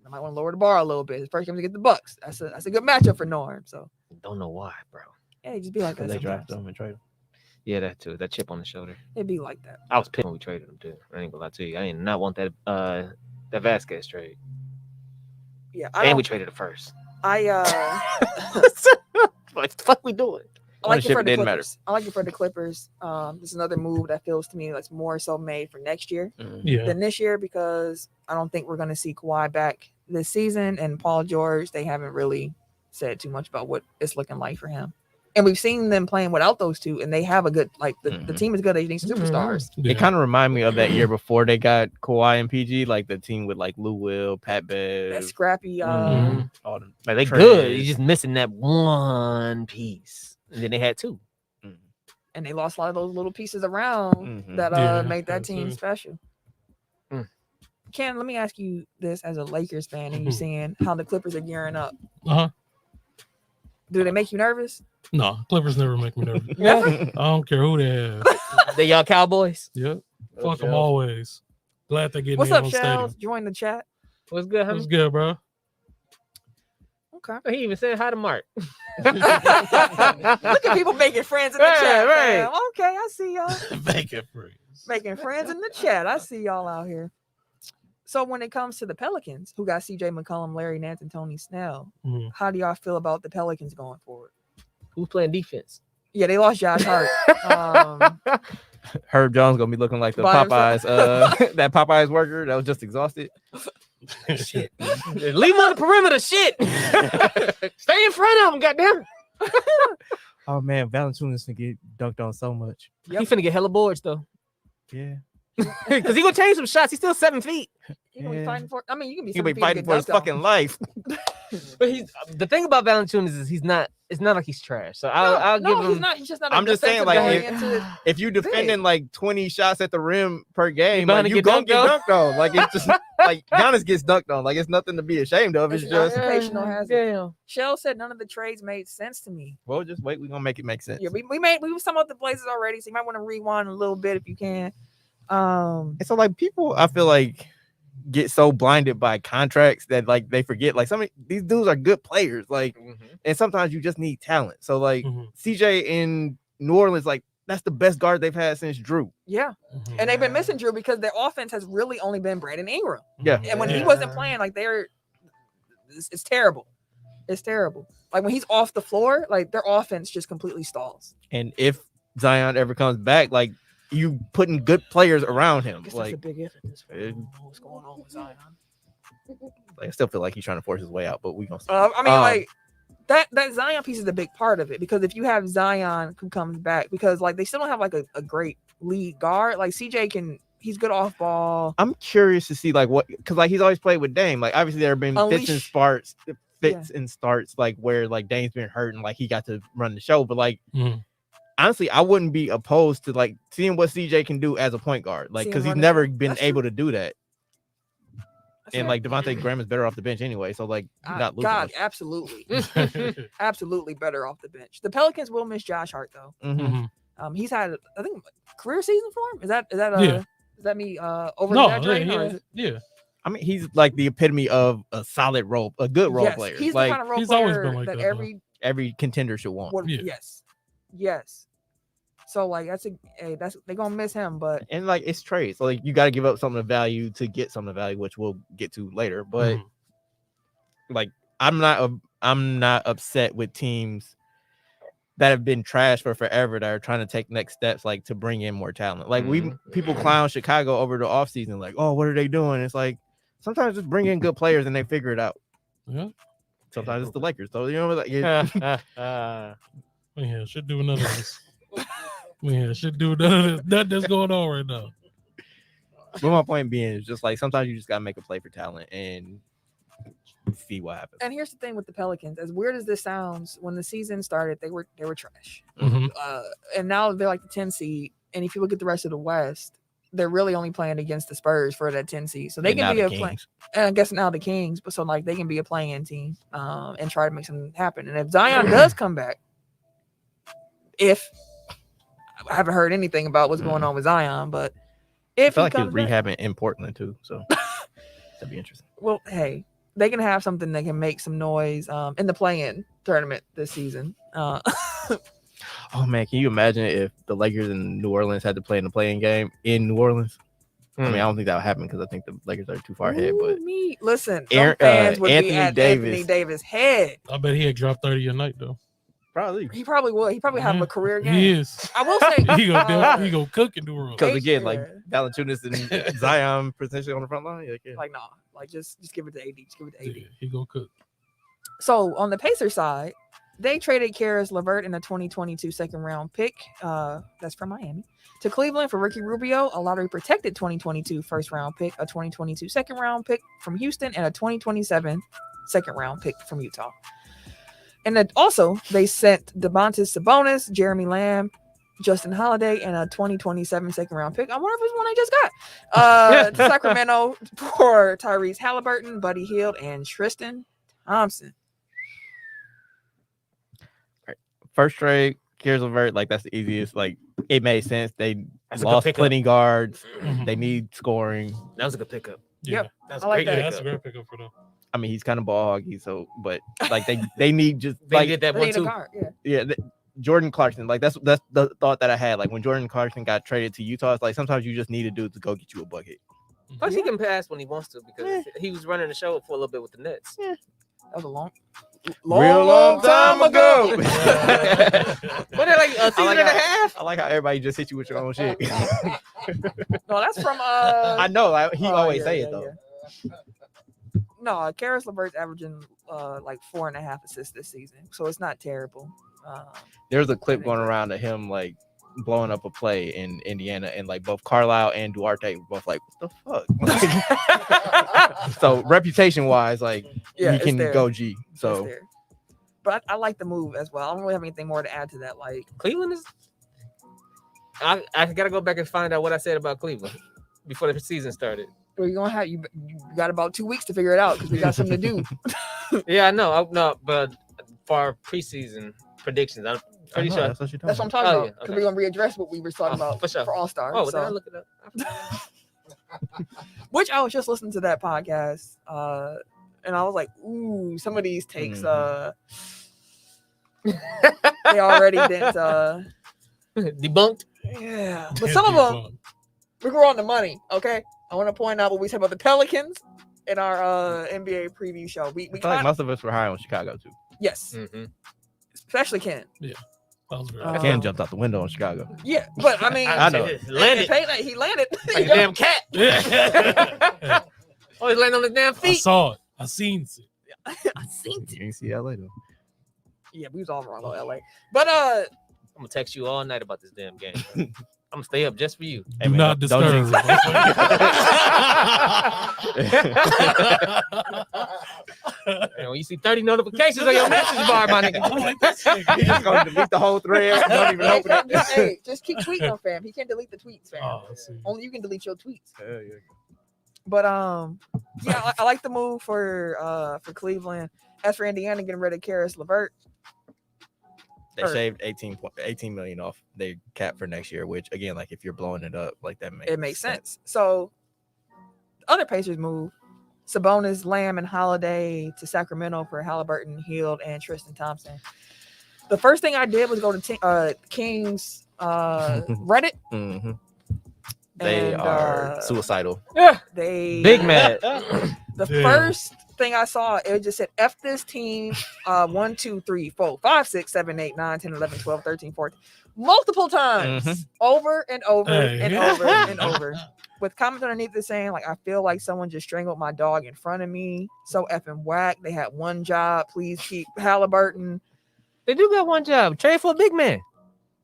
Speaker 1: might want to lower the bar a little bit. The first game to get the Bucks. That's a good matchup for Norm. So
Speaker 2: don't know why, bro.
Speaker 1: Yeah, just be like that.
Speaker 3: They drafted him and traded him.
Speaker 2: Yeah, that too. That chip on the shoulder.
Speaker 1: It'd be like that.
Speaker 2: I was pissed when we traded him too. I ain't gonna lie to you. I did not want that Vasquez trade.
Speaker 1: Yeah,
Speaker 2: and we traded it first. What the fuck we doing?
Speaker 1: I like it for the Clippers. I like it for the Clippers. This is another move that feels to me like more so made for next year than this year, because I don't think we're going to see Kawhi back this season, and Paul George, they haven't really said too much about what it's looking like for him. And we've seen them playing without those two, and they have a good, like, the team is good. They need superstars.
Speaker 3: Yeah. It kind of remind me of that year before they got Kawhi and PG, like the team with like Lou Will, Pat Bev,
Speaker 1: that scrappy.
Speaker 3: all them.
Speaker 2: Like they good. You're just missing that one piece, and then they had two,
Speaker 1: and they lost a lot of those little pieces around that made that team special. Ken, let me ask you this as a Lakers fan, and you're seeing how the Clippers are gearing up Do they make you nervous?
Speaker 4: No, Clippers never make me nervous.
Speaker 1: Never?
Speaker 4: I don't care who they have.
Speaker 2: They y'all Cowboys.
Speaker 4: Yep.
Speaker 2: Oh,
Speaker 4: Fuck them
Speaker 2: Shell.
Speaker 4: always. Glad they getting
Speaker 1: What's
Speaker 4: their
Speaker 1: up,
Speaker 4: own
Speaker 1: Shells?
Speaker 4: stadium.
Speaker 1: Join the chat.
Speaker 2: What's good,
Speaker 4: What's
Speaker 2: honey?
Speaker 4: good, bro?
Speaker 1: Okay.
Speaker 2: He even said hi to Mark.
Speaker 1: Look at people making friends in the
Speaker 2: Right,
Speaker 1: chat.
Speaker 2: right.
Speaker 1: Fam. Okay, I see y'all.
Speaker 4: Making friends.
Speaker 1: Making friends in the chat. I see y'all out here. So when it comes to the Pelicans, who got CJ McCollum, Larry Nance, and Tony Snell,
Speaker 4: Mhm.
Speaker 1: how do y'all feel about the Pelicans going forward?
Speaker 2: Who's playing defense?
Speaker 1: Yeah, they lost Josh Hart.
Speaker 3: Herb Jones gonna be looking like the
Speaker 1: By
Speaker 3: Popeyes, that Popeyes worker that was just exhausted.
Speaker 2: Shit. Leave him on the perimeter. Shit. Stay in front of him, goddamn.
Speaker 3: Oh man, Valanciunas can get dunked on so much.
Speaker 1: Yep.
Speaker 2: He finna get hella boards though.
Speaker 3: Yeah,
Speaker 2: Because he gonna change some shots. He's still 7 feet.
Speaker 1: You gonna be
Speaker 3: Yeah.
Speaker 1: fighting for? I mean, you can be.
Speaker 3: he gonna
Speaker 1: 7
Speaker 3: be
Speaker 1: feet and
Speaker 3: fighting
Speaker 1: get
Speaker 3: for his
Speaker 1: dunked on.
Speaker 3: fucking life.
Speaker 2: But he's the thing about Valanciunas is he's not. It's not like he's trash. So I'll
Speaker 1: no,
Speaker 2: give
Speaker 1: he's
Speaker 2: him.
Speaker 1: not. He's just not. A
Speaker 3: I'm just saying,
Speaker 1: defensive
Speaker 3: like,
Speaker 1: oriented-
Speaker 3: If you defending like 20 shots at the rim per game,
Speaker 2: bound
Speaker 3: like,
Speaker 2: to
Speaker 3: you
Speaker 2: get
Speaker 3: gonna
Speaker 2: dunked
Speaker 3: get
Speaker 2: on.
Speaker 3: dunked on. Like it's just like Giannis gets dunked on. Like it's nothing to be ashamed of. It's
Speaker 1: It's
Speaker 3: just
Speaker 1: occupational hazard.
Speaker 2: Damn.
Speaker 1: Shell said none of the trades made sense to me.
Speaker 3: well, just wait. We're gonna make it make sense.
Speaker 1: Yeah, we was some of the places already, so you might want to rewind a little bit if you can.
Speaker 3: And so like people, I feel like get so blinded by contracts that like they forget like some of these dudes are good players. Like, and sometimes you just need talent. So like
Speaker 4: Mhm.
Speaker 3: CJ in New Orleans, like that's the best guard they've had since Drew.
Speaker 1: Yeah,
Speaker 4: Mhm.
Speaker 1: and they've been missing Drew because their offense has really only been Brandon Ingram,
Speaker 3: Yeah.
Speaker 1: and when he
Speaker 4: Yeah.
Speaker 1: wasn't playing, like it's terrible. It's terrible. Like when he's off the floor, like their offense just completely stalls.
Speaker 3: And if Zion ever comes back, like you putting good players around him.
Speaker 1: I guess
Speaker 3: Like,
Speaker 1: that's a big if at this point. I
Speaker 3: it-
Speaker 1: don't know what's going on with Zion.
Speaker 3: I still feel like he's trying to force his way out, but we gonna see.
Speaker 1: I mean, like that Zion piece is a big part of it because if you have Zion who comes back, because like they still don't have like a great lead guard. Like CJ he's good off ball.
Speaker 3: I'm curious to see like what because like he's always played with Dame. Like obviously there have been fits and
Speaker 1: Unleash-
Speaker 3: starts like where like Dame's been hurt and like he got to run the show. But like
Speaker 4: Mhm.
Speaker 3: honestly, I wouldn't be opposed to like seeing what CJ can do as a point guard. Like
Speaker 1: See him
Speaker 3: because he's
Speaker 1: run the
Speaker 3: never
Speaker 1: show.
Speaker 3: been
Speaker 1: That's
Speaker 3: able to do that.
Speaker 1: That's
Speaker 3: And
Speaker 1: right.
Speaker 3: like Devontae Graham is better off the bench anyway. So like he's not losing.
Speaker 1: God,
Speaker 3: much.
Speaker 1: absolutely, absolutely better off the bench. The Pelicans will miss Josh Hart though.
Speaker 3: Mhm.
Speaker 4: Mhm.
Speaker 1: He's had I think career season for him. Is that
Speaker 4: Yeah.
Speaker 1: is that me over
Speaker 4: No,
Speaker 1: exaggerating or is it?
Speaker 4: yeah.
Speaker 3: I mean, he's like the epitome of a solid a good role
Speaker 1: Yes,
Speaker 3: player.
Speaker 1: He's
Speaker 3: Like
Speaker 1: the kind of role
Speaker 4: He's always
Speaker 1: player
Speaker 4: been like
Speaker 1: that
Speaker 4: that, though.
Speaker 3: every contender should want.
Speaker 1: would,
Speaker 4: Yeah.
Speaker 1: yes. So like they're gonna miss him, but
Speaker 3: And like it's trade, so like you got to give up something of value to get something of value, which we'll get to later. But
Speaker 4: Mhm.
Speaker 3: like I'm not upset with teams that have been trash for forever that are trying to take next steps, like to bring in more talent. Like people clown Chicago over the offseason, like, oh, what are they doing? It's like sometimes just bring in good players and they figure it out.
Speaker 4: Yeah.
Speaker 3: Sometimes it's the Lakers, so you know, like
Speaker 4: Yeah, should do none of this. Yeah, should do none of this. Nothing that's going on right now.
Speaker 3: but my point being is just like sometimes you just gotta make a play for talent and see what happens.
Speaker 1: and here's the thing with the Pelicans, as weird as this sounds, when the season started, they were trash.
Speaker 4: Mhm.
Speaker 1: And now they're like the 10 seed. And if you look at the rest of the West, they're really only playing against the Spurs for that 10 seed. So they
Speaker 3: And now
Speaker 1: can be
Speaker 3: the
Speaker 1: a play.
Speaker 3: Kings.
Speaker 1: And I guess now the Kings, but so like they can be a playing team and try to make something happen. And if Zion does come back, if I haven't heard anything about what's going on with Zion, but
Speaker 3: I
Speaker 1: if
Speaker 3: feel
Speaker 1: he
Speaker 3: like he's
Speaker 1: comes back,
Speaker 3: rehabbing in Portland too, so that'd be interesting.
Speaker 1: well, hey, they can have something that can make some noise in the play-in tournament this season.
Speaker 3: Oh man, can you imagine if the Lakers and New Orleans had to play in the playing game in New Orleans? I mean, I don't think that would happen because I think the Lakers are too far ahead. But
Speaker 1: Listen,
Speaker 3: Aaron-
Speaker 1: some fans would
Speaker 3: Anthony
Speaker 1: be at
Speaker 3: Davis.
Speaker 1: Anthony Davis' head.
Speaker 4: I bet he had dropped 30 a night though.
Speaker 3: probably
Speaker 1: He probably would. He probably have
Speaker 4: Yeah,
Speaker 1: a career game.
Speaker 4: He is.
Speaker 1: I will say
Speaker 4: He go cook in the world.
Speaker 3: because again, like
Speaker 1: Yeah.
Speaker 3: Valanciunas and Zion potentially on the front line. Like, yeah.
Speaker 1: like nah, like just give it to AD. Just give it to AD.
Speaker 4: Yeah, he go cook.
Speaker 1: So on the Pacers side, they traded Karis LeVert in a 2022 second round pick. That's from Miami to Cleveland for Ricky Rubio, a lottery protected 2022 first round pick, a 2022 second round pick from Houston, and a 2027 second round pick from Utah. And then also they sent Domantas Sabonis, Jeremy Lamb, Justin Holiday, and a 2027 second round pick. I wonder if it's one I just got. To Sacramento for Tyrese Halliburton, Buddy Hield, and Tristan Thompson.
Speaker 3: first trade, Caris LeVert, like that's the easiest. Like it made sense. They
Speaker 2: That's a good
Speaker 3: lost
Speaker 2: pickup.
Speaker 3: plenty guards.
Speaker 4: Mhm.
Speaker 3: They need scoring.
Speaker 2: That was a good pickup.
Speaker 4: Yeah,
Speaker 2: That was
Speaker 1: I
Speaker 2: a
Speaker 1: like
Speaker 2: great
Speaker 1: that.
Speaker 4: yeah, that's a
Speaker 2: pickup.
Speaker 4: great pickup for them.
Speaker 3: I mean, he's kind of ball hoggy, so but like they need just
Speaker 2: They
Speaker 3: like
Speaker 2: did that
Speaker 1: They
Speaker 2: one
Speaker 1: need a
Speaker 2: too.
Speaker 1: guard. Yeah.
Speaker 3: Jordan Clarkson. Like that's the thought that I had. Like when Jordan Clarkson got traded to Utah, it's like sometimes you just need a dude to go get you a bucket.
Speaker 2: Plus, he can pass when he wants to because he was running the show for a little bit with the Nets.
Speaker 1: That was a long
Speaker 3: time ago.
Speaker 2: But they're like a season and a half.
Speaker 3: I like how everybody just hit you with your own shit.
Speaker 1: No, that's from
Speaker 3: I know. He
Speaker 1: oh,
Speaker 3: always
Speaker 1: yeah,
Speaker 3: say
Speaker 1: yeah,
Speaker 3: it though.
Speaker 1: yeah. No, Caris LeVert's averaging like 4.5 assists this season, so it's not terrible.
Speaker 3: There's a clip going around of him like blowing up a play in Indiana, and like both Carlisle and Duarte were both like, "What the fuck?" So reputation wise, like
Speaker 1: Yeah,
Speaker 3: he
Speaker 1: it's
Speaker 3: can
Speaker 1: there.
Speaker 3: go G.
Speaker 1: It's
Speaker 3: So
Speaker 1: there. But I like the move as well. I don't really have anything more to add to that. Like,
Speaker 2: Cleveland is. I gotta go back and find out what I said about Cleveland before the season started.
Speaker 1: we're gonna have you got about 2 weeks to figure it out because we got something to do.
Speaker 2: Yeah, I know. No, but for our preseason predictions, I'm pretty sure.
Speaker 3: that's what you're talking
Speaker 1: That's what I'm
Speaker 3: about.
Speaker 1: talking
Speaker 2: Oh,
Speaker 1: about.
Speaker 2: yeah,
Speaker 1: Because
Speaker 2: okay.
Speaker 1: we're gonna readdress what we were talking about
Speaker 2: for sure.
Speaker 1: All Star.
Speaker 2: Oh, did I look it up?
Speaker 1: Which I was just listening to that podcast, and I was like, ooh, some of these takes, they already didn't.
Speaker 2: Debunked.
Speaker 1: Yeah, but some of them we were on the money. Okay, I want to point out what we said about the Pelicans in our NBA preview show. We
Speaker 3: I feel like
Speaker 1: kinda,
Speaker 3: most of us were high on Chicago too.
Speaker 1: yes,
Speaker 2: Mm-hmm.
Speaker 1: especially Ken.
Speaker 4: That was very
Speaker 1: Uh,
Speaker 3: Ken jumped out the window on Chicago.
Speaker 1: Yeah, but I mean,
Speaker 3: I know.
Speaker 2: Landed
Speaker 1: He landed.
Speaker 2: like a damn cat.
Speaker 4: Yeah.
Speaker 2: Oh, he's landing on his damn
Speaker 4: I
Speaker 2: feet.
Speaker 4: saw it. I seen it.
Speaker 1: I seen
Speaker 3: You didn't see that later.
Speaker 1: Yeah, we was all wrong on LA. But
Speaker 2: I'm gonna text you all night about this damn game. I'm gonna stay up just for you.
Speaker 3: Hey,
Speaker 4: Do
Speaker 3: man,
Speaker 4: not
Speaker 3: don't
Speaker 4: disturb.
Speaker 3: jinx
Speaker 2: And when you see 30 notifications on your message bar, my nigga.
Speaker 3: He just gonna delete the whole thread. Don't even open it.
Speaker 1: just keep tweeting on fam. He can't delete the tweets, fam.
Speaker 4: Oh, I see.
Speaker 1: Only you can delete your tweets.
Speaker 3: Hell yeah.
Speaker 1: But yeah, I like the move for Cleveland. As for Indiana getting rid of Caris LeVert,
Speaker 3: They saved 18 million off their cap for next year, which again, like if you're blowing it up, like that makes
Speaker 1: it makes sense. So other Pacers move Sabonis, Lamb, and Holiday to Sacramento for Halliburton, Hield, and Tristan Thompson. The first thing I did was go to Kings Reddit.
Speaker 3: Mm-hmm. They
Speaker 1: And,
Speaker 3: are suicidal.
Speaker 1: They
Speaker 2: Big mad.
Speaker 1: The
Speaker 4: Yeah.
Speaker 1: first thing I saw, it just said F this team 1, 2, 3, 4, 5, 6, 7, 8, 9, 10, 11, 12, 13, 14. Multiple times. Over and over and
Speaker 4: Hey.
Speaker 1: over and over. With comments underneath it saying, like, I feel like someone just strangled my dog in front of me. So effing whack. They had one job. Please keep Halliburton.
Speaker 2: They do got one job. Trade for a big man.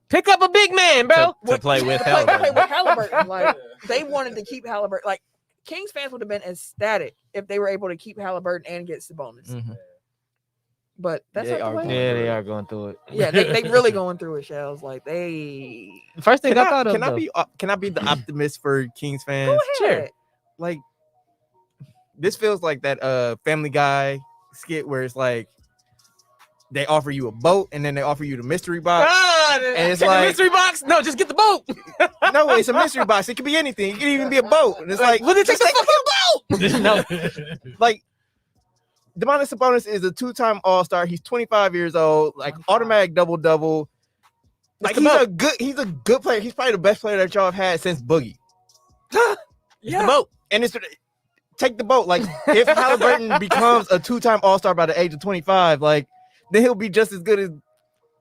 Speaker 2: Pick up a big man, bro.
Speaker 3: To play with
Speaker 1: Play
Speaker 3: Halliburton.
Speaker 1: with Halliburton. Like, they wanted to keep Halliburton. Like, Kings fans would have been ecstatic if they were able to keep Halliburton and get Sabonis.
Speaker 3: Mhm.
Speaker 1: But that's
Speaker 3: They
Speaker 1: not
Speaker 3: are
Speaker 1: the way.
Speaker 3: going
Speaker 2: Yeah, they are going through it.
Speaker 1: Yeah, they really going through it, Shells. Like, they
Speaker 2: The first thing
Speaker 3: Can
Speaker 2: I thought of,
Speaker 3: can I
Speaker 2: though,
Speaker 3: can I be the optimist for Kings fans?
Speaker 1: go
Speaker 2: Sure.
Speaker 1: ahead.
Speaker 3: Like this feels like that Family Guy skit where it's like they offer you a boat and then they offer you the mystery box.
Speaker 2: and
Speaker 3: it's
Speaker 2: take
Speaker 3: like-
Speaker 2: the mystery box. No, just get the boat.
Speaker 3: No, it's a mystery box. It could be anything. It could even be a boat. And it's like,
Speaker 2: Well, then take
Speaker 3: just
Speaker 2: the
Speaker 3: take
Speaker 2: no.
Speaker 3: like Demonis Sabonis is a 2-time All-Star. He's 25 years old, like automatic double-double. Like
Speaker 2: It's the
Speaker 3: he's a good player. He's probably the best player that y'all have had since Boogie.
Speaker 2: The boat.
Speaker 3: And it's take the boat. Like if Halliburton becomes a 2-time All-Star by the age of 25, like then he'll be just as good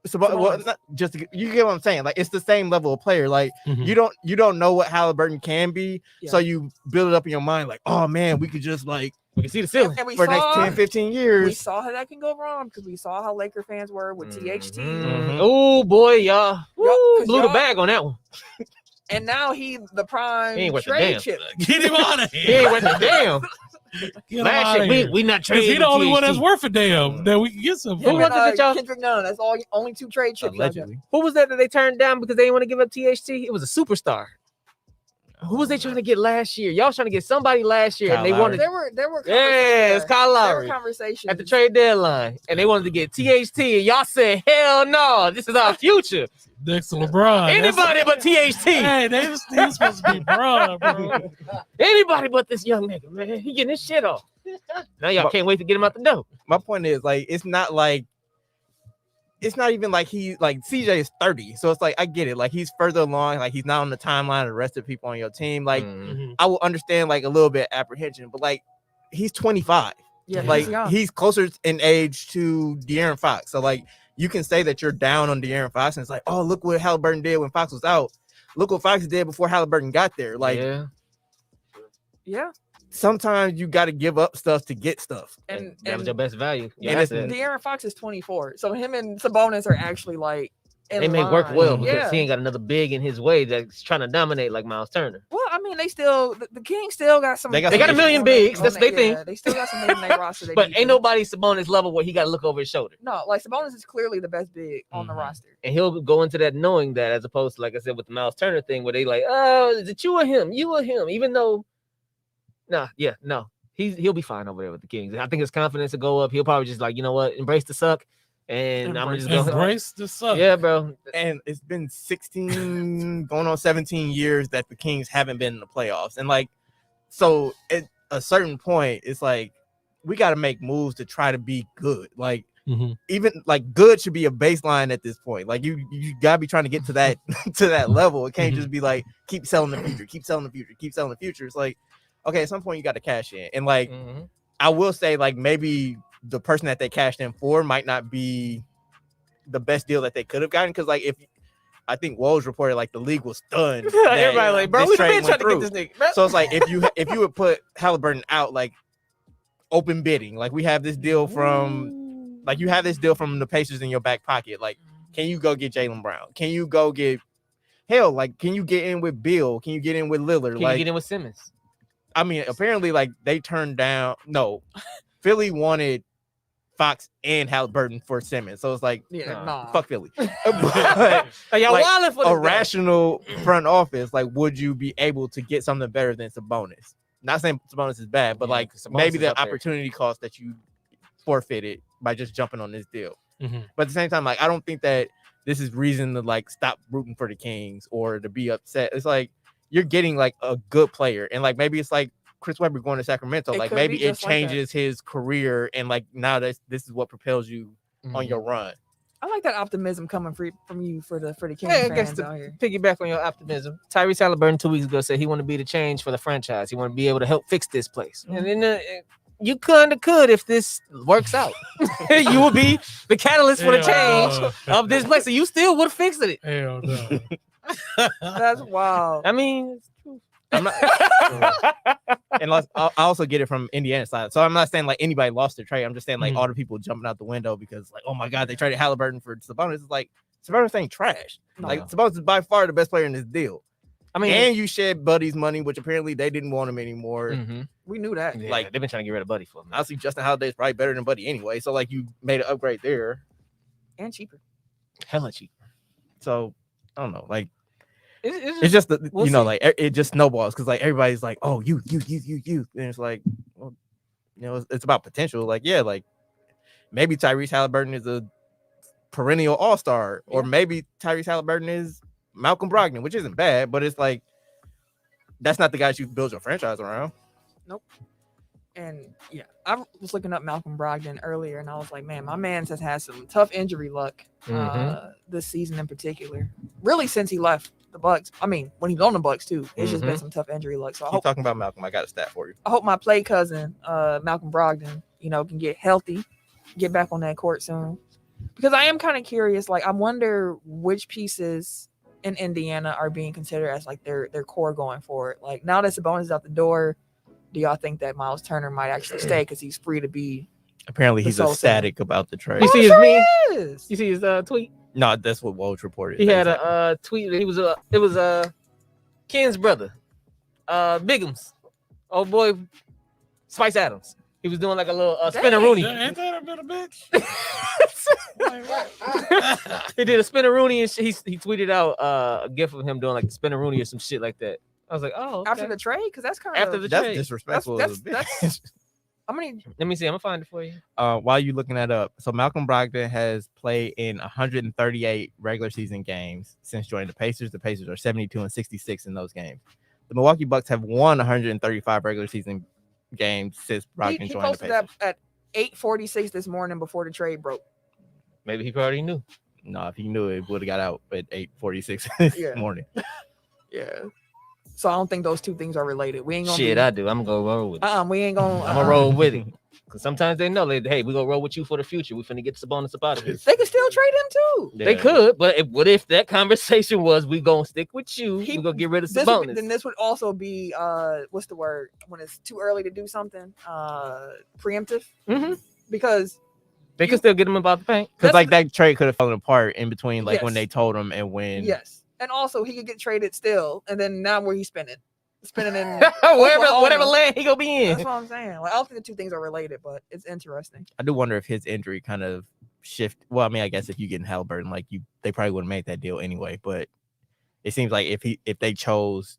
Speaker 3: as well, not just you get what I'm saying. Like it's the same level of player. Like
Speaker 4: Mhm.
Speaker 3: you don't know what Halliburton can be,
Speaker 1: Yeah.
Speaker 3: so you build it up in your mind. Like, oh man, we could just like
Speaker 2: We can see the ceiling.
Speaker 1: And we
Speaker 3: for the next
Speaker 1: saw
Speaker 3: 10, 15
Speaker 1: we
Speaker 3: years.
Speaker 1: saw how that can go wrong because we saw how Laker fans were with THT.
Speaker 3: Mhm.
Speaker 2: Oh boy, y'all. Woo,
Speaker 1: 'cause
Speaker 2: blew the
Speaker 1: y'all-
Speaker 2: bag on that one.
Speaker 1: And now he the prime
Speaker 2: He ain't worth a
Speaker 1: trade
Speaker 2: damn.
Speaker 1: chip.
Speaker 4: Get him out of
Speaker 2: He
Speaker 4: here.
Speaker 2: ain't worth a damn.
Speaker 4: Get him
Speaker 2: Last
Speaker 4: out
Speaker 2: year,
Speaker 4: of
Speaker 2: we
Speaker 4: here.
Speaker 2: not
Speaker 4: Because
Speaker 2: trading.
Speaker 4: he the only one that's
Speaker 2: THT.
Speaker 4: worth a damn that we can get some.
Speaker 2: Who
Speaker 1: Him
Speaker 2: was
Speaker 1: and,
Speaker 2: it that y'all-
Speaker 1: Kendrick Nunn. That's all. Only 2 trade chips. y'all got.
Speaker 3: Allegedly,
Speaker 2: Who was that they turned down because they didn't want to give up THT? It was a superstar. Who was they trying to get last year? Y'all was trying to get somebody last year,
Speaker 3: Kyle
Speaker 2: and they
Speaker 3: Lowry.
Speaker 2: wanted.
Speaker 1: There were
Speaker 2: Yeah, it's Kyle
Speaker 1: There
Speaker 2: Lowry
Speaker 1: were conversations
Speaker 2: at the trade deadline, and they wanted to get THT, and y'all said, "Hell no, this is our future.
Speaker 4: Next to LeBron.
Speaker 2: Anybody but THT.
Speaker 4: Hey, they supposed to be Bron, bro.
Speaker 2: Anybody but this young nigga, man. He getting his shit off. Now y'all can't wait to get him out the door."
Speaker 3: My point is, like, it's not even like he like CJ is 30, so it's like I get it, like he's further along, like he's not on the timeline of the rest of the people on your team. Like I will understand like a little bit apprehension, but like he's 25.
Speaker 1: Yeah,
Speaker 3: Like
Speaker 1: he's young.
Speaker 3: he's closer in age to De'Aaron Fox. So like you can say that you're down on De'Aaron Fox, and it's like, oh, look what Halliburton did when Fox was out. Look what Fox did before Halliburton got there. Like
Speaker 1: Yeah.
Speaker 3: sometimes you got to give up stuff to get stuff.
Speaker 1: And
Speaker 2: that was your best value.
Speaker 3: And
Speaker 2: Yeah,
Speaker 3: it's-
Speaker 1: De'Aaron Fox is 24, so him and Sabonis are actually like in
Speaker 2: they may work
Speaker 1: line.
Speaker 2: well because
Speaker 1: Yeah.
Speaker 2: he ain't got another big in his way that's trying to dominate like Miles Turner.
Speaker 1: Well, I mean, they still the Kings still got some.
Speaker 3: They got
Speaker 2: They got a
Speaker 3: some
Speaker 2: million
Speaker 1: on their-
Speaker 2: bigs,
Speaker 1: on
Speaker 2: that's
Speaker 1: their-
Speaker 2: what they think.
Speaker 1: yeah, they still got some bigs in their roster. they
Speaker 2: But
Speaker 1: need
Speaker 2: ain't
Speaker 1: to-
Speaker 2: nobody Sabonis level where he got to look over his shoulder.
Speaker 1: No, like Sabonis is clearly the best big on the
Speaker 2: Mhm.
Speaker 1: roster.
Speaker 2: And he'll go into that knowing that, as opposed to, like I said, with the Miles Turner thing, where they like, oh, is it you or him? You or him? Even though, no. He'll be fine over there with the Kings. I think his confidence will go up. He'll probably just like, you know what, embrace the suck. And I'm just going
Speaker 4: Embrace the suck.
Speaker 2: Yeah, bro.
Speaker 3: And it's been 16 going on 17 years that the Kings haven't been in the playoffs. And like, so at a certain point, it's like we got to make moves to try to be good. Like even like good should be a baseline at this point. Like you gotta be trying to get to that to that level. It can't just be like keep selling the future, keep selling the future, keep selling the future. It's like, okay, at some point you got to cash in. And like I will say, like, maybe the person that they cashed in for might not be the best deal that they could have gotten. Because, like, if I think Woj reported, like, the league was stunned. that
Speaker 2: Everybody like, bro,
Speaker 3: this
Speaker 2: we've
Speaker 3: trade
Speaker 2: been trying
Speaker 3: went
Speaker 2: to get
Speaker 3: through.
Speaker 2: this nigga. Bro.
Speaker 3: So it's like if you would put Halliburton out, like, open bidding, like we have this deal from, like, you have this deal from the Pacers in your back pocket. Like, can you go get Jaylen Brown? Can you go get, hell, like, can you get in with Bill? Can you get in with Lillard?
Speaker 2: Can
Speaker 3: like,
Speaker 2: you get in with Simmons?
Speaker 3: I mean, apparently, like, they turned down. No, Philly wanted Fox and Halliburton for Simmons. So it's like, fuck Philly. But
Speaker 2: Y'all
Speaker 3: like,
Speaker 2: wildin' for
Speaker 3: a
Speaker 2: this guy.
Speaker 3: rational front office, like, would you be able to get something better than Sabonis? Not saying Sabonis is bad, but
Speaker 2: Yeah,
Speaker 3: like
Speaker 2: Sabonis
Speaker 3: maybe
Speaker 2: is
Speaker 3: the
Speaker 2: up there.
Speaker 3: opportunity cost that you forfeited by just jumping on this deal.
Speaker 4: Mhm.
Speaker 3: But at the same time, like, I don't think that this is reason to like stop rooting for the Kings or to be upset. It's like you're getting like a good player, and like maybe it's like Chris Webber going to Sacramento.
Speaker 1: It
Speaker 3: Like
Speaker 1: could
Speaker 3: maybe
Speaker 1: be
Speaker 3: it
Speaker 1: just like that.
Speaker 3: changes his career, and like now this is what propels you on your run.
Speaker 1: I like that optimism coming from you for the Kings
Speaker 2: Yeah, I guess
Speaker 1: fans
Speaker 2: to
Speaker 1: out here.
Speaker 2: piggyback on your optimism, Tyrese Halliburton 2 weeks ago said he wanted to be the change for the franchise. He wanted to be able to help fix this place. And then you kind of could if this works out. You would be the catalyst for the change of this place. So you still would have fixed it.
Speaker 4: Hell no.
Speaker 1: That's wild.
Speaker 2: I mean,
Speaker 3: I'm not, and I also get it from Indiana side. So I'm not saying like anybody lost their trade. I'm just saying like all the people jumping out the window because like, oh my god, they traded Halliburton for Sabonis. It's like Sabonis ain't trash. Like Sabonis is by far the best player in this deal.
Speaker 2: I mean,
Speaker 3: and you shed Buddy's money, which apparently they didn't want him anymore.
Speaker 1: We knew that.
Speaker 2: yeah,
Speaker 3: like,
Speaker 2: they've been trying to get rid of Buddy for him.
Speaker 3: Honestly, Justin Holiday's probably better than Buddy anyway. So like you made an upgrade there.
Speaker 1: And cheaper.
Speaker 2: Hella cheap.
Speaker 3: So I don't know. Like
Speaker 2: It's
Speaker 3: just the,
Speaker 2: we'll
Speaker 3: you know,
Speaker 2: see.
Speaker 3: like it just snowballs because like everybody's like, oh, you, and it's like, well, you know, it's about potential. Like, yeah, like maybe Tyrese Halliburton is a perennial all-star, or maybe Tyrese Halliburton is Malcolm Brogdon, which isn't bad, but it's like that's not the guys you build your franchise around.
Speaker 1: Nope. And yeah, I was looking up Malcolm Brogdon earlier, and I was like, man, my man has had some tough injury luck this season in particular. Really, since he left the Bucks. I mean, when he's on the Bucks too, it's just been some tough injury luck. So I
Speaker 3: Keep
Speaker 1: hope,
Speaker 3: talking about Malcolm. I got a stat for you.
Speaker 1: I hope my play cousin, Malcolm Brogdon, can get healthy, get back on that court soon. Because I am kind of curious. Like, I wonder which pieces in Indiana are being considered as like their core going forward. Like, now that Sabonis is out the door, do y'all think that Miles Turner might actually stay because he's free to be?
Speaker 3: Apparently, he's
Speaker 1: soul
Speaker 3: ecstatic about the trade.
Speaker 2: You see his meme? You see his tweet?
Speaker 3: No, that's what Woj reported.
Speaker 2: He had a tweet. It was Ken's brother, Bigums, old boy, Spice Adams. He was doing like a little spin-a-rooney.
Speaker 4: Ain't that a bit of bitch?
Speaker 2: He did a spin-a-rooney and he tweeted out a gif of him doing like the spin-a-rooney or some shit like that. I was like, oh,
Speaker 1: after
Speaker 2: okay.
Speaker 1: the trade, because that's kind
Speaker 2: After
Speaker 1: of
Speaker 2: the
Speaker 3: That's
Speaker 2: trade.
Speaker 3: disrespectful.
Speaker 1: That's- I mean,
Speaker 2: Let me see. I'm gonna find it for you.
Speaker 3: While you looking that up, so Malcolm Brogdon has played in 138 regular season games since joining the Pacers. The Pacers are 72-66 in those games. The Milwaukee Bucks have won 135 regular season games since Brogdon
Speaker 1: he
Speaker 3: joined the
Speaker 1: posted
Speaker 3: Pacers.
Speaker 1: that at 8:46 this morning before the trade broke.
Speaker 2: Maybe he already knew.
Speaker 3: No, if he knew it, would have got out at 8:46 this
Speaker 1: Yeah.
Speaker 3: morning.
Speaker 1: Yeah. So I don't think those two things are related. We ain't gonna
Speaker 2: Shit, I do. I'm gonna go roll with it.
Speaker 1: we ain't gonna.
Speaker 2: I'm gonna roll with it. Because sometimes they know, like, hey, we gonna roll with you for the future. We finna get Sabonis up out of here.
Speaker 1: They could still trade him too.
Speaker 2: They could, but what if that conversation was, we gonna stick with you?
Speaker 1: He-
Speaker 2: We gonna get rid of
Speaker 1: Then
Speaker 2: Sabonis.
Speaker 1: this would also be what's the word when it's too early to do something? Preemptive.
Speaker 2: Mhm.
Speaker 1: Because
Speaker 2: They could still get him about the paint.
Speaker 3: Because
Speaker 1: That's
Speaker 3: like that trade could have fallen apart in between, like when
Speaker 1: Yes.
Speaker 3: they told him and when.
Speaker 1: yes, and also he could get traded still, and then now where he's spinning in
Speaker 2: whatever land he gonna be
Speaker 1: That's
Speaker 2: in.
Speaker 1: what I'm saying. Like I don't think the two things are related, but it's interesting.
Speaker 3: I do wonder if his injury kind of shift. Well, I mean, I guess if you get in Halliburton, like they probably would have made that deal anyway. But it seems like if they chose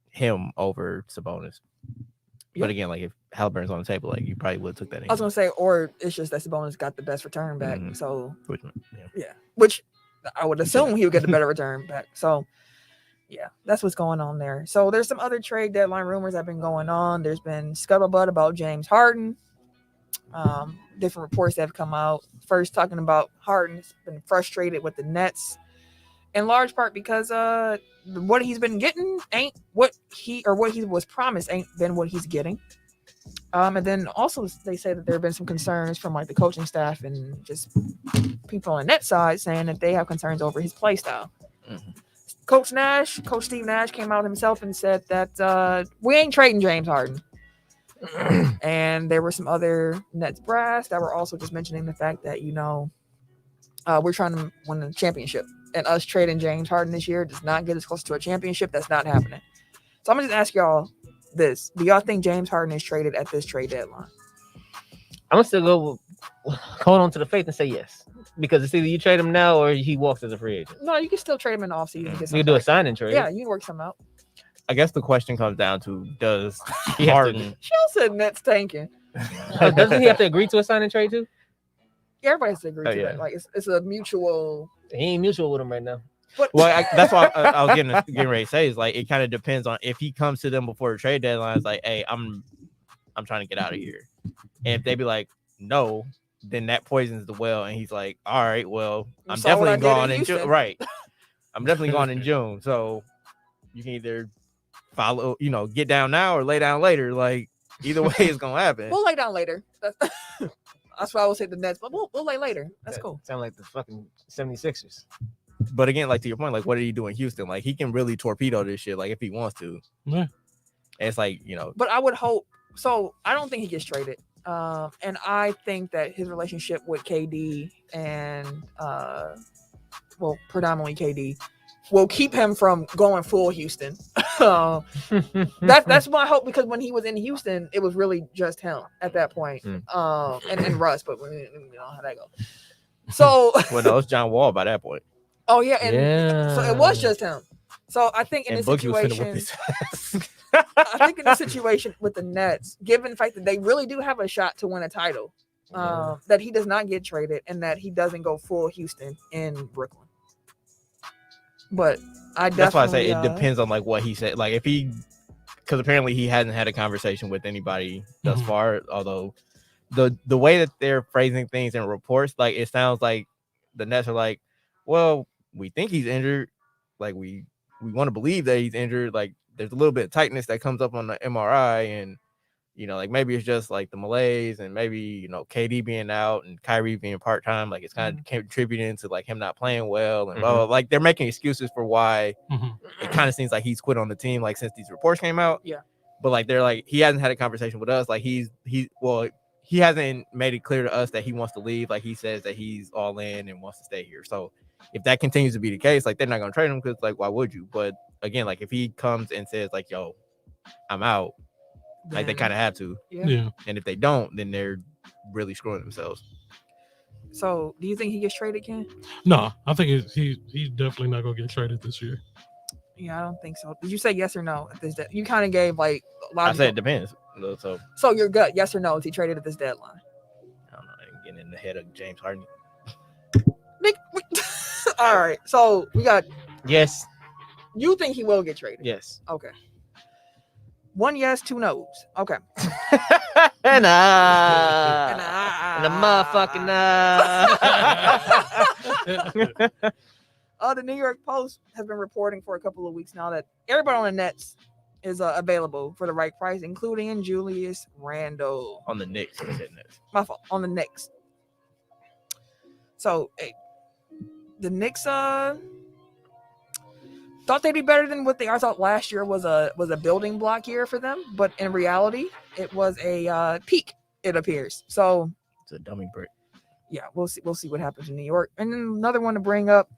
Speaker 3: him over Sabonis,
Speaker 1: Yeah.
Speaker 3: but again, like if Halliburton's on the table, like you probably would have took that.
Speaker 1: I was gonna say, or it's just that Sabonis got the best return back,
Speaker 3: Mhm.
Speaker 1: so
Speaker 3: Yeah.
Speaker 1: which I would assume he would get the better return back. So yeah, that's what's going on there. So there's some other trade deadline rumors that have been going on. There's been scuttlebutt about James Harden. Different reports that have come out. First, talking about Harden's been frustrated with the Nets, in large part because what he's been getting ain't what he was promised ain't been what he's getting. And then also they say that there have been some concerns from like the coaching staff and just people on the net side saying that they have concerns over his play style.
Speaker 3: Mm-hmm.
Speaker 1: Coach Steve Nash came out himself and said that we ain't trading James Harden. And there were some other Nets brass that were also just mentioning the fact that, we're trying to win the championship. And us trading James Harden this year does not get us close to a championship. That's not happening. So I'm going to just ask y'all this. Do y'all think James Harden is traded at this trade deadline?
Speaker 2: I'm gonna still go hold on to the faith and say yes. Because it's either you trade him now or he walks as a free agent.
Speaker 1: No, you can still trade him in the offseason.
Speaker 2: You can do a sign-in trade.
Speaker 1: Yeah, you can work something out.
Speaker 3: I guess the question comes down to does
Speaker 2: He has
Speaker 3: Harden?
Speaker 1: Shell said Nets tanking.
Speaker 2: Doesn't he have to agree to a sign-in trade too?
Speaker 1: Yeah, everybody has to agree to
Speaker 3: yeah.
Speaker 1: that. Like it's a mutual.
Speaker 2: He ain't mutual with him right now.
Speaker 1: But
Speaker 3: Well, that's why I was getting ready to say is like it kind of depends on if he comes to them before the trade deadline. It's like, hey, I'm trying to get out of here, and if they be like, no, then that poisons the well, and he's like, all right, well, I'm
Speaker 1: saw what I
Speaker 3: definitely
Speaker 1: did in
Speaker 3: gone in June,
Speaker 1: Houston.
Speaker 3: right? I'm definitely gone in June, so you can either follow, get down now or lay down later. Like either way, it's gonna happen.
Speaker 1: we'll lay down later. That's why I would say the Nets, but we'll lay later. That's cool.
Speaker 2: Sound like the fucking 76ers.
Speaker 3: But again, like to your point, like what did he do in Houston? Like he can really torpedo this shit, like if he wants to.
Speaker 4: Yeah.
Speaker 3: And it's like,
Speaker 1: But I would hope so. I don't think he gets traded. And I think that his relationship with KD and predominantly KD will keep him from going full Houston. That's my hope, because when he was in Houston, it was really just him at that point. And Russ, but we know how that goes. So
Speaker 3: well, no, it's John Wall by that point.
Speaker 1: oh yeah, and so it was just him. So I think in
Speaker 3: And
Speaker 1: this
Speaker 3: Boogie was finna whip
Speaker 1: situation,
Speaker 3: his
Speaker 1: I think in this situation with the Nets, given the fact that they really do have a shot to win a title, that he does not get traded and that he doesn't go full Houston in Brooklyn. But I definitely,
Speaker 3: That's why I say it depends on like what he said. Like if because apparently he hasn't had a conversation with anybody thus far. Although the way that they're phrasing things in reports, like it sounds like the Nets are like, well, we think he's injured. Like we want to believe that he's injured. Like there's a little bit of tightness that comes up on the MRI, and like maybe it's just like the malaise, and maybe KD being out and Kyrie being part-time, like it's kind of contributing to like him not playing well and blah, blah, blah. Like they're making excuses for why it kind of seems like he's quit on the team, like since these reports came out.
Speaker 1: Yeah.
Speaker 3: But like they're like, he hasn't had a conversation with us. Like he hasn't made it clear to us that he wants to leave. Like he says that he's all in and wants to stay here. So if that continues to be the case, like they're not gonna trade him, because like why would you? But again, like if he comes and says like, yo, I'm out, like they kind of have to.
Speaker 4: Yeah.
Speaker 3: And if they don't, then they're really screwing themselves.
Speaker 1: So do you think he gets traded, Ken?
Speaker 4: No, I think he's definitely not gonna get traded this year.
Speaker 1: Yeah, I don't think so. Did you say yes or no at this deadline? You kind of gave like a lot
Speaker 3: I
Speaker 1: of.
Speaker 3: said it depends. So
Speaker 1: So your gut, yes or no? Is he traded at this deadline?
Speaker 3: I don't know. I'm getting in the head of James Harden.
Speaker 1: All right. So we got.
Speaker 2: Yes.
Speaker 1: You think he will get traded?
Speaker 2: Yes.
Speaker 1: Okay. 1 yes, 2 no's. Okay.
Speaker 2: And
Speaker 1: And
Speaker 2: the motherfucking
Speaker 1: The New York Post has been reporting for a couple of weeks now that everybody on the Nets is available for the right price, including Julius Randle.
Speaker 3: On the Knicks. I said Nets.
Speaker 1: My fault. On the Knicks. So the Knicks thought they'd be better than what they are. I thought last year was a building block year for them, but in reality, it was a peak. It appears. So
Speaker 3: It's a dummy brick.
Speaker 1: yeah, we'll see what happens in New York. And then another one to bring up.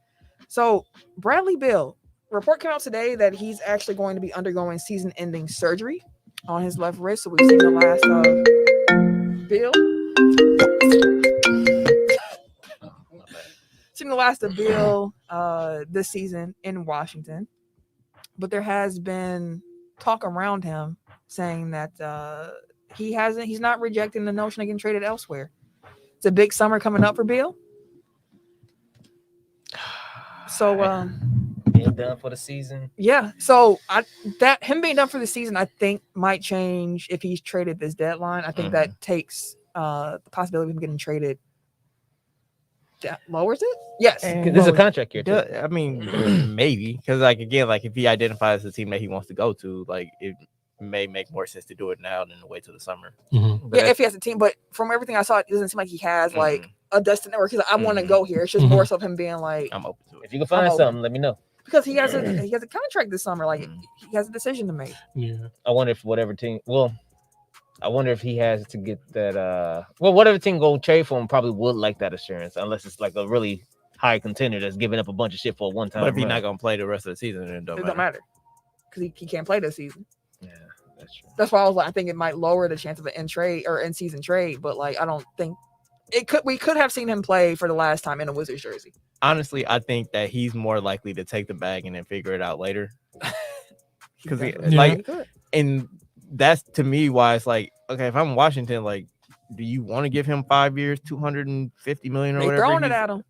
Speaker 1: So Bradley Beal, report came out today that he's actually going to be undergoing season-ending surgery on his left wrist. So we've seen the last of Beal. Seen the last of Beal this season in Washington, but there has been talk around him saying that he's not rejecting the notion of getting traded elsewhere. It's a big summer coming up for Beal. So
Speaker 2: being done for the season.
Speaker 1: yeah, so him being done for the season, I think might change if he's traded this deadline. I think that takes the possibility of him getting traded. That lowers it. Yes,
Speaker 3: And-
Speaker 2: This is a contract year too.
Speaker 3: I mean, maybe because like again, like if he identifies the team that he wants to go to, like it may make more sense to do it now than to wait till the summer.
Speaker 4: Mhm.
Speaker 2: But
Speaker 1: yeah, if he has a team, but from everything I saw, it doesn't seem like he has like a destination. He's like, I want to
Speaker 3: Mhm.
Speaker 1: go here. It's just more so of him being like,
Speaker 3: I'm open to it.
Speaker 2: if you can find
Speaker 1: I'm
Speaker 2: something, let me know.
Speaker 1: because he has a contract this summer. Like he has a decision to make.
Speaker 4: Yeah.
Speaker 2: I wonder if whatever team. Well, I wonder if he has to get that. Well, whatever team go trade for him probably would like that assurance, unless it's like a really high contender that's giving up a bunch of shit for a one time.
Speaker 3: But if he's not gonna play the rest of the season, then it don't
Speaker 1: It
Speaker 3: matter.
Speaker 1: don't matter because he can't play this season.
Speaker 2: Yeah, that's true.
Speaker 1: That's why I was like, I think it might lower the chance of an in trade or in season trade, but like I don't think it could. We could have seen him play for the last time in a Wizards jersey.
Speaker 3: Honestly, I think that he's more likely to take the bag and then figure it out later. Because
Speaker 1: Definitely.
Speaker 3: like,
Speaker 1: could.
Speaker 3: and that's to me why it's like, okay, if I'm Washington, like, do you want to give him 5 years, 250 million or
Speaker 1: They
Speaker 3: whatever?
Speaker 1: throwing it at him.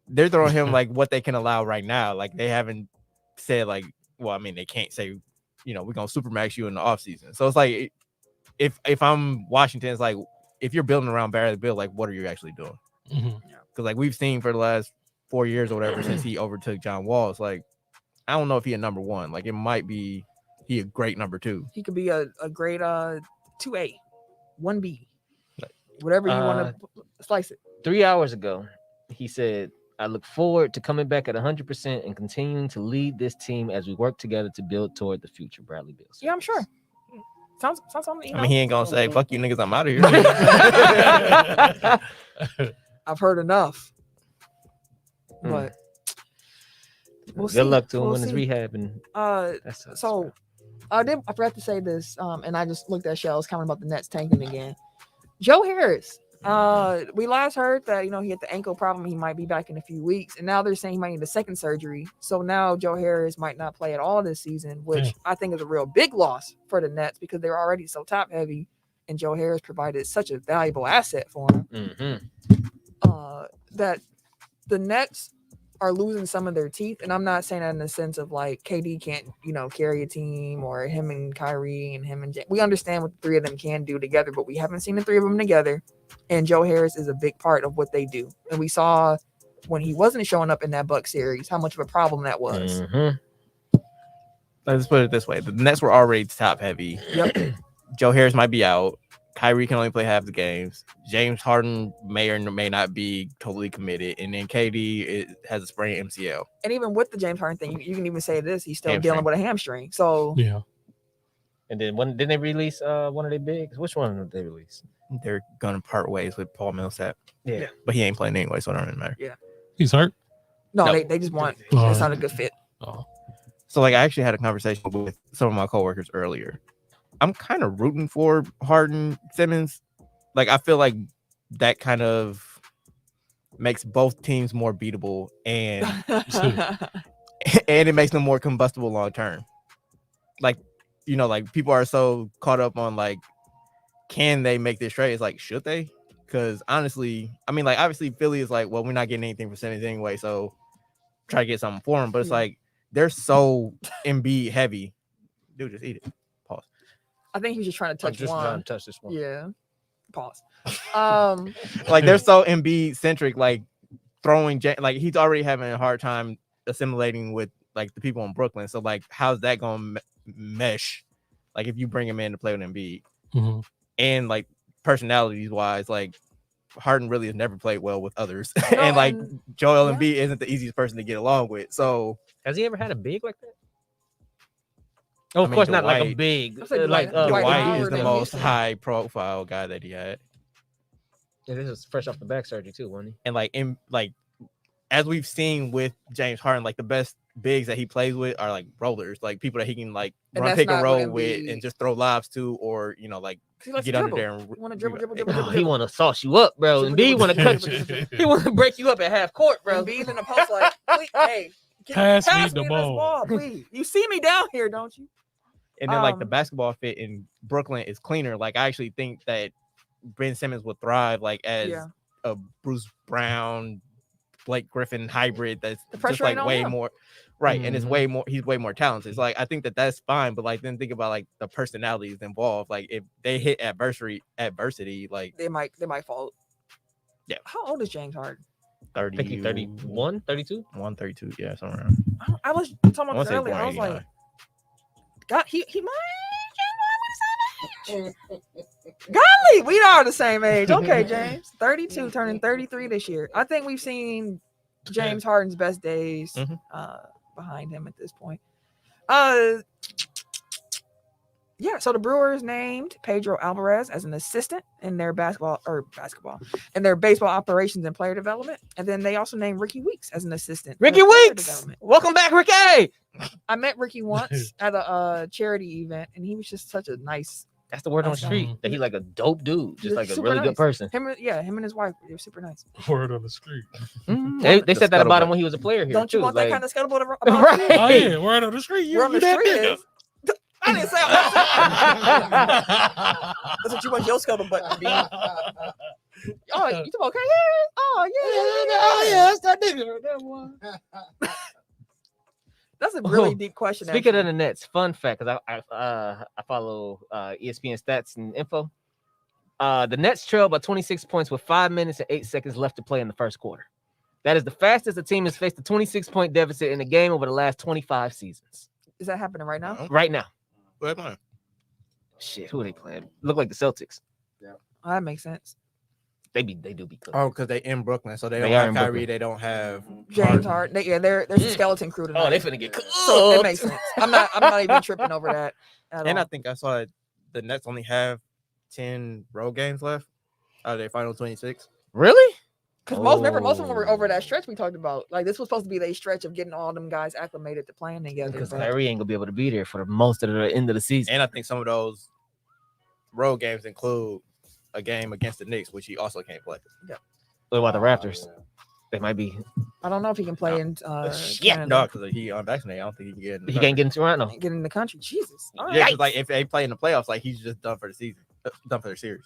Speaker 3: They're throwing him like what they can allow right now. Like they haven't said like, well, I mean, they can't say, we're gonna supermax you in the offseason. So it's like, if I'm Washington, it's like, if you're building around Bradley Beal, like, what are you actually doing?
Speaker 4: Mhm.
Speaker 3: Because like we've seen for the last 4 years or whatever since he overtook John Wall, it's like, I don't know if he a number one. Like it might be he a great number two.
Speaker 1: He could be a great 2A, 1B, whatever you want to slice it.
Speaker 2: 3 hours ago, he said, I look forward to coming back at 100% and continuing to lead this team as we work together to build toward the future. Bradley Beal.
Speaker 1: Yeah, I'm sure. Sounds something.
Speaker 3: I mean, he ain't gonna say, fuck you niggas, I'm out of here.
Speaker 1: I've heard enough.
Speaker 2: Hmm.
Speaker 1: But we'll see.
Speaker 2: Good luck to him
Speaker 1: We'll
Speaker 2: in his
Speaker 1: see.
Speaker 2: rehab. And that sucks,
Speaker 1: So
Speaker 2: bro.
Speaker 1: I forgot to say this, and I just looked at Shell's comment about the Nets tanking again. Joe Harris. We last heard that he had the ankle problem. He might be back in a few weeks, and now they're saying he might need a second surgery. So now Joe Harris might not play at all this season, which I think is a real big loss for the Nets because they're already so top heavy, and Joe Harris provided such a valuable asset for him. That the Nets are losing some of their teeth, and I'm not saying that in the sense of like KD can't carry a team, or him and Kyrie and him and Jay. We understand what the three of them can do together, but we haven't seen the three of them together, and Joe Harris is a big part of what they do. And we saw when he wasn't showing up in that Bucks series how much of a problem that was.
Speaker 3: Let's put it this way: the Nets were already top heavy.
Speaker 1: Yep.
Speaker 3: Joe Harris might be out. Kyrie can only play half the games. James Harden may or may not be totally committed, and then KD has a sprained MCL.
Speaker 1: And even with the James Harden thing, you can even say this: he's still
Speaker 3: Hamstring.
Speaker 1: dealing with a hamstring. So
Speaker 4: Yeah.
Speaker 2: And then didn't they release one of their bigs? Which one did they release?
Speaker 3: They're gonna part ways with Paul Millsap.
Speaker 2: Yeah.
Speaker 3: But he ain't playing anyway, so it don't really matter.
Speaker 4: He's hurt.
Speaker 1: no,
Speaker 3: No.
Speaker 1: they just want
Speaker 4: Oh.
Speaker 1: it's not a good fit.
Speaker 4: Oh.
Speaker 3: So like, I actually had a conversation with some of my coworkers earlier. I'm kind of rooting for Harden Simmons. Like, I feel like that kind of makes both teams more beatable, and and it makes them more combustible long term. Like, like people are so caught up on like, can they make this trade? It's like, should they? Because honestly, I mean, like obviously Philly is like, well, we're not getting anything for Simmons anyway, so try to get something for him. But it's like they're so Embiid heavy. Dude, just eat it. Pause.
Speaker 1: I think he was just trying to
Speaker 2: I'm
Speaker 1: touch
Speaker 2: just
Speaker 1: one.
Speaker 2: trying to touch this one.
Speaker 1: Yeah. Pause.
Speaker 3: Like they're so Embiid centric, like throwing like he's already having a hard time assimilating with like the people in Brooklyn. So like, how's that going to mesh? Like if you bring him in to play with Embiid, and like personalities wise, like Harden really has never played well with others, and like Joel Embiid isn't the easiest person to get along with. So
Speaker 2: has he ever had a big like that? Oh, of
Speaker 3: I mean,
Speaker 2: course, not
Speaker 3: Dwight-
Speaker 2: like a big.
Speaker 1: Dwight
Speaker 3: Dwight
Speaker 1: Howard
Speaker 3: is the
Speaker 1: in
Speaker 3: most
Speaker 1: Houston.
Speaker 3: high profile guy that he had.
Speaker 2: Yeah, this was fresh off the back surgery too, wasn't he?
Speaker 3: And like as we've seen with James Harden, like the best bigs that he plays with are like rollers, like people that he can like
Speaker 1: And
Speaker 3: run
Speaker 1: that's
Speaker 3: pick and
Speaker 1: not
Speaker 3: roll
Speaker 1: what
Speaker 3: with
Speaker 1: Embiid-
Speaker 3: and just throw lobs to, or like
Speaker 1: He likes
Speaker 3: get
Speaker 1: to
Speaker 3: under
Speaker 1: dribble.
Speaker 3: there and
Speaker 1: You want to dribble.
Speaker 2: No, he want to sauce you up, bro.
Speaker 1: Dribble,
Speaker 2: And B
Speaker 1: dribble,
Speaker 2: want to
Speaker 1: dribble,
Speaker 2: cut
Speaker 1: dribble,
Speaker 2: you.
Speaker 1: dribble.
Speaker 2: He want to break you up at half court, bro.
Speaker 1: Embiid in the post like, please, hey,
Speaker 4: Pass me
Speaker 1: me
Speaker 4: the
Speaker 1: this
Speaker 4: ball.
Speaker 1: please. You see me down here, don't you?
Speaker 3: And then like the
Speaker 1: Um,
Speaker 3: basketball fit in Brooklyn is cleaner. Like I actually think that Ben Simmons would thrive like as a Bruce Brown, Blake Griffin hybrid. That's
Speaker 1: The
Speaker 3: just
Speaker 1: pressure
Speaker 3: like
Speaker 1: ain't on
Speaker 3: way
Speaker 1: him.
Speaker 3: more right, and it's
Speaker 2: Mhm.
Speaker 3: way more. He's way more talented. It's like I think that's fine, but like then think about like the personalities involved. Like if they hit adversity, like
Speaker 1: They might fall.
Speaker 3: Yeah.
Speaker 1: How old is James Harden?
Speaker 3: 30,
Speaker 2: I think he's 31, 32.
Speaker 3: 132, yeah, somewhere around.
Speaker 1: I was talking
Speaker 3: I
Speaker 1: about
Speaker 3: want
Speaker 1: this
Speaker 3: to say
Speaker 1: earlier. I was like,
Speaker 3: 89.
Speaker 1: God, he might. Golly, we are the same age. Okay, James. 32, turning 33 this year. I think we've seen James Harden's best days
Speaker 3: Mhm.
Speaker 1: behind him at this point. Yeah, so the Brewers named Pedro Alvarez as an assistant in their baseball in their baseball operations and player development. And then they also named Ricky Weeks as an assistant. in
Speaker 2: Ricky
Speaker 1: their player
Speaker 2: Weeks,
Speaker 1: development.
Speaker 2: welcome back, Ricky.
Speaker 1: I met Ricky once at a charity event, and he was just such a nice.
Speaker 2: That's the word on the
Speaker 1: That's
Speaker 2: street.
Speaker 4: right.
Speaker 2: That he's like a dope dude,
Speaker 1: He's
Speaker 2: just like a
Speaker 1: super
Speaker 2: really
Speaker 1: nice.
Speaker 2: good person.
Speaker 1: Him and his wife, they were super nice.
Speaker 4: Word on the street.
Speaker 2: They
Speaker 3: The
Speaker 2: said that about him
Speaker 3: scuttlebutt.
Speaker 2: when he was a player here.
Speaker 1: Don't you
Speaker 2: too.
Speaker 1: want
Speaker 2: like,
Speaker 1: that kind of scuttlebutt about
Speaker 2: Right.
Speaker 1: you?
Speaker 4: Oh yeah, word on the street.
Speaker 1: Word on the
Speaker 4: that
Speaker 1: street
Speaker 4: nigga.
Speaker 1: is. I didn't say that's what you want your scuttlebutt to be. Oh, you talking okay? Yeah. Oh, yeah.
Speaker 4: Oh yeah, that's that nigga. That one.
Speaker 1: That's a really deep question.
Speaker 2: Speaking of
Speaker 1: actually.
Speaker 2: the Nets, fun fact, because I follow ESPN stats and info. The Nets trail by 26 points with 5 minutes and 8 seconds left to play in the first quarter. That is the fastest a team has faced a 26-point deficit in a game over the last 25 seasons.
Speaker 1: Is that happening right now?
Speaker 2: Right now.
Speaker 3: What am I?
Speaker 2: Shit, who are they playing? Look like the Celtics.
Speaker 1: Oh, that makes sense.
Speaker 2: They do be cooking.
Speaker 3: Oh, because they in Brooklyn, so they
Speaker 2: They
Speaker 3: don't
Speaker 2: are
Speaker 3: have
Speaker 2: in
Speaker 3: Kyrie.
Speaker 2: Brooklyn.
Speaker 3: They don't have
Speaker 1: James Harden. There's a skeleton crew tonight.
Speaker 2: Oh, they finna get cooked.
Speaker 1: So it makes sense. I'm not even tripping over that at
Speaker 3: And I
Speaker 1: all.
Speaker 3: think I saw the Nets only have 10 road games left out of their final 26.
Speaker 2: Really?
Speaker 1: Because most of them were over that stretch we talked about. Like this was supposed to be their stretch of getting all them guys acclimated to playing together.
Speaker 2: Because
Speaker 1: but-
Speaker 2: Kyrie ain't gonna be able to be there for the most of the end of the season.
Speaker 3: And I think some of those road games include a game against the Knicks, which he also can't play.
Speaker 2: What about the Raptors? They might be.
Speaker 1: I don't know if he can play in
Speaker 2: Yeah,
Speaker 1: Canada.
Speaker 3: No, because he unvaccinated. I don't think he can get in.
Speaker 2: He can't get into Toronto.
Speaker 1: Get in the country. Jesus. All right.
Speaker 3: Yeah, because like if they play in the playoffs, like he's just done for the season, done for the series.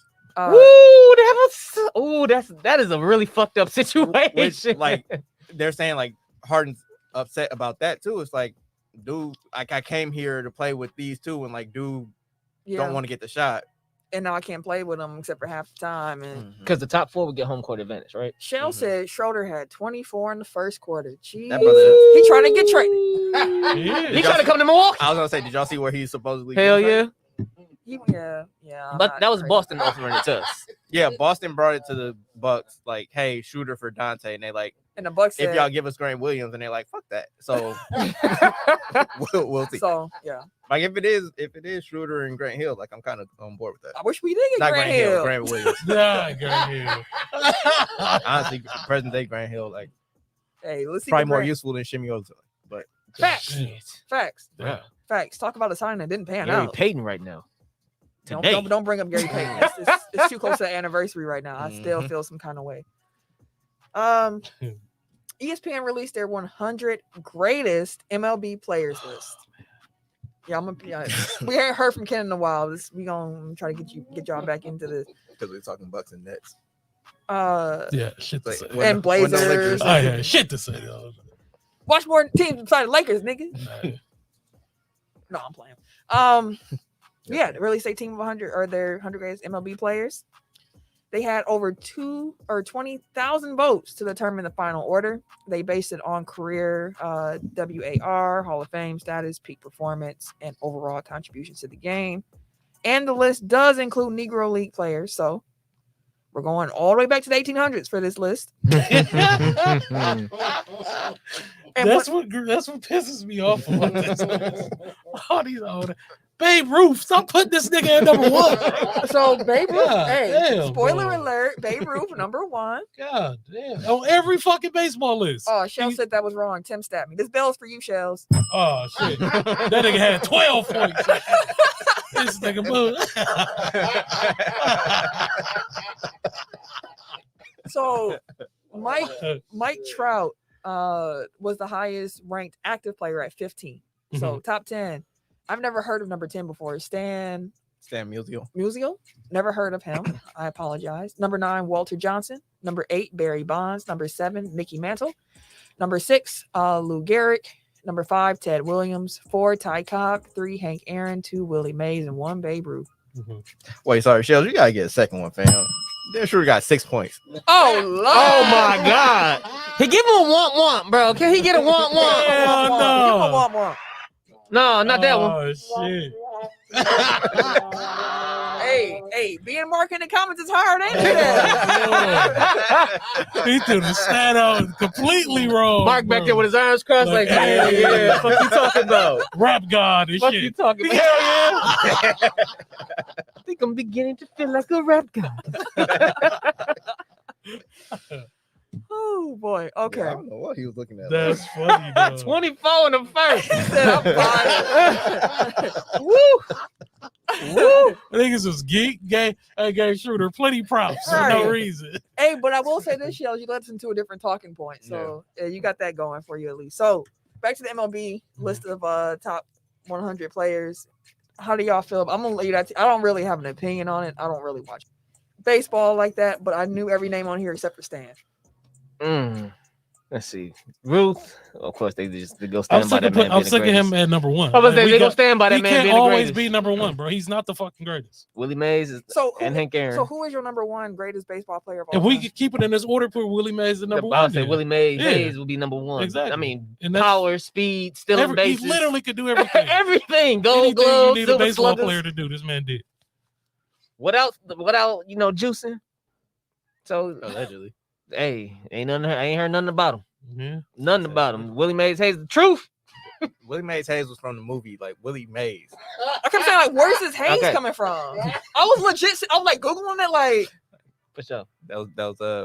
Speaker 2: That is a really fucked up situation.
Speaker 3: Which like they're saying like Harden's upset about that too. It's like, dude, like I came here to play with these two, and like dude don't want to get the shot.
Speaker 1: And now I can't play with them except for half the time. And
Speaker 3: Mm-hmm.
Speaker 2: Because the top four would get home court advantage, right?
Speaker 1: Shell said Schroeder had 24 in the first quarter. Jeez.
Speaker 3: That brother-
Speaker 1: He trying to get traded.
Speaker 4: Yeah.
Speaker 2: He trying to come to Milwaukee.
Speaker 3: I was gonna say, did y'all see where he's supposedly?
Speaker 2: Hell
Speaker 3: getting
Speaker 2: yeah.
Speaker 3: traded?
Speaker 1: Yeah. I'm
Speaker 2: But
Speaker 1: not
Speaker 2: that was
Speaker 1: crazy.
Speaker 2: Boston offering it to us.
Speaker 3: Yeah, Boston brought it to the Bucks. Like, hey, shooter for Dante, and they like,
Speaker 1: And the Bucks said,
Speaker 3: if y'all give us Grant Williams, and they're like, fuck that. So we'll see.
Speaker 1: so yeah.
Speaker 3: Like if it is Schroeder and Grant Hill, like I'm kind of on board with that.
Speaker 1: I wish we did get
Speaker 3: Not
Speaker 1: Grant Hill.
Speaker 3: Grant Williams.
Speaker 4: Nah, girl, yeah.
Speaker 3: Honestly, present day Grant Hill, like
Speaker 1: Hey, let's see.
Speaker 3: probably
Speaker 1: what
Speaker 3: more
Speaker 1: Grant-
Speaker 3: useful than Shimmy Ozo. But
Speaker 1: Facts.
Speaker 2: Shit.
Speaker 1: Facts.
Speaker 4: Yeah.
Speaker 1: Facts. Talk about a sign that didn't pan
Speaker 2: Gary
Speaker 1: out.
Speaker 2: Payton right now.
Speaker 1: Don't,
Speaker 2: Today.
Speaker 1: don't bring up Gary Payton. It's too close to the anniversary right now. I still feel some kind of way. ESPN released their 100 greatest MLB players list. Yeah, I'm gonna. We ain't heard from Ken in a while. We gonna try to get y'all back into this
Speaker 3: because we're talking Bucks and Nets.
Speaker 4: Yeah, shit to say.
Speaker 1: And Blazers.
Speaker 4: Oh yeah, shit to say. Though.
Speaker 1: Watch more teams besides the Lakers, nigga. No, I'm playing. Yeah, they released a team of 100 or their 100 greatest MLB players. They had over 20,000 votes to determine the final order. They based it on career WAR, Hall of Fame status, peak performance, and overall contributions to the game. And the list does include Negro League players. So we're going all the way back to the 1800s for this list.
Speaker 4: That's what pisses me off about this list. All these old Babe Ruth, stop putting this nigga at number 1.
Speaker 1: So Babe Ruth,
Speaker 4: God damn,
Speaker 1: spoiler
Speaker 4: bro.
Speaker 1: alert, Babe Ruth number 1.
Speaker 4: God damn. On every fucking baseball list.
Speaker 1: Oh, Shell said that was wrong. Tim stabbed me. This bell's for you, Shells.
Speaker 4: Oh shit. That nigga had 12 points. This nigga moved.
Speaker 1: So Mike Trout was the highest ranked active player at 15. So top 10. I've never heard of number 10 before. Stan Musial. Never heard of him. I apologize. Number 9, Walter Johnson. Number 8, Barry Bonds. Number 7, Mickey Mantle. Number 6, Lou Gehrig. Number 5, Ted Williams. 4, Ty Cobb. 3, Hank Aaron. 2, Willie Mays. And 1, Babe Ruth.
Speaker 3: Wait, sorry, Shells, you gotta get a second one, fam. They sure got 6 points.
Speaker 1: Oh, Lord.
Speaker 2: Oh my God. He give him a want, bro. Can he get a want?
Speaker 4: Hell no.
Speaker 1: Want.
Speaker 2: No, not that one.
Speaker 4: Oh shit.
Speaker 1: Hey, being Mark in the comments is hard, ain't it?
Speaker 4: He threw the stat out completely wrong.
Speaker 2: Mark back there with his arms crossed, like,
Speaker 4: Like,
Speaker 2: yeah, fuck you talking about?
Speaker 4: Rap God and
Speaker 2: What you
Speaker 4: shit.
Speaker 2: talking about? Hell yeah. I think I'm beginning to feel like a rap guy.
Speaker 1: Oh boy. Okay.
Speaker 3: I don't know what he was looking at.
Speaker 4: That's funny, though.
Speaker 2: 24 in the first.
Speaker 1: He said I'm fine.
Speaker 2: Woo.
Speaker 4: Woo! Niggas was geek, gay, and gave Shooter plenty props for no
Speaker 1: Right.
Speaker 4: reason.
Speaker 1: Hey, but I will say this, Shells, you led us into a different talking point. So yeah, you got that going for you at least. So back to the MLB list of top 100 players. How do y'all feel? I'm gonna leave that. I don't really have an opinion on it. I don't really watch baseball like that, but I knew every name on here except for Stan.
Speaker 2: Let's see. Ruth. Of course, they go stand by that man.
Speaker 4: I'm sick of him at number 1.
Speaker 2: I was saying, they go stand by that
Speaker 4: he
Speaker 2: man.
Speaker 4: can't
Speaker 2: being the
Speaker 4: always
Speaker 2: greatest.
Speaker 4: be number 1, bro. He's not the fucking greatest.
Speaker 2: Willie Mays is, and Hank Aaron.
Speaker 1: So who is your number 1 greatest baseball player of all
Speaker 4: If we
Speaker 1: time?
Speaker 4: could keep it in this order, put Willie Mays at number 1.
Speaker 2: I'll say Willie Mays.
Speaker 4: Yeah.
Speaker 2: Hayes will be number 1.
Speaker 4: Exactly.
Speaker 2: I mean,
Speaker 4: And that's-
Speaker 2: power, speed, stealing
Speaker 4: He
Speaker 2: bases.
Speaker 4: literally could do everything.
Speaker 2: Everything. Gold
Speaker 4: Anything
Speaker 2: gloves,
Speaker 4: you need a
Speaker 2: silver
Speaker 4: baseball
Speaker 2: sluggers.
Speaker 4: player to do, this man did.
Speaker 2: Without juicing. So
Speaker 3: Allegedly.
Speaker 2: hey, I ain't heard nothing about him.
Speaker 4: Yeah.
Speaker 2: Nothing about him. Willie Mays Hayes, the truth.
Speaker 3: Willie Mays Hayes was from the movie, like Willie Mays.
Speaker 1: I kept saying, like, where's this Hayes
Speaker 2: Okay.
Speaker 1: coming from? I was legit. I was like Googling it, like
Speaker 2: For sure.
Speaker 3: That was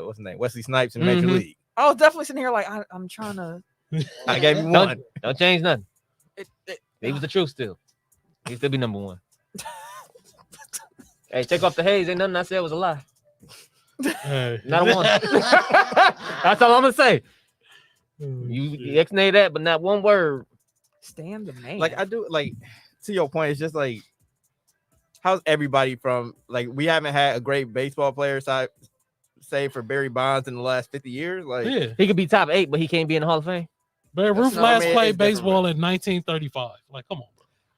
Speaker 3: what's his name? Wesley Snipes in Major
Speaker 2: Mhm.
Speaker 3: League.
Speaker 1: I was definitely sitting here, like I'm trying to.
Speaker 3: I gave you one.
Speaker 2: Don't change nothing.
Speaker 1: It,
Speaker 2: He was the truth still. He still be number 1. Hey, take off the Hayes. Ain't nothing I said was a lie.
Speaker 4: Hey.
Speaker 2: Not a one. That's all I'm gonna say. You ex-nay that, but not one word.
Speaker 1: Stand the man.
Speaker 3: Like I do, like to your point, it's just like how's everybody from like we haven't had a great baseball player side say for Barry Bonds in the last 50 years. Like
Speaker 4: Yeah.
Speaker 2: He could be top 8, but he can't be in the Hall of Fame.
Speaker 4: Babe Ruth
Speaker 3: No, I
Speaker 4: last
Speaker 3: mean,
Speaker 4: played
Speaker 3: it's different,
Speaker 4: baseball in 1935. Like, come on.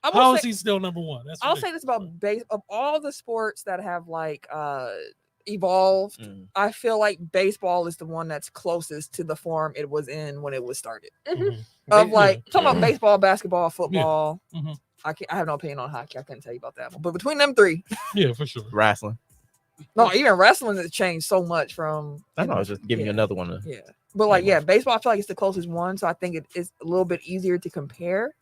Speaker 1: I
Speaker 4: How
Speaker 1: will
Speaker 4: is
Speaker 1: say,
Speaker 4: he still number 1? That's
Speaker 1: I'll say this about base of all the sports that have like evolved. I feel like baseball is the one that's closest to the form it was in when it was started.
Speaker 4: Mhm.
Speaker 1: Of
Speaker 2: Yeah.
Speaker 1: like talking about baseball, basketball, football.
Speaker 4: Mhm.
Speaker 1: I have no opinion on hockey. I couldn't tell you about that one. But between them three,
Speaker 4: Yeah, for sure.
Speaker 3: wrestling.
Speaker 1: no, even wrestling has changed so much from.
Speaker 3: I know I was just giving you
Speaker 1: Yeah.
Speaker 3: another one.
Speaker 1: Yeah. But like, yeah, baseball, I feel like it's the closest one. So I think it is a little bit easier to compare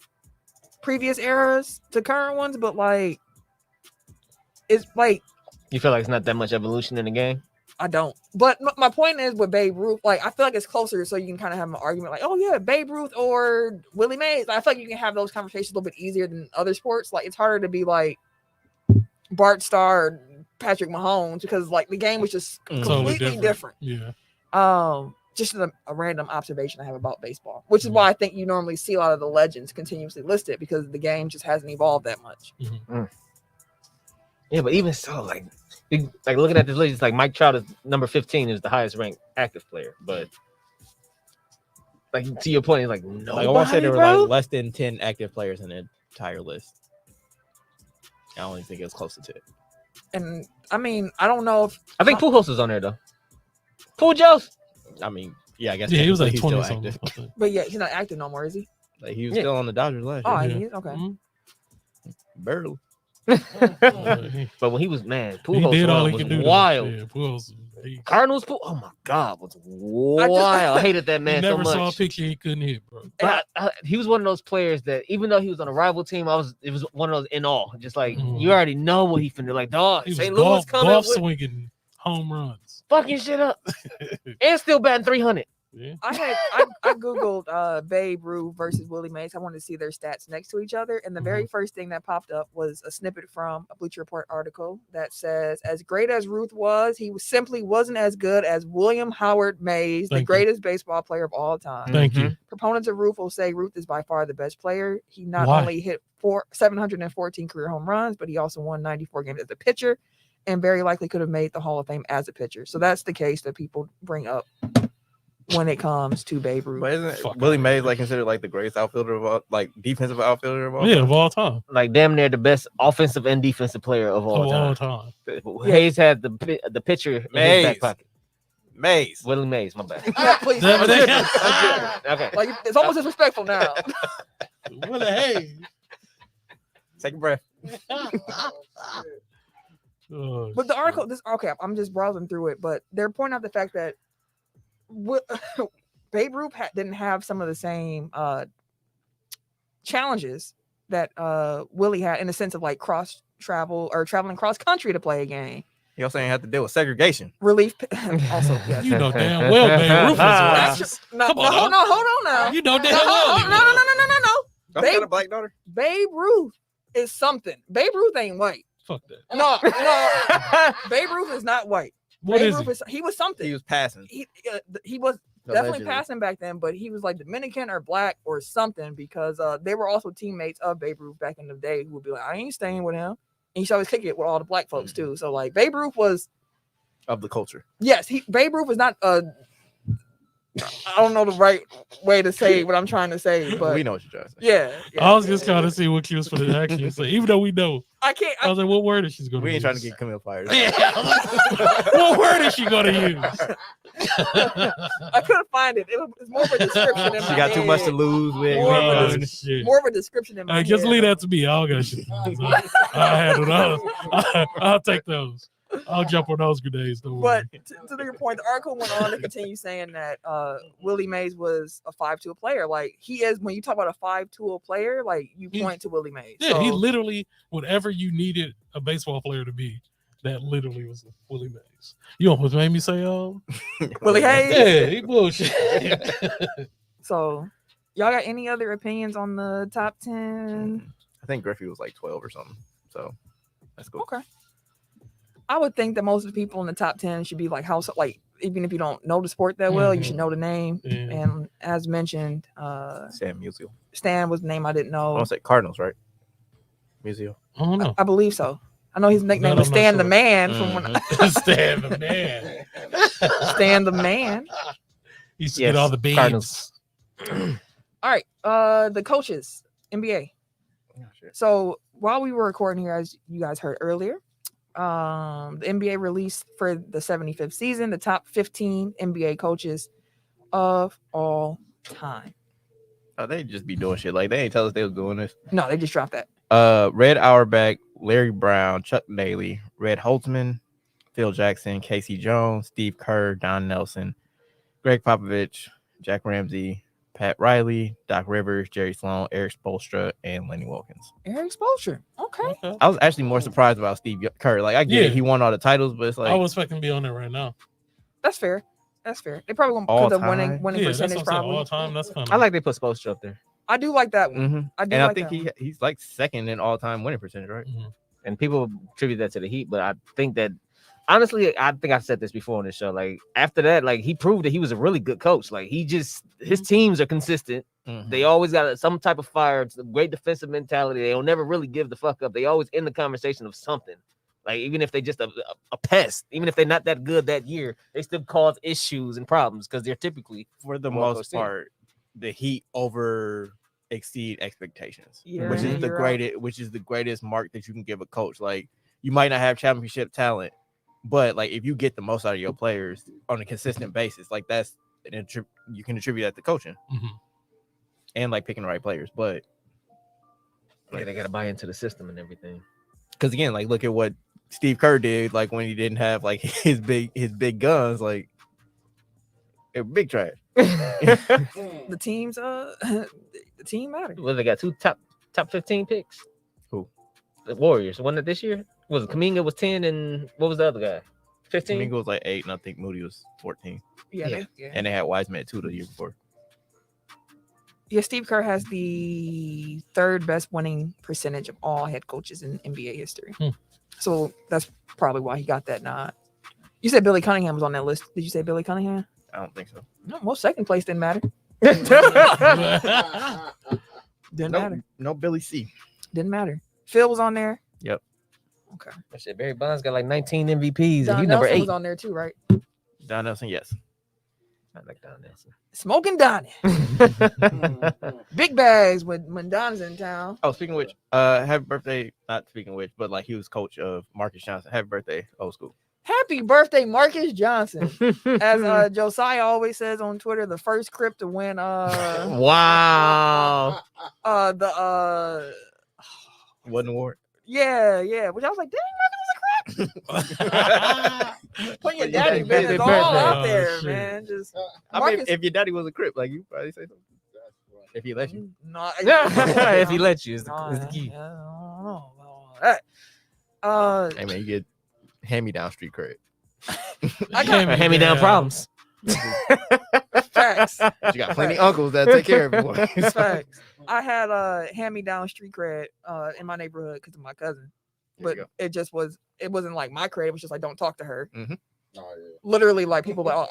Speaker 1: previous eras to current ones. But like, it's like,
Speaker 2: You feel like it's not that much evolution in the game?
Speaker 1: I don't. But my point is with Babe Ruth, like, I feel like it's closer. So you can kind of have an argument like, oh, yeah, Babe Ruth or Willie Mays. I feel like you can have those conversations a little bit easier than other sports. Like, it's harder to be like Bart Starr or Patrick Mahomes because like the game was just
Speaker 4: Totally
Speaker 1: completely different.
Speaker 4: Yeah.
Speaker 1: just a random observation I have about baseball, which is why I think you normally see a lot of the legends continuously listed because the game just hasn't evolved that much.
Speaker 2: Yeah, but even so, like looking at this list, it's like Mike Trout is number 15 is the highest ranked active player, but like to your point, it's like no.
Speaker 3: Like I want to say there were like less than 10 active players in the entire list. I don't even think it was close to 10.
Speaker 1: And I mean, I don't know if
Speaker 2: I think Pujols is on there though. Pujols.
Speaker 3: I mean, yeah, I guess.
Speaker 4: Yeah, he was like
Speaker 3: he's
Speaker 4: 20
Speaker 3: still
Speaker 4: something.
Speaker 3: active.
Speaker 1: but yeah, he's not active no more, is he?
Speaker 3: Like he was still on the Dodgers last year.
Speaker 1: Oh,
Speaker 4: Yeah.
Speaker 1: he is? Okay.
Speaker 3: Barely.
Speaker 2: But when he was
Speaker 4: He
Speaker 2: Pujols
Speaker 4: did all he
Speaker 2: was
Speaker 4: could do.
Speaker 2: wild.
Speaker 4: Yeah, Pujols.
Speaker 2: Cardinals, oh my God, was wild. I hated that man so
Speaker 4: never
Speaker 2: much.
Speaker 4: saw a picture he couldn't hit, bro.
Speaker 2: But he was one of those players that even though he was on a rival team, it was one of those in awe. Just like you already know what he finna like, dog.
Speaker 4: He was
Speaker 2: St. Louis coming
Speaker 4: golf
Speaker 2: with
Speaker 4: swinging home runs.
Speaker 2: fucking shit up. And still batting 300.
Speaker 4: Yeah.
Speaker 1: I googled Babe Ruth versus Willie Mays. I wanted to see their stats next to each other, and the very first thing that popped up was a snippet from a Bleacher Report article that says, "As great as Ruth was, he simply wasn't as good as William Howard Mays, the
Speaker 4: Thank you.
Speaker 1: greatest baseball player of all time."
Speaker 4: Thank you.
Speaker 1: Proponents of Ruth will say Ruth is by far the best player. He not
Speaker 4: Why?
Speaker 1: only hit 714 career home runs, but he also won 94 games as a pitcher, and very likely could have made the Hall of Fame as a pitcher. So that's the case that people bring up when it comes to Babe Ruth.
Speaker 3: But isn't
Speaker 4: Fuck.
Speaker 3: Willie Mays like considered like the greatest outfielder of all, like defensive outfielder of all?
Speaker 4: Yeah,
Speaker 3: time?
Speaker 4: of all time.
Speaker 2: Like damn near the best offensive and defensive player of all
Speaker 4: Of
Speaker 2: time.
Speaker 4: all time.
Speaker 2: Hayes had the pitcher in his
Speaker 3: Mays.
Speaker 2: back pocket.
Speaker 3: Mays.
Speaker 2: Willie Mays, my bad.
Speaker 1: Yeah, please.
Speaker 4: That-
Speaker 2: Okay.
Speaker 1: Like it's almost disrespectful now.
Speaker 4: What a hey.
Speaker 3: Take a breath.
Speaker 4: Oh,
Speaker 1: But the article, I'm just browsing through it, but they're pointing out the fact that Babe Ruth didn't have some of the same challenges that Willie had in the sense of like cross travel or traveling cross country to play a game.
Speaker 3: You also ain't have to deal with segregation.
Speaker 1: Relief, also, yes.
Speaker 4: you know damn well Babe Ruth
Speaker 1: That's
Speaker 4: was
Speaker 1: just, no,
Speaker 4: Come on,
Speaker 1: hold on now.
Speaker 4: You know damn
Speaker 1: No,
Speaker 4: well. he was.
Speaker 1: no.
Speaker 3: Don't you
Speaker 1: Babe-
Speaker 3: got a black daughter?
Speaker 1: Babe Ruth is something. Babe Ruth ain't white.
Speaker 4: Fuck that.
Speaker 1: No. Babe Ruth is not white.
Speaker 4: What
Speaker 1: Babe
Speaker 4: is
Speaker 1: Ruth
Speaker 4: he?
Speaker 1: he was something.
Speaker 3: He was passing.
Speaker 1: He was definitely
Speaker 3: Allegedly.
Speaker 1: passing back then, but he was like Dominican or black or something because they were also teammates of Babe Ruth back in the day who would be like, I ain't staying with him. And he used to always kick it with all the black folks too. So like Babe Ruth was,
Speaker 3: Of the culture.
Speaker 1: yes, Babe Ruth was not I don't know the right way to say what I'm trying to say, but
Speaker 3: We know what you're trying to say.
Speaker 1: yeah.
Speaker 4: I was just trying to see what she was for the action. So even though we know,
Speaker 1: I can't.
Speaker 4: I was like, what word is she going to
Speaker 3: We
Speaker 4: use?
Speaker 3: ain't trying to get Camille fired.
Speaker 4: What word is she going to use?
Speaker 1: I couldn't find it. It's more of a description. In
Speaker 3: She
Speaker 1: my
Speaker 3: got too
Speaker 1: head.
Speaker 3: much to lose. We ain't
Speaker 1: More
Speaker 3: gonna
Speaker 1: of
Speaker 3: do
Speaker 1: a
Speaker 3: it.
Speaker 4: Shit.
Speaker 1: More of a description in my
Speaker 4: Hey, just
Speaker 1: head.
Speaker 4: leave that to me. I don't got shit. I handle those. I'll take those. I'll jump on those grenades. Don't worry.
Speaker 1: But to your point, the article went on to continue saying that Willie Mays was a 5-tool player. Like he is when you talk about a 5-tool player, like you point to Willie Mays.
Speaker 4: Yeah, he literally whatever you needed a baseball player to be, that literally was Willie Mays. You almost made me say,
Speaker 1: Willie Hayes.
Speaker 4: yeah, he bullshit.
Speaker 1: So y'all got any other opinions on the top 10?
Speaker 3: I think Griffey was like 12 or something. So that's cool.
Speaker 1: Okay. I would think that most of the people in the top 10 should be like house, like even if you don't know the sport that well, you should know the name.
Speaker 4: Yeah.
Speaker 1: And as mentioned,
Speaker 3: Sam Musial.
Speaker 1: Stan was the name I didn't
Speaker 3: I
Speaker 1: know.
Speaker 3: want to say Cardinals, right? Musial.
Speaker 4: I don't know.
Speaker 1: I believe so. I know his nickname was
Speaker 4: I'm not
Speaker 1: Stan the
Speaker 4: sure.
Speaker 1: Man from when
Speaker 4: Stan the man.
Speaker 1: Stan the Man.
Speaker 4: He used to get all the babes.
Speaker 2: Cardinals.
Speaker 1: All right. The coaches, NBA.
Speaker 3: Oh, shit.
Speaker 1: So while we were recording here, as you guys heard earlier, the NBA released for the 75th season the top 15 NBA coaches of all time.
Speaker 3: Oh, they just be doing shit. Like they ain't tell us they was doing this.
Speaker 1: No, they just dropped that.
Speaker 3: Red Auerbach, Larry Brown, Chuck Daly, Red Holtzman, Phil Jackson, Casey Jones, Steve Kerr, Don Nelson, Greg Popovich, Jack Ramsey, Pat Riley, Doc Rivers, Jerry Sloan, Eric Spoelstra, and Lenny Wilkins.
Speaker 1: Eric Spoelstra. Okay.
Speaker 3: I was actually more surprised about Steve Kerr. Like I get it, he won all the titles, but it's like
Speaker 4: I was expecting to be on there right now.
Speaker 1: That's fair. That's fair. They probably won't
Speaker 3: All
Speaker 1: because of winning
Speaker 3: time?
Speaker 4: Yeah, that's
Speaker 1: percentage
Speaker 4: what I'm saying.
Speaker 1: probably.
Speaker 4: All time. That's kind of.
Speaker 2: I like they put Spoelstra up there.
Speaker 1: I do like that one.
Speaker 3: mhm.
Speaker 1: I do
Speaker 3: And
Speaker 1: like
Speaker 3: I think
Speaker 1: that one.
Speaker 3: he's like second in all time winning percentage, right?
Speaker 2: And people attribute that to the Heat, but I think that honestly, I think I've said this before on this show. Like after that, like he proved that he was a really good coach. Like his teams are consistent.
Speaker 3: Mhm.
Speaker 2: They always got some type of fire. It's a great defensive mentality. They'll never really give the fuck up. They always end the conversation of something. Like even if they just a pest, even if they're not that good that year, they still cause issues and problems because they're typically
Speaker 3: for the
Speaker 2: well
Speaker 3: most
Speaker 2: coached team.
Speaker 3: part, the Heat over exceed expectations,
Speaker 1: Yeah,
Speaker 3: which is the
Speaker 1: you're right.
Speaker 3: greatest mark that you can give a coach. Like you might not have championship talent, but like if you get the most out of your players on a consistent basis, like you can attribute that to coaching and like picking the right players. But
Speaker 2: like they got to buy into the system and everything.
Speaker 3: because again, like look at what Steve Kerr did, like when he didn't have like his big guns, like it was big trash.
Speaker 1: The teams, the team matter.
Speaker 2: Well, they got 2 top 15 picks.
Speaker 3: Who?
Speaker 2: The Warriors. Wasn't it this year? Was it Kuminga was 10 and what was the other guy? 15.
Speaker 3: Kuminga was like 8, and I think Moody was 14,
Speaker 1: Yeah.
Speaker 3: and they had Wiseman at 2 the year before.
Speaker 1: Yeah, Steve Kerr has the 3rd best winning percentage of all head coaches in NBA history. So that's probably why he got that nod. You said Billy Cunningham was on that list. Did you say Billy Cunningham?
Speaker 3: I don't think so.
Speaker 1: No, well, second place didn't matter. Didn't matter.
Speaker 3: No Billy C.
Speaker 1: Didn't matter. Phil was on there.
Speaker 3: Yep.
Speaker 1: Okay.
Speaker 2: That shit, Barry Bonds got like 19 MVPs and
Speaker 1: Don
Speaker 2: he's number
Speaker 1: Nelson
Speaker 2: 8.
Speaker 1: was on there too, right?
Speaker 3: Don Nelson, yes.
Speaker 2: I like Don Nelson.
Speaker 1: Smoking Donnie. Big bags when Don's in town.
Speaker 3: Oh, speaking of which, happy birthday. Not speaking of which, but like he was coach of Marcus Johnson. Happy birthday, old school.
Speaker 1: Happy birthday, Marcus Johnson. As Josiah always says on Twitter, the first Crip to win
Speaker 2: Wow.
Speaker 3: Wooden award.
Speaker 1: Yeah. Which I was like, dang, Marcus was a Crip. Put your daddy
Speaker 3: Happy
Speaker 1: business all
Speaker 2: birthday.
Speaker 1: out
Speaker 4: Oh,
Speaker 1: there,
Speaker 4: shit.
Speaker 1: man. Just
Speaker 3: I mean,
Speaker 1: Marcus-
Speaker 3: if your daddy was a Crip, like you probably say something. If he let you.
Speaker 1: no,
Speaker 2: If he lets you, is the key.
Speaker 1: I don't know about all that.
Speaker 3: Hey man, you get hand-me-down street cred.
Speaker 1: I got
Speaker 2: Hand-me-down problems.
Speaker 1: facts.
Speaker 3: You got plenty of uncles that take care of you.
Speaker 1: Facts. I had hand-me-down street cred in my neighborhood because of my cousin,
Speaker 3: There
Speaker 1: but
Speaker 3: you
Speaker 1: it wasn't like my cred. It was just like don't talk to her.
Speaker 5: Oh, yeah.
Speaker 1: Literally, like people like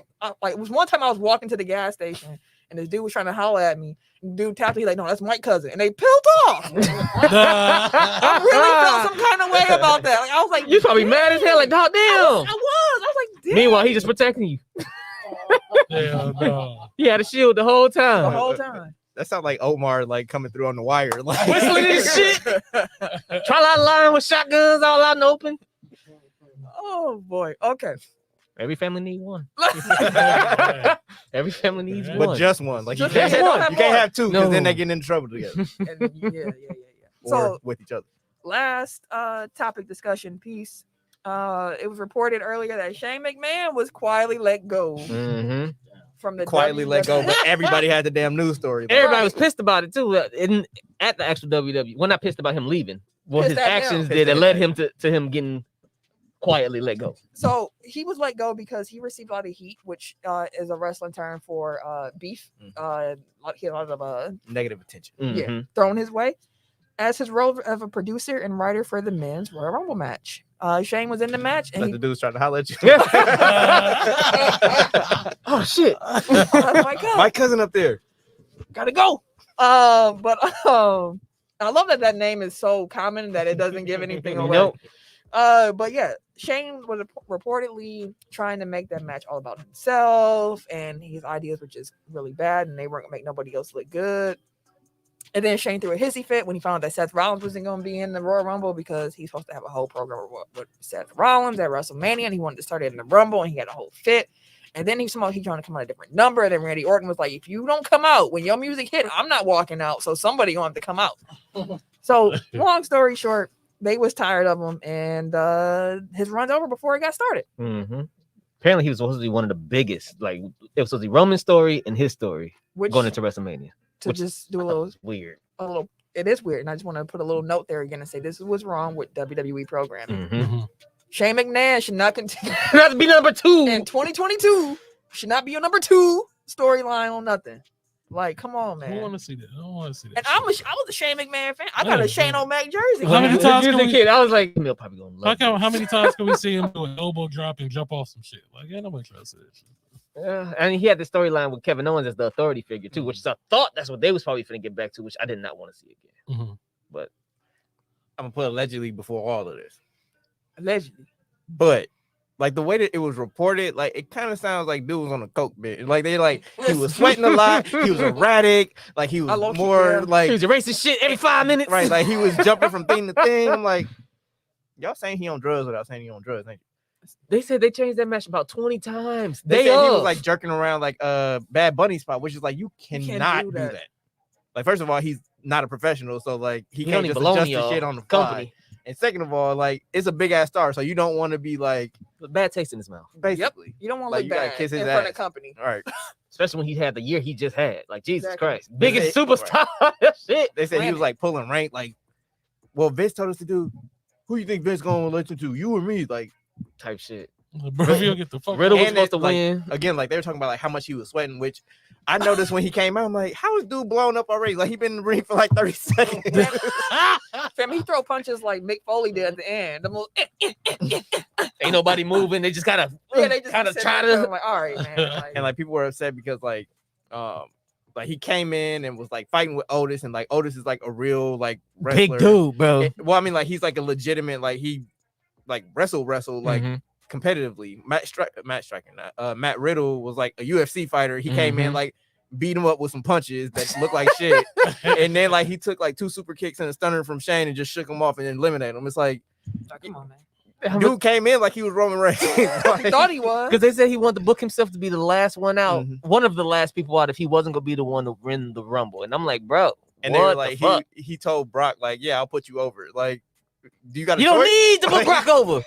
Speaker 1: it was one time I was walking to the gas station and this dude was trying to holler at me. And dude tapped me, he's like, no, that's my cousin, and they peeled off. I really felt some kind of way about that. Like I was like,
Speaker 2: You probably mad as hell, like, oh,
Speaker 1: I
Speaker 2: damn.
Speaker 1: was like, damn.
Speaker 2: Meanwhile, he just protecting you.
Speaker 4: Hell no.
Speaker 2: He had a shield the whole
Speaker 1: the
Speaker 2: time.
Speaker 1: whole time.
Speaker 3: That sounds like Omar like coming through on the wire. Like
Speaker 2: Whistling and shit. Trying out line with shotguns all out in the open.
Speaker 1: Oh boy. Okay.
Speaker 2: Every family need one. Every family needs
Speaker 3: but
Speaker 2: one.
Speaker 3: just one. Like you
Speaker 1: Just
Speaker 3: can't,
Speaker 1: one.
Speaker 3: have, you can't have 2 because
Speaker 2: No.
Speaker 3: then they get in trouble together
Speaker 1: And yeah.
Speaker 3: or
Speaker 1: So
Speaker 3: with each other.
Speaker 1: last topic discussion piece. It was reported earlier that Shane McMahon was quietly let go
Speaker 2: Mm-hmm.
Speaker 1: from the
Speaker 3: Quietly let go, but everybody had the damn news story. Like,
Speaker 2: Everybody was pissed about it too. At the actual WWE, well, not pissed about him leaving. Well,
Speaker 1: Pissed
Speaker 2: his
Speaker 1: at him.
Speaker 2: actions
Speaker 3: Pissed
Speaker 2: did
Speaker 3: at
Speaker 2: that led him to him getting quietly let go.
Speaker 1: So he was let go because he received a lot of heat, which is a wrestling term for beef. He had a lot of
Speaker 3: negative attention.
Speaker 2: Mhm.
Speaker 1: thrown his way as his role of a producer and writer for the men's Royal Rumble match. Shane was in the match, and
Speaker 3: Like
Speaker 1: he,
Speaker 3: the dude's trying to holler at you.
Speaker 2: Oh shit!
Speaker 1: oh my god,
Speaker 3: My cousin up there.
Speaker 1: gotta go. But I love that name is so common that it doesn't give anything away.
Speaker 2: Nope.
Speaker 1: But yeah, Shane was reportedly trying to make that match all about himself, and his ideas were just really bad, and they weren't gonna make nobody else look good. And then Shane threw a hissy fit when he found out that Seth Rollins wasn't going to be in the Royal Rumble because he's supposed to have a whole program with Seth Rollins at WrestleMania, and he wanted to start it in the Rumble, and he had a whole fit. And then he trying to come out a different number. And then Randy Orton was like, if you don't come out when your music hit, I'm not walking out. So somebody going to have to come out. So long story short, they was tired of him, and his run's over before it got started.
Speaker 2: Mm-hmm. Apparently, he was supposed to be one of the biggest. Like it was supposed to be Roman's story and his story
Speaker 1: Which
Speaker 2: going into WrestleMania.
Speaker 1: to
Speaker 2: which
Speaker 1: just do a little
Speaker 2: Weird.
Speaker 1: it is weird. And I just want to put a little note there again and say this is what's wrong with WWE programming.
Speaker 2: Mm-hmm.
Speaker 1: Shane McMahon should not continue
Speaker 2: Not to be number 2.
Speaker 1: in 2022. Should not be your number 2 storyline on nothing. Like, come on,
Speaker 4: I don't want
Speaker 1: man.
Speaker 4: to see that. I don't want to see that.
Speaker 1: And I was a Shane McMahon fan. I got
Speaker 4: Yeah,
Speaker 1: a Shane
Speaker 4: yeah.
Speaker 1: O'Mac jersey.
Speaker 4: How many
Speaker 2: When
Speaker 4: times
Speaker 2: he was
Speaker 4: can
Speaker 2: a
Speaker 4: we-
Speaker 2: kid, I was like, Emil probably gonna love
Speaker 4: How
Speaker 2: this.
Speaker 4: many times can we see him do an elbow drop and jump off some shit? Like, yeah, nobody tries to see that shit.
Speaker 2: Yeah, and he had the storyline with Kevin Owens as the authority figure too, which is I thought that's what they was probably finna get back to, which I did not want to see again.
Speaker 4: Mhm.
Speaker 2: But
Speaker 3: I'm gonna put allegedly before all of this.
Speaker 1: Allegedly.
Speaker 3: But like the way that it was reported, like it kind of sounds like dude was on a coke bit. Like they like he was sweating a lot, he was erratic, like he was
Speaker 1: low-key,
Speaker 3: more
Speaker 1: yeah.
Speaker 3: like
Speaker 2: he was erasing shit every 5 minutes.
Speaker 3: right, like he was jumping from thing to thing. I'm like, y'all saying he on drugs without saying he on drugs, ain't you?
Speaker 2: They said they changed that match about 20 times.
Speaker 3: They
Speaker 2: They
Speaker 3: said he
Speaker 2: up.
Speaker 3: was like jerking around like Bad Bunny spot, which is like you
Speaker 1: can't
Speaker 3: cannot
Speaker 1: do
Speaker 3: do
Speaker 1: that.
Speaker 3: that. Like first of all, he's not a professional, so like he
Speaker 2: He
Speaker 3: can't
Speaker 2: don't
Speaker 3: just
Speaker 2: even belong
Speaker 3: adjust
Speaker 2: to
Speaker 3: the
Speaker 2: y'all
Speaker 3: shit on the fly.
Speaker 2: company.
Speaker 3: And second of all, like it's a big ass star, so you don't want to be like
Speaker 2: Bad taste in his mouth,
Speaker 3: basically.
Speaker 1: You don't want to
Speaker 3: Like,
Speaker 1: look
Speaker 3: you gotta
Speaker 1: bad
Speaker 3: kiss his
Speaker 1: in front
Speaker 3: ass.
Speaker 1: of company.
Speaker 3: All right.
Speaker 2: especially when he had the year he just had. Like Jesus
Speaker 1: Exactly.
Speaker 2: Christ, biggest
Speaker 3: it.
Speaker 2: superstar. Shit.
Speaker 3: They said he
Speaker 1: Planet.
Speaker 3: was like pulling rank, like, well, Vince told us to do. Who you think Vince gonna listen to? You or me? Like
Speaker 2: Type shit.
Speaker 4: Bro, if you get the fuck
Speaker 2: Riddle was
Speaker 3: And
Speaker 2: supposed
Speaker 3: it,
Speaker 2: to
Speaker 3: like,
Speaker 2: win.
Speaker 3: again, like they were talking about like how much he was sweating, which I noticed when he came out. I'm like, how is dude blown up already? Like he been in the ring for like 30 seconds.
Speaker 1: Fam, he throw punches like Mick Foley did at the end. The most,
Speaker 2: Ain't nobody moving. They just gotta
Speaker 1: yeah, they just
Speaker 2: kind of
Speaker 1: sit
Speaker 2: try
Speaker 1: there,
Speaker 2: to.
Speaker 1: I'm like, all right, man. Like,
Speaker 3: And like people were upset because like he came in and was like fighting with Otis, and like Otis is like a real like wrestler.
Speaker 2: Big dude, bro.
Speaker 3: Well, I mean, like he's like a legitimate like he like wrestle like
Speaker 2: Mhm.
Speaker 3: competitively. Matt Riddle was like a UFC fighter. He came in like beat him up with some punches that looked like shit, and then like he took like 2 super kicks and a stunner from Shane and just shook him off and then eliminated him. It's like
Speaker 1: come on, man.
Speaker 3: dude came in like he was Roman Reigns.
Speaker 1: He
Speaker 3: Like,
Speaker 1: thought he was.
Speaker 2: Because they said he wanted to book himself to be the last one out,
Speaker 3: Mhm.
Speaker 2: one of the last people out if he wasn't gonna be the one to win the Rumble. And I'm like, bro,
Speaker 3: and
Speaker 2: what
Speaker 3: they were
Speaker 2: the
Speaker 3: like
Speaker 2: fuck?
Speaker 3: he told Brock like, yeah, I'll put you over. Like, do you got?
Speaker 2: You don't need to put Brock over.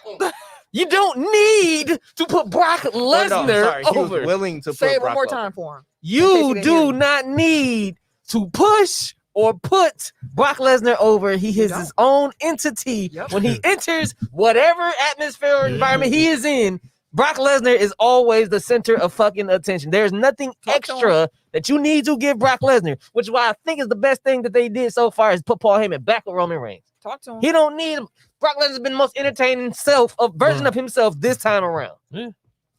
Speaker 2: You don't need to put Brock Lesnar
Speaker 3: He was
Speaker 2: over.
Speaker 3: willing to
Speaker 1: Say
Speaker 3: put
Speaker 1: it one
Speaker 3: Brock
Speaker 1: more
Speaker 3: over.
Speaker 1: time for him. In case
Speaker 2: You
Speaker 1: you didn't hear
Speaker 2: do
Speaker 1: me.
Speaker 2: not need to push or put Brock Lesnar over. He is
Speaker 1: don't.
Speaker 2: his own entity.
Speaker 1: Yep.
Speaker 2: When he enters whatever atmosphere or environment he is in, Brock Lesnar is always the center of fucking attention. There's nothing
Speaker 1: Talk to
Speaker 2: extra that you need to give Brock Lesnar, which is why I think is the best thing that they did so far is put Paul Heyman back with Roman Reigns.
Speaker 1: Talk to him.
Speaker 2: He don't need him. Brock Lesnar's been the most entertaining version of himself this time around.
Speaker 4: Yeah.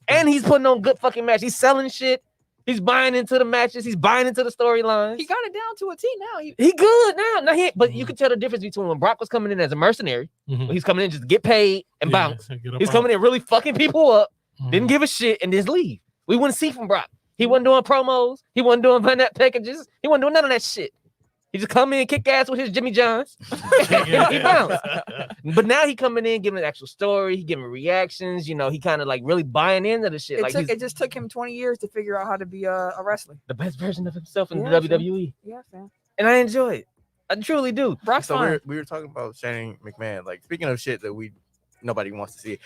Speaker 2: And he's putting on good fucking matches. He's selling shit. He's buying into the matches. He's buying into the storylines.
Speaker 1: He got it down to a T now.
Speaker 2: He good now. But you can tell the difference between when Brock was coming in as a mercenary.
Speaker 4: Mhm.
Speaker 2: When he's coming in just to get paid and
Speaker 4: Yeah,
Speaker 2: bounce.
Speaker 4: get up
Speaker 2: He's
Speaker 4: out.
Speaker 2: coming in really fucking people up.
Speaker 4: Mhm.
Speaker 2: Didn't give a shit and just leave. We wouldn't see from Brock. He wasn't doing promos. He wasn't doing net packages. He wasn't doing none of that shit. He just come in and kick ass with his Jimmy Johns. He bounced. But now he coming in, giving an actual story. He giving reactions. You know, he kind of like really buying into the shit. Like he's
Speaker 1: It just took him 20 years to figure out how to be a wrestler.
Speaker 2: the best version of himself in
Speaker 1: Yeah,
Speaker 2: the WWE.
Speaker 1: Yeah, fam.
Speaker 2: And I enjoy it. I truly do.
Speaker 1: Brock's
Speaker 3: So
Speaker 1: fine.
Speaker 3: we were talking about Shane McMahon. Like speaking of shit that nobody wants to see.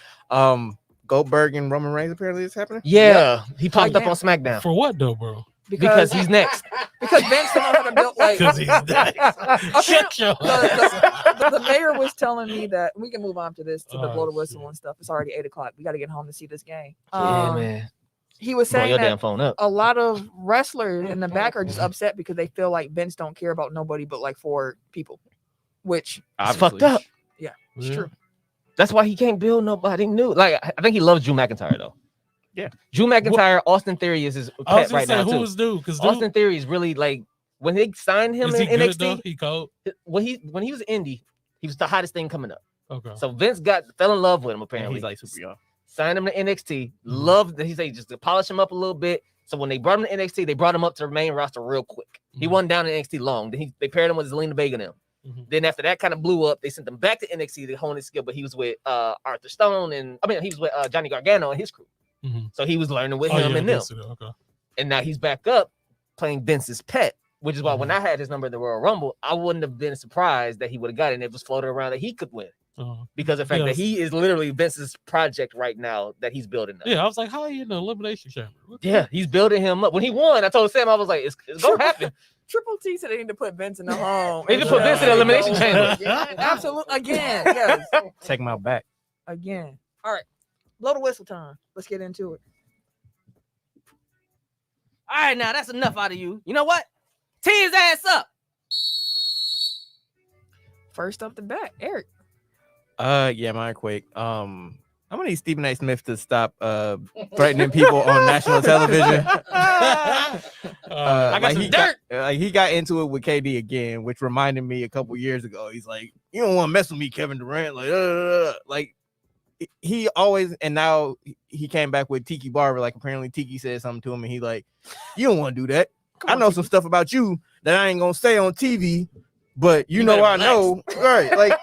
Speaker 3: Goldberg and Roman Reigns apparently is happening.
Speaker 2: Yeah. He popped up
Speaker 1: yeah.
Speaker 2: on SmackDown.
Speaker 4: For what though, bro?
Speaker 2: Because he's next.
Speaker 1: because Vince don't know how to build like
Speaker 4: Because he's next. Shut your
Speaker 1: the mayor was telling me that we can move on to this to the
Speaker 4: Oh,
Speaker 1: blow the whistle
Speaker 4: shit.
Speaker 1: and stuff. It's already 8:00. We got to get home to see this game.
Speaker 2: Yeah, man.
Speaker 1: He was
Speaker 2: Blow
Speaker 1: saying
Speaker 2: your
Speaker 1: that
Speaker 2: damn phone up.
Speaker 1: a lot of wrestlers in the back are just upset because they feel like Vince don't care about nobody but like 4 people, which
Speaker 2: It's fucked up.
Speaker 1: is
Speaker 4: Yeah.
Speaker 1: true.
Speaker 2: That's why he can't build nobody new. Like I think he loves Drew McIntyre though.
Speaker 3: Yeah.
Speaker 2: Drew McIntyre, Austin Theory is his
Speaker 4: I was
Speaker 2: pet
Speaker 4: gonna
Speaker 2: right
Speaker 4: say
Speaker 2: now
Speaker 4: who
Speaker 2: too.
Speaker 4: was dude? Because
Speaker 2: Austin Theory is really like when they signed him
Speaker 4: is he
Speaker 2: in
Speaker 4: good though?
Speaker 2: NXT.
Speaker 4: He cold.
Speaker 2: When he was indie, he was the hottest thing coming up.
Speaker 4: Okay.
Speaker 2: So Vince fell in love with him
Speaker 3: And
Speaker 2: apparently.
Speaker 3: he's like super young.
Speaker 2: Signed him to NXT. Loved that he said just to polish him up a little bit. So when they brought him to NXT, they brought him up to the main roster real quick. He
Speaker 4: Mhm.
Speaker 2: wasn't down in NXT long. Then they paired him with Zelina Vega and them.
Speaker 4: Mhm.
Speaker 2: Then after that kind of blew up, they sent him back to NXT to hone his skill. But he was with Arthur Stone he was with Johnny Gargano and his crew.
Speaker 4: Mhm.
Speaker 2: So he was learning with
Speaker 4: Oh,
Speaker 2: him
Speaker 4: yeah,
Speaker 2: and them.
Speaker 4: that's it, okay.
Speaker 2: And now he's back up playing Vince's pet, which is why when I had his number in the Royal Rumble, I wouldn't have been surprised that he would have got it and it was floated around that he could win. Because of the fact that
Speaker 4: Yes.
Speaker 2: he is literally Vince's project right now that he's building up.
Speaker 4: Yeah, I was like, how are you in the elimination chamber? What the-
Speaker 2: Yeah, he's building him up. When he won, I told Sam, I was like, it's gonna happen.
Speaker 1: Triple T said they need to put Vince in the home.
Speaker 2: They need to put Vince in the elimination chamber.
Speaker 1: Absolutely. Again. Yes.
Speaker 3: Take him out back.
Speaker 1: Again. All right. Blow the whistle time. Let's get into it.
Speaker 2: All right, now that's enough out of you. You know what? Tee his ass up.
Speaker 1: First up the bat, Eric.
Speaker 3: Yeah, mine quick. I'm gonna need Stephen A. Smith to stop threatening people on national television.
Speaker 2: I got some dirt.
Speaker 3: He got into it with KD again, which reminded me a couple years ago. He's like, "You don't want to mess with me, Kevin Durant." Like he always, and now he came back with Tiki Barber. Like apparently Tiki said something to him, and he like, "You don't want to do that. I know some stuff about you that I ain't gonna say on TV, but you know I know, right?" Like,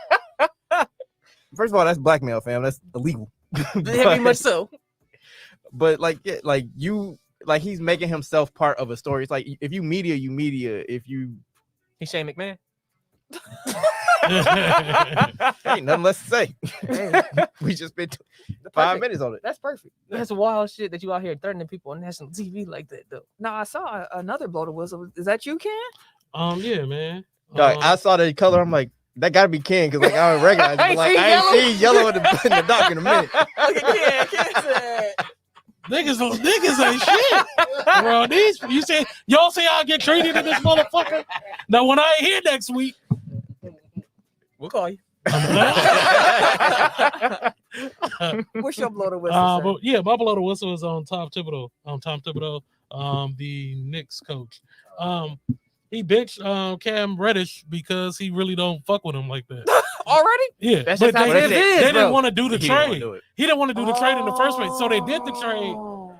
Speaker 3: first of all, that's blackmail, fam. That's illegal.
Speaker 2: Very much so.
Speaker 3: But like, yeah, like you, like he's making himself part of a story. It's like if you media, you media. If you,
Speaker 2: He's Shane McMahon.
Speaker 3: ain't nothing less to say.
Speaker 1: Hey,
Speaker 3: We just spent 5
Speaker 1: perfect.
Speaker 3: minutes on it.
Speaker 1: That's perfect.
Speaker 2: That's wild shit that you out here threatening people on national TV like that, though.
Speaker 1: Now I saw another blow the whistle. Is that you, Ken?
Speaker 4: Yeah, man.
Speaker 3: Like, I saw the color. I'm like, that gotta be Ken because like I don't recognize it. But, like I ain't seen yellow in the dock in a minute.
Speaker 1: Look at Ken. Ken said,
Speaker 4: niggas ain't shit. Bro, y'all say I'll get traded in this motherfucker. Now when I ain't here next week,
Speaker 2: We'll call you.
Speaker 1: "What's your blow the whistle?" sir?
Speaker 4: but yeah, my blow the whistle is on Tom Thibodeau. Tom Thibodeau, the Knicks coach. He benched Cam Reddish because he really don't fuck with him like that.
Speaker 1: Already?
Speaker 4: Yeah,
Speaker 2: That's
Speaker 4: but
Speaker 2: just how
Speaker 4: they
Speaker 2: it is, bro.
Speaker 4: didn't want to do the
Speaker 3: He didn't wanna
Speaker 4: trade.
Speaker 3: do it.
Speaker 4: He didn't want to do the trade in the first place, so they did the trade.
Speaker 1: Oh.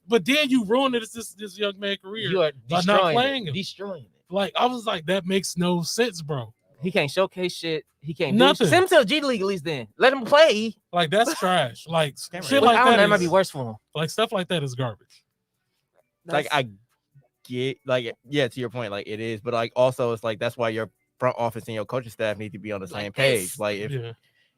Speaker 4: But then you ruined this young man's career.
Speaker 2: You are
Speaker 4: by not
Speaker 2: destroying
Speaker 4: playing
Speaker 2: it.
Speaker 4: him.
Speaker 2: Destroying it.
Speaker 4: Like I was like, that makes no sense, bro.
Speaker 2: He can't showcase shit. He can't
Speaker 4: Nothing.
Speaker 2: do send him to the G League at least then. Let him play.
Speaker 4: Like that's trash. Like
Speaker 3: Can't
Speaker 4: shit
Speaker 3: really-
Speaker 4: like
Speaker 2: I don't know,
Speaker 4: that.
Speaker 2: that might be
Speaker 4: Is,
Speaker 2: worse for him.
Speaker 4: like stuff like that is garbage.
Speaker 3: Like I get, like yeah, to your point, like it is, but like also it's like that's why your front office and your coaching staff need to be on the same page.
Speaker 2: this.
Speaker 3: Like
Speaker 4: Yeah.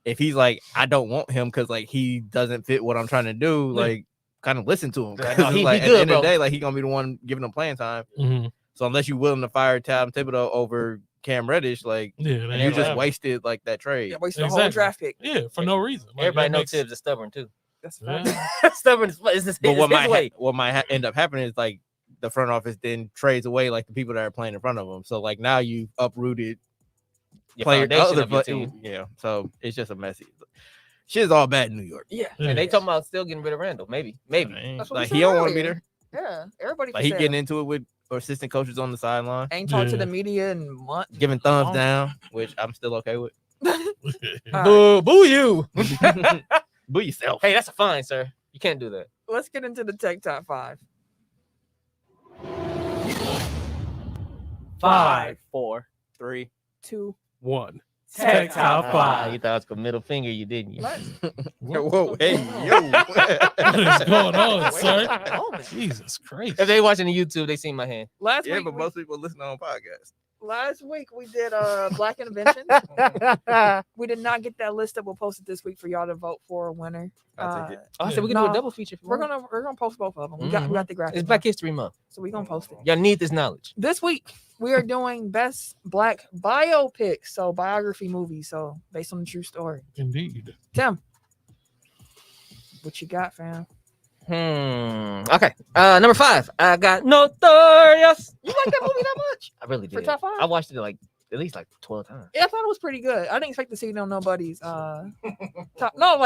Speaker 3: if he's like, I don't want him because like he doesn't fit what I'm trying to do,
Speaker 4: Yeah.
Speaker 3: like kind of listen to him. 'Cause
Speaker 2: No,
Speaker 3: it's
Speaker 2: he
Speaker 3: like, at
Speaker 2: good,
Speaker 3: the end of
Speaker 2: bro.
Speaker 3: the day, like he gonna be the one giving them playing time.
Speaker 4: Mhm.
Speaker 3: So unless you're willing to fire Tom Thibodeau over Cam Reddish, like
Speaker 4: Yeah. that
Speaker 3: you
Speaker 4: ain't
Speaker 3: just
Speaker 4: happening.
Speaker 3: wasted like that trade.
Speaker 1: Yeah, wasted a whole
Speaker 4: Exactly.
Speaker 1: draft pick.
Speaker 4: Yeah, for no reason. Like,
Speaker 2: Everybody
Speaker 4: that
Speaker 2: knows
Speaker 4: makes-
Speaker 2: Tibbs is stubborn too.
Speaker 1: That's
Speaker 4: Yeah.
Speaker 1: fact.
Speaker 2: Stubborn is his,
Speaker 3: But what
Speaker 2: his
Speaker 3: might
Speaker 2: way.
Speaker 3: end up happening is like the front office then trades away like the people that are playing in front of them. So like now you uprooted
Speaker 2: Your
Speaker 3: player
Speaker 2: foundation
Speaker 3: other
Speaker 2: of your
Speaker 3: play-
Speaker 2: team.
Speaker 3: yeah. So it's just a messy. Shit's all bad in New York.
Speaker 1: Yeah.
Speaker 4: Yeah.
Speaker 2: And they talking about still getting rid of Randall. Maybe.
Speaker 1: That's what we
Speaker 3: Like
Speaker 1: said
Speaker 3: he don't want to be
Speaker 1: earlier.
Speaker 3: there.
Speaker 1: Yeah. Everybody
Speaker 3: Like
Speaker 1: for
Speaker 3: he
Speaker 1: sale.
Speaker 3: getting into it with assistant coaches on the sideline,
Speaker 1: Ain't talked to
Speaker 4: Yeah.
Speaker 1: the media in months.
Speaker 3: giving thumbs
Speaker 1: Oh.
Speaker 3: down, which I'm still okay with.
Speaker 2: Boo, boo you.
Speaker 3: Boo yourself.
Speaker 2: Hey, that's a fine, sir. You can't do that.
Speaker 1: Let's get into the tech top 5.
Speaker 2: 5,
Speaker 3: 4, 3.
Speaker 1: 2.
Speaker 4: 1.
Speaker 2: Tech
Speaker 4: top
Speaker 2: top
Speaker 4: 5.
Speaker 2: 5. You thought I was gonna middle finger you, didn't you?
Speaker 1: Let's
Speaker 3: Whoa, hey, yo.
Speaker 4: What is going on,
Speaker 1: Wait
Speaker 4: sir?
Speaker 1: a moment.
Speaker 4: Jesus Christ.
Speaker 2: If they watching the YouTube, they see my hand.
Speaker 1: Last
Speaker 3: Yeah,
Speaker 1: week,
Speaker 3: but
Speaker 1: we,
Speaker 3: most people listen on podcasts.
Speaker 1: last week we did Black Inventions. We did not get that list up. We'll post it this week for y'all to vote for a winner.
Speaker 3: I'll take it.
Speaker 2: I said we can do
Speaker 1: Nah,
Speaker 2: a double feature. If you
Speaker 1: We're
Speaker 2: want.
Speaker 1: gonna post both of them. We got the graphic.
Speaker 2: It's
Speaker 1: now,
Speaker 2: Black History Month.
Speaker 1: so we gonna post it.
Speaker 2: Y'all need this knowledge.
Speaker 1: This week we are doing best Black biopics, so biography movies, so based on the true story.
Speaker 4: Indeed.
Speaker 1: Tim, what you got, fam?
Speaker 2: Okay. Number 5. I got Notorious.
Speaker 1: You like that movie that much?
Speaker 2: I really
Speaker 1: For
Speaker 2: did.
Speaker 1: top 5?
Speaker 2: I watched it like at least like 12 times.
Speaker 1: Yeah, I thought it was pretty good. I didn't expect to see it on nobody's top. No,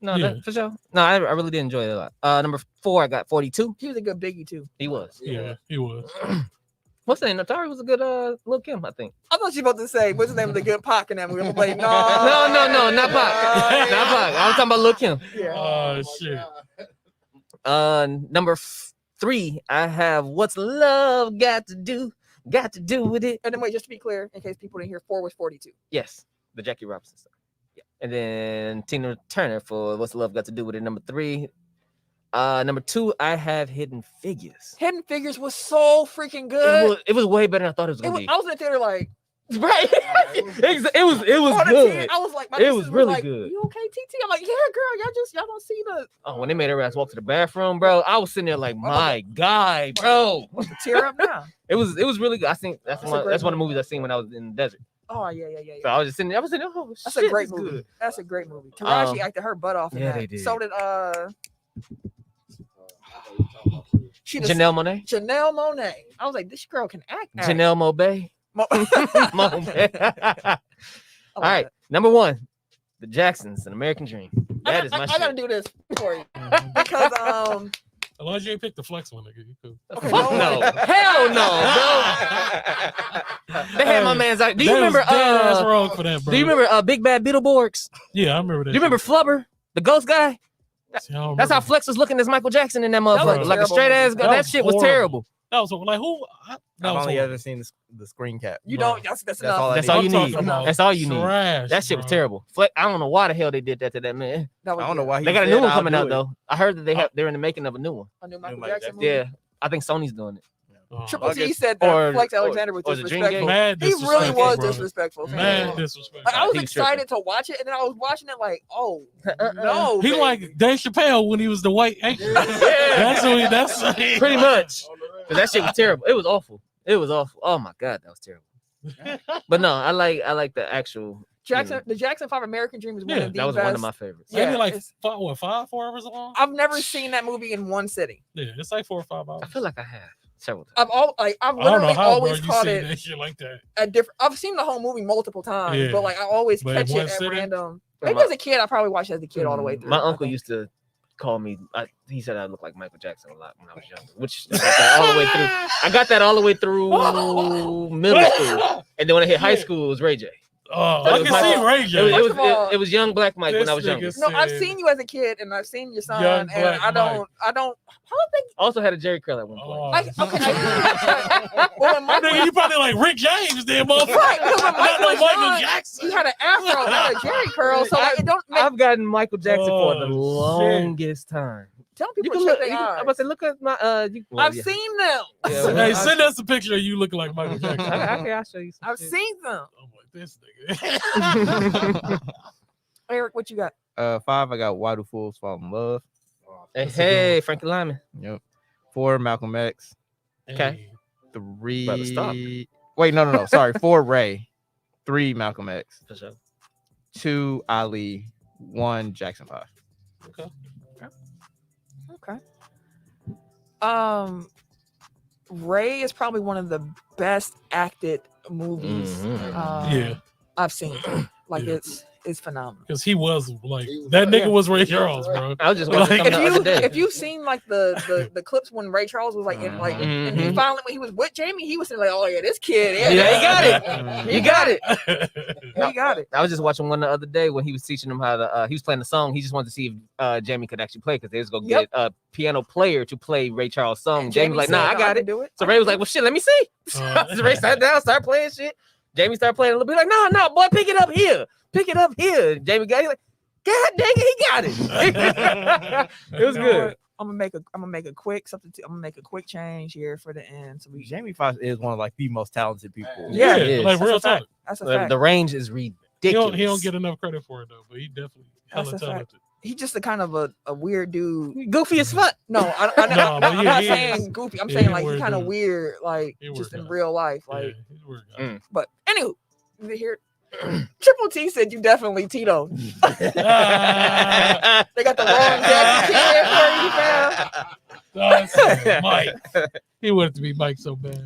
Speaker 2: No,
Speaker 4: Yeah.
Speaker 2: for sure. No, I really did enjoy it a lot. Number 4, I got 42.
Speaker 1: he was a good Biggie too.
Speaker 2: He was.
Speaker 4: Yeah, he was.
Speaker 2: What's the name? Notorious was a good Lil Kim, I think.
Speaker 1: I thought you were about to say, what's the name of the good Pac in that movie? I'm like, no,
Speaker 2: No, not Pac. Not Pac. I'm talking about Lil Kim.
Speaker 1: Yeah.
Speaker 4: Oh, shit.
Speaker 2: Number 3, I have What's Love Got to Do with It.
Speaker 1: And then wait, just to be clear, in case people didn't hear, 4 was 42.
Speaker 2: Yes, the Jackie Robinson stuff. Yeah. And then Tina Turner for What's Love Got to Do with It. Number 3. Number 2, I have Hidden Figures.
Speaker 1: Hidden Figures was so freaking good.
Speaker 2: It was way better than I thought it was
Speaker 1: It
Speaker 2: gonna
Speaker 1: was,
Speaker 2: be.
Speaker 1: I was in the theater like,
Speaker 2: Right. It was
Speaker 1: on the
Speaker 2: good.
Speaker 1: TV, I was like, my
Speaker 2: It
Speaker 1: missus
Speaker 2: was really
Speaker 1: like,
Speaker 2: good.
Speaker 1: You okay, TT? I'm like, yeah, girl, y'all don't see the
Speaker 2: Oh, when they made her ass walk to the bathroom, bro, I was sitting there like, my God, bro.
Speaker 1: tear up now.
Speaker 2: It was really good. I think that's
Speaker 1: That's a
Speaker 2: one
Speaker 1: great
Speaker 2: of the
Speaker 1: movie.
Speaker 2: movies I seen when I was in the desert.
Speaker 1: Oh yeah.
Speaker 2: So I was just sitting there. I was sitting there. Oh,
Speaker 1: That's
Speaker 2: shit,
Speaker 1: a great
Speaker 2: this
Speaker 1: movie.
Speaker 2: good.
Speaker 1: That's a great movie. Taraji acted her butt off in
Speaker 2: yeah,
Speaker 1: that.
Speaker 2: they did.
Speaker 1: So did
Speaker 2: Janelle Monáe.
Speaker 1: Janelle Monáe. I was like, this girl can act.
Speaker 2: Janelle Monáe.
Speaker 1: Monáe.
Speaker 2: All right, number 1, the Jacksons, an American Dream. That is my shit.
Speaker 1: I gotta do this for you because
Speaker 4: As long as you ain't pick the flex one, nigga, you cool.
Speaker 1: okay,
Speaker 2: Fuck no. Hell no, bro. They had my man's out. Do you remember
Speaker 4: That's wrong for that, bro.
Speaker 2: do you remember Big Bad Beetleborgs?
Speaker 4: Yeah, I remember that.
Speaker 2: Do you remember Flubber, the ghost guy?
Speaker 4: See, I don't
Speaker 2: That's how
Speaker 4: remember.
Speaker 2: Flex was looking as Michael Jackson in that
Speaker 1: was
Speaker 2: motherfucker. Like a
Speaker 1: terrible
Speaker 2: straight ass
Speaker 1: movie.
Speaker 2: guy.
Speaker 4: That
Speaker 2: That
Speaker 4: was
Speaker 2: shit was
Speaker 4: horrible.
Speaker 2: terrible.
Speaker 4: That was like who? That
Speaker 3: I've
Speaker 4: was
Speaker 3: only
Speaker 4: horrible.
Speaker 3: ever seen the screen cap.
Speaker 1: you
Speaker 2: Bro.
Speaker 1: don't. That's
Speaker 3: That's
Speaker 1: enough.
Speaker 3: all I
Speaker 2: That's
Speaker 3: need.
Speaker 2: all you
Speaker 4: I'm
Speaker 2: need.
Speaker 4: talking about
Speaker 2: That's all you need.
Speaker 4: trash,
Speaker 2: That shit was
Speaker 4: bro.
Speaker 2: terrible. Flex, I don't know why the hell they did that to that man.
Speaker 1: That was
Speaker 3: I don't know
Speaker 1: good.
Speaker 3: why he
Speaker 2: They got a
Speaker 3: said,
Speaker 2: new one
Speaker 3: "I'll
Speaker 2: coming
Speaker 3: do
Speaker 2: out
Speaker 3: it."
Speaker 2: though. I heard that they're in the making of a new one.
Speaker 1: A new Michael
Speaker 3: Michael
Speaker 1: Jackson
Speaker 3: Jackson.
Speaker 1: movie.
Speaker 2: Yeah, I think Sony's doing it.
Speaker 1: Triple T
Speaker 3: August-
Speaker 1: said that
Speaker 2: or-
Speaker 1: Flex Alexander was
Speaker 2: or the Dream
Speaker 1: disrespectful.
Speaker 2: Game.
Speaker 4: Mad
Speaker 1: He really
Speaker 4: disrespectful,
Speaker 1: was
Speaker 4: bro.
Speaker 1: disrespectful. fam.
Speaker 4: Mad disrespectful.
Speaker 1: Like, I was
Speaker 2: He was
Speaker 1: excited to watch it, and then I was watching it like, oh no,
Speaker 4: He
Speaker 1: baby.
Speaker 4: like Dave Chappelle when he was the white anchor. That's who he. That's
Speaker 2: Pretty much. 'Cause that shit was terrible. It was awful. It was awful. Oh my god, that was terrible. But no, I like the actual.
Speaker 1: Jackson. The Jackson 5 American Dream is one
Speaker 4: Yeah,
Speaker 1: of the
Speaker 2: That was
Speaker 1: best.
Speaker 2: one of my favorites.
Speaker 1: Yeah,
Speaker 4: Maybe like
Speaker 1: it's-
Speaker 4: 4 hours long.
Speaker 1: I've never seen that movie in one sitting.
Speaker 4: Yeah, it's like 4 or 5 hours.
Speaker 2: I feel like I have several times.
Speaker 1: I've
Speaker 4: I don't know
Speaker 1: literally
Speaker 4: how, bro,
Speaker 1: always
Speaker 4: you
Speaker 1: caught
Speaker 4: seen
Speaker 1: it
Speaker 4: that shit like that.
Speaker 1: at different. I've seen the whole movie multiple times,
Speaker 4: Yeah.
Speaker 1: but like I always
Speaker 4: But
Speaker 1: catch
Speaker 4: in one
Speaker 1: it at
Speaker 4: sitting?
Speaker 1: random.
Speaker 2: Yeah,
Speaker 1: Maybe
Speaker 2: my-
Speaker 1: as a kid, I probably watched it as a kid all the way through.
Speaker 2: My
Speaker 1: I
Speaker 2: uncle
Speaker 1: think.
Speaker 2: used to call me. He said I looked like Michael Jackson a lot when I was younger, which I got that all the way through. I got that all the way through middle school, and then when I hit high school, it was Ray J.
Speaker 4: Oh,
Speaker 2: So
Speaker 4: I
Speaker 2: it
Speaker 4: can
Speaker 2: was
Speaker 4: see
Speaker 2: like-
Speaker 4: Ray
Speaker 2: It was,
Speaker 4: J.
Speaker 2: it
Speaker 1: First
Speaker 2: was,
Speaker 1: of all,
Speaker 2: it was young black Mike when I was
Speaker 4: this
Speaker 2: younger.
Speaker 4: nigga
Speaker 1: No, I've
Speaker 4: said-
Speaker 1: seen you as a kid, and I've seen your son,
Speaker 4: Young
Speaker 1: and
Speaker 4: Black
Speaker 1: I don't. I don't think.
Speaker 2: Also had a Jerry curl at one point.
Speaker 4: Oh,
Speaker 1: I, okay. Well, when
Speaker 4: I think
Speaker 1: Michael,
Speaker 4: you probably like Rick James, then, motherfucker.
Speaker 1: Right, 'cause when
Speaker 4: Not
Speaker 1: Michael
Speaker 4: no
Speaker 1: was
Speaker 4: Michael
Speaker 1: young,
Speaker 4: Jackson.
Speaker 1: he had an afro, not a Jerry curl, so like, it don't make.
Speaker 2: I've gotten Michael Jackson for the
Speaker 4: Oh, shit.
Speaker 2: longest time.
Speaker 1: Tell
Speaker 2: You
Speaker 1: people
Speaker 2: can
Speaker 1: to
Speaker 2: look.
Speaker 1: check their
Speaker 2: I'm
Speaker 1: eyes.
Speaker 2: about to look at my.
Speaker 1: I've seen them.
Speaker 2: Yeah, well,
Speaker 4: Hey,
Speaker 2: I-
Speaker 4: send us a picture of you looking like Michael Jackson.
Speaker 2: Okay, I'll show you. Some
Speaker 1: I've
Speaker 2: shit.
Speaker 1: seen them.
Speaker 4: I'm like, this nigga.
Speaker 1: Eric, what you got?
Speaker 3: 5, I got Why Do Fools Fall in Love.
Speaker 2: Hey, Frankie Lyman.
Speaker 3: Yep. 4, Malcolm X.
Speaker 2: Okay.
Speaker 3: 3.
Speaker 2: Brother, stop.
Speaker 3: Wait, no. Sorry. 4, Ray. 3, Malcolm X.
Speaker 2: For sure.
Speaker 3: 2, Ali. 1, Jackson 5.
Speaker 1: Okay. Ray is probably one of the best acted movies
Speaker 2: Mhm.
Speaker 4: Yeah.
Speaker 1: I've seen. Like
Speaker 4: Yeah.
Speaker 1: it's phenomenal.
Speaker 4: Because he was like, that nigga
Speaker 1: Yeah.
Speaker 4: was Ray Charles, bro.
Speaker 2: I was just watching
Speaker 4: Like,
Speaker 2: something the other day.
Speaker 1: If you've seen like the clips when Ray Charles was like in like and he
Speaker 2: Mhm.
Speaker 1: finally when he was with Jamie, he was saying like, oh yeah, this kid,
Speaker 2: Yeah, he got it.
Speaker 3: Mhm.
Speaker 2: You got it.
Speaker 1: He got it.
Speaker 2: I was just watching one the other day when he was teaching him how to. He was playing the song. He just wanted to see if Jamie could actually play because they was gonna
Speaker 1: Yep.
Speaker 2: get a piano player to play Ray Charles' song.
Speaker 1: And
Speaker 2: Jamie was like,
Speaker 1: said,
Speaker 2: "Nah, I got
Speaker 1: can
Speaker 2: it."
Speaker 1: do it.
Speaker 2: So Ray was like, "Well, shit, let me see." So Ray sat down, started playing shit. Jamie started playing a little bit. Like, "No, boy, pick it up here. Pick it up here." Jamie got it. He's like, "God dang it, he got it." It was
Speaker 1: You know
Speaker 2: good.
Speaker 1: what? I'm gonna make a quick substitute. I'm gonna make a quick change here for the end. So we
Speaker 3: Jamie Foxx is one of like the most talented people.
Speaker 1: Yeah,
Speaker 2: it is.
Speaker 4: like
Speaker 1: That's
Speaker 4: real
Speaker 1: a fact.
Speaker 4: talk.
Speaker 1: That's a
Speaker 2: The,
Speaker 1: fact.
Speaker 2: the range is ridiculous.
Speaker 4: He don't get enough credit for it though, but he definitely
Speaker 1: That's
Speaker 4: hella
Speaker 1: a fact.
Speaker 4: talented.
Speaker 1: He's just a kind of a weird dude.
Speaker 2: goofy as fuck.
Speaker 1: No,
Speaker 4: No,
Speaker 1: I'm
Speaker 4: but
Speaker 1: not
Speaker 4: yeah, he
Speaker 1: saying
Speaker 4: is.
Speaker 1: goofy. I'm
Speaker 4: Yeah,
Speaker 1: saying
Speaker 4: he
Speaker 1: like he's
Speaker 4: weird
Speaker 1: kind of
Speaker 4: dude.
Speaker 1: weird, like
Speaker 4: He
Speaker 1: just
Speaker 4: weird
Speaker 1: in
Speaker 4: guy.
Speaker 1: real life.
Speaker 4: Yeah,
Speaker 1: Like,
Speaker 4: he's a weird guy.
Speaker 1: but anywho, you hear Triple T said you definitely Tito.
Speaker 4: Ah,
Speaker 1: They got the wrong Jackson kid for you, fam.
Speaker 4: that's Mike. He wanted to be Mike so bad.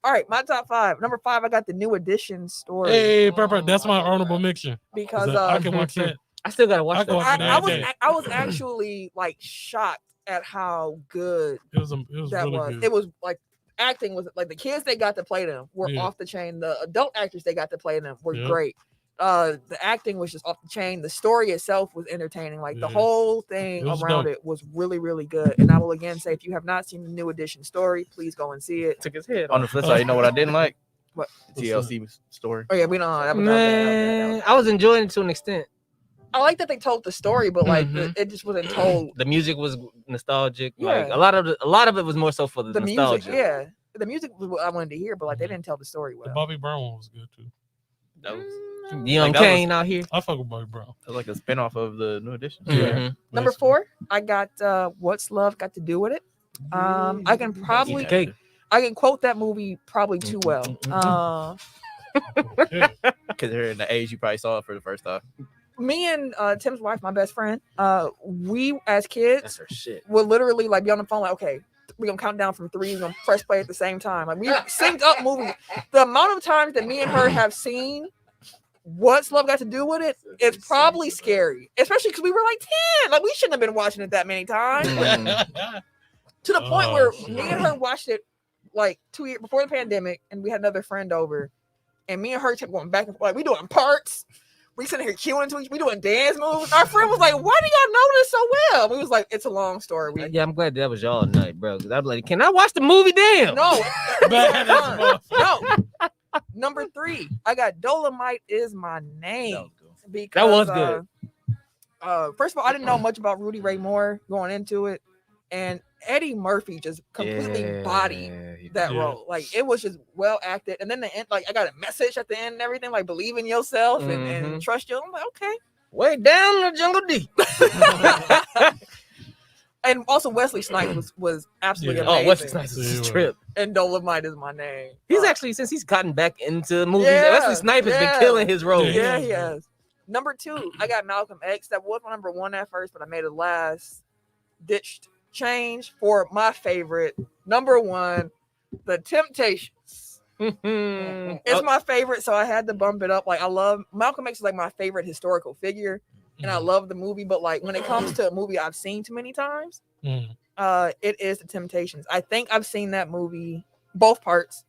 Speaker 1: All right, my top 5. Number 5, I got the New Edition story
Speaker 4: Hey, Pepper, that's my honorable mention.
Speaker 1: because
Speaker 4: I can watch that.
Speaker 2: I still gotta watch
Speaker 4: I
Speaker 2: that.
Speaker 4: can watch it
Speaker 1: I
Speaker 4: every day.
Speaker 1: was actually like shocked at how good
Speaker 4: It was
Speaker 1: that
Speaker 4: really
Speaker 1: was.
Speaker 4: good.
Speaker 1: It was like acting was like the kids they got to play them were
Speaker 4: Yeah.
Speaker 1: off the chain. The adult actors they got to play them were
Speaker 4: Yep.
Speaker 1: great. The acting was just off the chain. The story itself was entertaining. Like the
Speaker 4: Yeah.
Speaker 1: whole thing
Speaker 4: It was
Speaker 1: around
Speaker 4: dope.
Speaker 1: it was really, really good. And I will again say, if you have not seen the New Edition story, please go and see it.
Speaker 2: Took his head
Speaker 3: On the flip side, you know what I didn't like?
Speaker 1: What?
Speaker 3: The TLC story.
Speaker 1: Oh yeah, we don't. That was bad, that was bad.
Speaker 2: Man, I was enjoying it to an extent.
Speaker 1: I like that they told the story, but like
Speaker 2: Mhm.
Speaker 1: it just wasn't told.
Speaker 2: The music was nostalgic. Like
Speaker 1: Yeah.
Speaker 2: a lot of it was more so for the,
Speaker 1: The
Speaker 2: nostalgia.
Speaker 1: music, yeah, the music was what I wanted to hear, but like they
Speaker 4: Mhm.
Speaker 1: didn't tell the story
Speaker 4: The
Speaker 1: well.
Speaker 4: Bobby Brown one was good too.
Speaker 2: That was
Speaker 1: Mm,
Speaker 2: Young
Speaker 3: Like, that was-
Speaker 2: Kane out here.
Speaker 4: I fuck with Bobby Brown.
Speaker 3: It was like a spinoff of the New Edition.
Speaker 4: Yeah.
Speaker 2: Mhm.
Speaker 1: Number
Speaker 4: Basically.
Speaker 1: 4, I got What's Love Got to Do with It. I can probably
Speaker 2: Eat cake.
Speaker 1: I can quote that movie probably too well.
Speaker 4: Yeah.
Speaker 3: Because they're in the age you probably saw it for the first time.
Speaker 1: Me and Tim's wife, my best friend, we as
Speaker 2: That's
Speaker 1: kids
Speaker 2: her shit.
Speaker 1: would literally like be on the phone like, okay, We're gonna count down from 3. We're gonna press play at the same time. Like we synced up movies. The amount of times that me and her have seen what's love got to do with it, it's probably scary. Especially because we were like 10. Like we shouldn't have been watching it that many times. To the point where me and her watched it like 2 years before the pandemic, and we had another friend over, and me and her kept going back and forth. Like we doing parts. We sitting here queuing to each. We doing dance moves. Our friend was like, "Why do y'all know this so well?" We was like, "It's a long story."
Speaker 2: Yeah, I'm glad that was y'all night, bro. Because I'm like, can I watch the movie? Damn.
Speaker 1: No,
Speaker 4: Bad as
Speaker 1: no. Number 3, I got Dolomite is my name because
Speaker 2: That was good.
Speaker 1: First of all, I didn't know much about Rudy Ray Moore going into it, and Eddie Murphy just completely bodied that role. Like it was just well acted. And then the end, like I got a message at the end and everything, like believe in yourself and trust you. I'm like, okay.
Speaker 2: Way down the jungle deep.
Speaker 1: And also Wesley Snipes was absolutely amazing.
Speaker 2: Oh, Wesley Snipes is a trip.
Speaker 1: And Dolomite is my name.
Speaker 2: He's actually, since he's gotten back into movies, Wesley Snipes has been killing his role.
Speaker 1: Yeah, he has. Number 2, I got Malcolm X. That was my number 1 at first, but I made it last. Ditched change for my favorite. Number 1, The Temptations. It's my favorite, so I had to bump it up. Like I love Malcolm X is like my favorite historical figure, and I love the movie. But like when it comes to a movie I've seen too many times, it is The Temptations. I think I've seen that movie both parts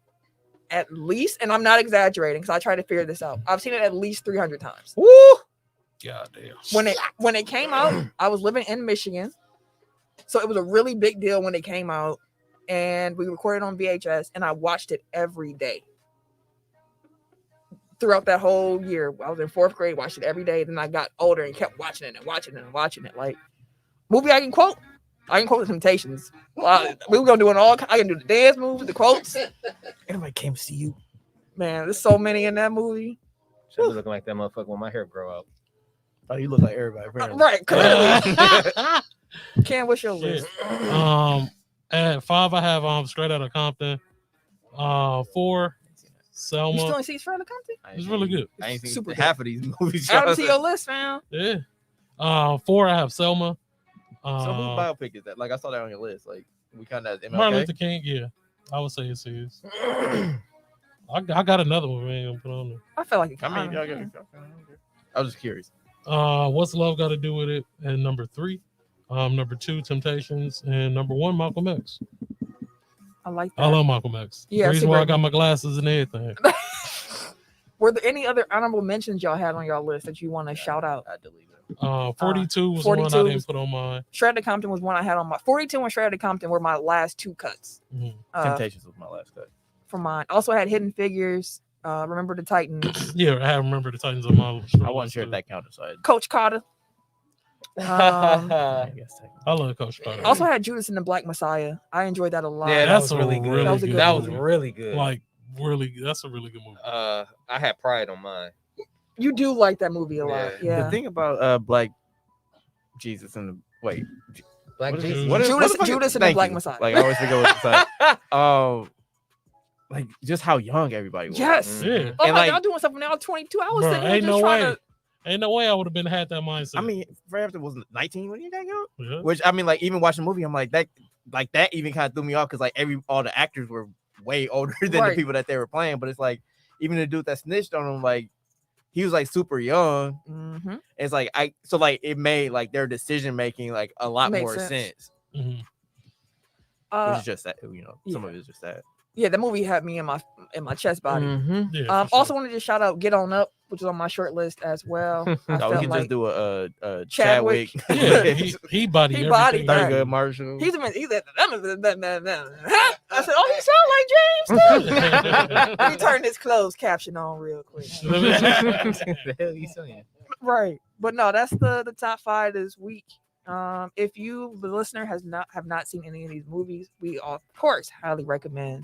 Speaker 1: at least, and I'm not exaggerating because I tried to figure this out. I've seen it at least 300 times.
Speaker 2: Woo!
Speaker 4: God damn.
Speaker 1: When it came out, I was living in Michigan, so it was a really big deal when it came out. And we recorded on VHS, and I watched it every day throughout that whole year. I was in 4th grade, watched it every day. Then I got older and kept watching it and watching it and watching it. Like movie, I can quote The Temptations. We were gonna do it all. I can do the dance moves, the quotes. Everybody came to see you, man. There's so many in that movie.
Speaker 2: Should be looking like that motherfucker when my hair grow out.
Speaker 3: Oh, you look like everybody.
Speaker 1: Right, clearly. Ken, what's your list?
Speaker 4: At 5, I have Straight Outta Compton. 4, Selma.
Speaker 1: You still ain't see Straight Outta Compton?
Speaker 4: It's really good.
Speaker 3: I ain't seen
Speaker 1: Super
Speaker 3: half of these movies.
Speaker 1: Add them to your list, fam.
Speaker 4: Yeah. 4, I have Selma.
Speaker 3: So whose biopic is that? Like I saw that on your list. Like we kind of
Speaker 4: Martin Luther King. Yeah, I would say it's his. I got another one. Man, gonna put on there.
Speaker 1: I feel like it.
Speaker 3: I mean, I was just curious.
Speaker 4: What's Love Got to Do with It? And number 3. Number 2, Temptations, and number 1, Malcolm X.
Speaker 1: I like that.
Speaker 4: I love Malcolm X.
Speaker 1: Yeah,
Speaker 4: the reason why I got my glasses and everything.
Speaker 1: Were there any other honorable mentions y'all had on y'all list that you want to shout out?
Speaker 3: I delete it.
Speaker 4: 42 was
Speaker 1: 42
Speaker 4: one I didn't put on mine.
Speaker 1: Shredded Compton was one I had on my 42 and Shredded Compton were my last 2 cuts.
Speaker 3: Temptations was my last cut.
Speaker 1: For mine. Also had Hidden Figures, Remember the Titans.
Speaker 4: Yeah, I have Remember the Titans on my list.
Speaker 3: I wasn't sure if that counted, so
Speaker 1: Coach Carter.
Speaker 3: I guess
Speaker 4: I love Coach Carter.
Speaker 1: Also had Judas and the Black Messiah. I enjoyed that a lot.
Speaker 2: Yeah,
Speaker 4: that's
Speaker 2: was really good.
Speaker 1: That was a good
Speaker 2: That was
Speaker 1: movie.
Speaker 2: really good.
Speaker 4: Like really, that's a really good movie.
Speaker 2: I had Pride on mine.
Speaker 1: You do like that movie a lot. Yeah.
Speaker 3: The thing about Black Jesus and the
Speaker 2: Black
Speaker 3: what is
Speaker 2: Jesus.
Speaker 3: it? What is-
Speaker 1: Judas-
Speaker 3: what the fuck is-
Speaker 1: Judas and the
Speaker 3: thank
Speaker 1: Black
Speaker 3: you.
Speaker 1: Messiah.
Speaker 3: Like I always forget what the side. Like just how young everybody was.
Speaker 1: Yes.
Speaker 4: Yeah.
Speaker 1: Oh
Speaker 3: And
Speaker 1: my
Speaker 3: like-
Speaker 1: God, doing something now. 22. I was
Speaker 4: Bro,
Speaker 1: sitting here
Speaker 4: ain't
Speaker 1: just
Speaker 4: no
Speaker 1: trying
Speaker 4: way.
Speaker 1: to.
Speaker 4: Ain't no way I would have had that mindset.
Speaker 3: I mean, Fred Hampton was 19 when he got young.
Speaker 4: Yeah.
Speaker 3: Which I mean, like even watching the movie, I'm like that even kind of threw me off because like all the actors were way older than
Speaker 1: Right.
Speaker 3: the people that they were playing. But it's like even the dude that snitched on him, like he was like super young.
Speaker 1: Mm-hmm.
Speaker 3: It's like it made like their decision making like a lot
Speaker 1: Makes
Speaker 3: more
Speaker 1: sense.
Speaker 3: sense.
Speaker 4: Mhm.
Speaker 3: Which is just that, some
Speaker 1: yeah.
Speaker 3: of it is just that.
Speaker 1: Yeah, the movie had me in my chest body.
Speaker 4: Yeah, for
Speaker 1: Also
Speaker 4: sure.
Speaker 1: wanted to shout out Get On Up, which is on my short list as well. I
Speaker 3: Oh, we
Speaker 1: felt
Speaker 3: can
Speaker 1: like
Speaker 3: just do a
Speaker 1: Chadwick.
Speaker 3: Chadwick.
Speaker 4: yeah, he body
Speaker 1: He
Speaker 4: everything.
Speaker 1: bodied that.
Speaker 3: Thurgood Marshall.
Speaker 1: he's I said, oh, you sound like James too. Let me turn this closed caption on real quick.
Speaker 2: The hell you saying?
Speaker 1: Right, but no, that's the top 5 this week. If you, the listener, have not seen any of these movies, we of course highly recommend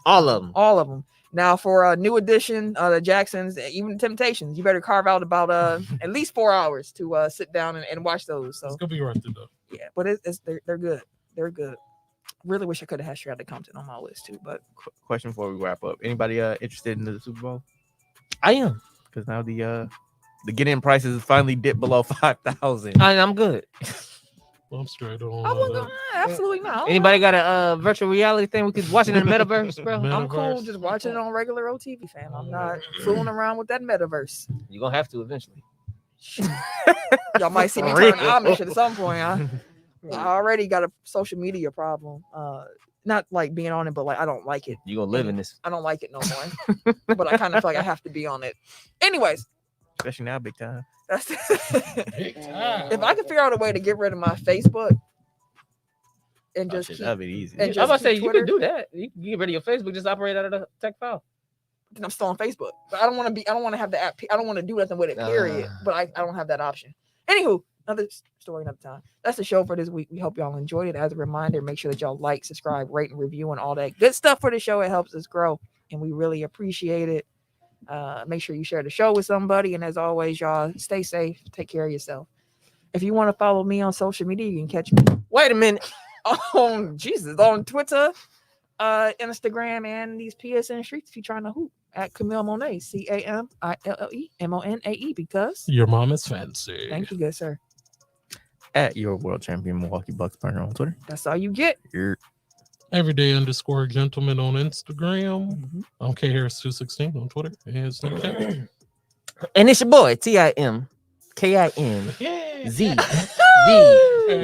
Speaker 2: All of them.
Speaker 1: all of them. Now for a new edition, the Jacksons, even Temptations, you better carve out about at least 4 hours to sit down and watch those. So
Speaker 4: It's gonna be worth it though.
Speaker 1: yeah, but they're good. They're good. Really wish I could have had Shredded Compton on my list too, but
Speaker 3: Question before we wrap up: anybody interested in the Super Bowl?
Speaker 2: I am.
Speaker 3: Because now the get-in prices finally dipped below 5,000.
Speaker 2: I'm good.
Speaker 4: I'm straight on.
Speaker 1: I wouldn't go. Absolutely not.
Speaker 2: Anybody got a virtual reality thing we could watch it in the metaverse, bro?
Speaker 1: I'm cool
Speaker 4: Metaverse.
Speaker 1: just watching it on regular OTV, fam. I'm not fooling around with that metaverse.
Speaker 2: You're gonna have to eventually.
Speaker 1: Y'all might see me
Speaker 3: For
Speaker 1: turn
Speaker 3: real.
Speaker 1: Amish at some point. I already got a social media problem. Not like being on it, but like I don't like it.
Speaker 2: You're gonna live in this.
Speaker 1: I don't like it no more. But I kind of feel like I have to be on it. Anyways,
Speaker 3: Especially now, big time.
Speaker 1: that's
Speaker 4: Big time.
Speaker 1: if I could figure out a way to get rid of my Facebook and
Speaker 3: Oh,
Speaker 1: just
Speaker 3: shit,
Speaker 1: keep,
Speaker 3: that'd be easy.
Speaker 1: and
Speaker 2: I'm
Speaker 1: just
Speaker 2: about to say
Speaker 1: keep
Speaker 2: you
Speaker 1: Twitter,
Speaker 2: can do that. You can get rid of your Facebook, just operate out of the tech file.
Speaker 1: then I'm still on Facebook. But I don't want to be. I don't want to have the app. I don't want to do nothing with it. Period. But I don't have that option. Anywho, another story, another time. That's the show for this week. We hope y'all enjoyed it. As a reminder, make sure that y'all like, subscribe, rate, and review, and all that good stuff for the show. It helps us grow, and we really appreciate it. Make sure you share the show with somebody. And as always, y'all, stay safe. Take care of yourself. If you want to follow me on social media, you can catch me.
Speaker 2: Wait a minute.
Speaker 1: On Twitter, Instagram, and these PSN streets if you're trying to hoop at Camille Monet, CAMILLEMONAE, because
Speaker 4: Your mom is fancy.
Speaker 1: thank you, good sir.
Speaker 3: At your world champion Milwaukee Bucks partner on Twitter.
Speaker 1: That's all you get.
Speaker 3: You're
Speaker 4: Everyday_gentleman on Instagram.
Speaker 1: Mhm.
Speaker 4: I'm K Harris 216 on Twitter and Snapchat.
Speaker 2: And it's your boy TIMKINZ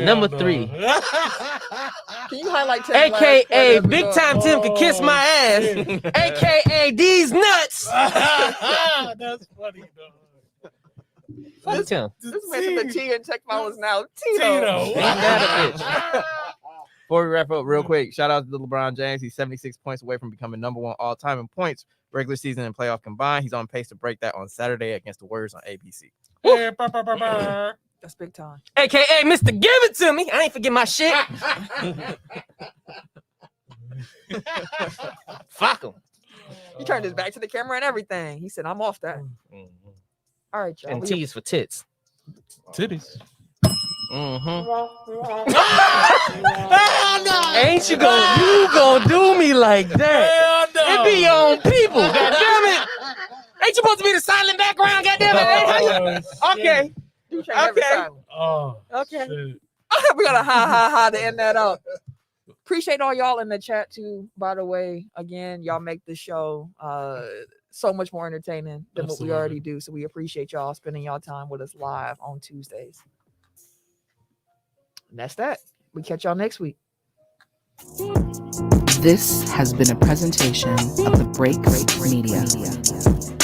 Speaker 2: number 3,
Speaker 1: Can you highlight Tim last
Speaker 2: aka
Speaker 1: quarter
Speaker 2: Big
Speaker 1: of
Speaker 2: Time Tim can kiss my ass, aka these nuts.
Speaker 4: That's funny, dog.
Speaker 2: Fuck Tim.
Speaker 1: This man said the T in tech file is now Tito.
Speaker 4: Tito.
Speaker 3: Before we wrap up real quick, shout out to LeBron James. He's 76 points away from becoming number 1 all time in points, regular season and playoff combined. He's on pace to break that on Saturday against the Warriors on ABC.
Speaker 4: Yeah, brr, brr, brr, brr.
Speaker 1: That's big time.
Speaker 2: AKA Mr. Give It To Me. I ain't forget my shit. Fuck him.
Speaker 1: He turned his back to the camera and everything. He said, I'm off that. All right, y'all.
Speaker 2: And
Speaker 1: We-
Speaker 2: T's for tits.
Speaker 4: Titties.
Speaker 2: Ain't you gonna do me like that? It be your own people. God damn it. Ain't you supposed to be the silent background? God damn it. Okay.
Speaker 1: You changed every
Speaker 2: Okay.
Speaker 1: time.
Speaker 4: Oh,
Speaker 1: Okay.
Speaker 4: shit.
Speaker 1: We got a ha to end that up. Appreciate all y'all in the chat too. By the way, again, y'all make the show so much more entertaining than what we
Speaker 4: Absolutely.
Speaker 1: already do. So we appreciate y'all spending y'all time with us live on Tuesdays. And that's that. We catch y'all next week.
Speaker 6: This has been a presentation of the Break Media.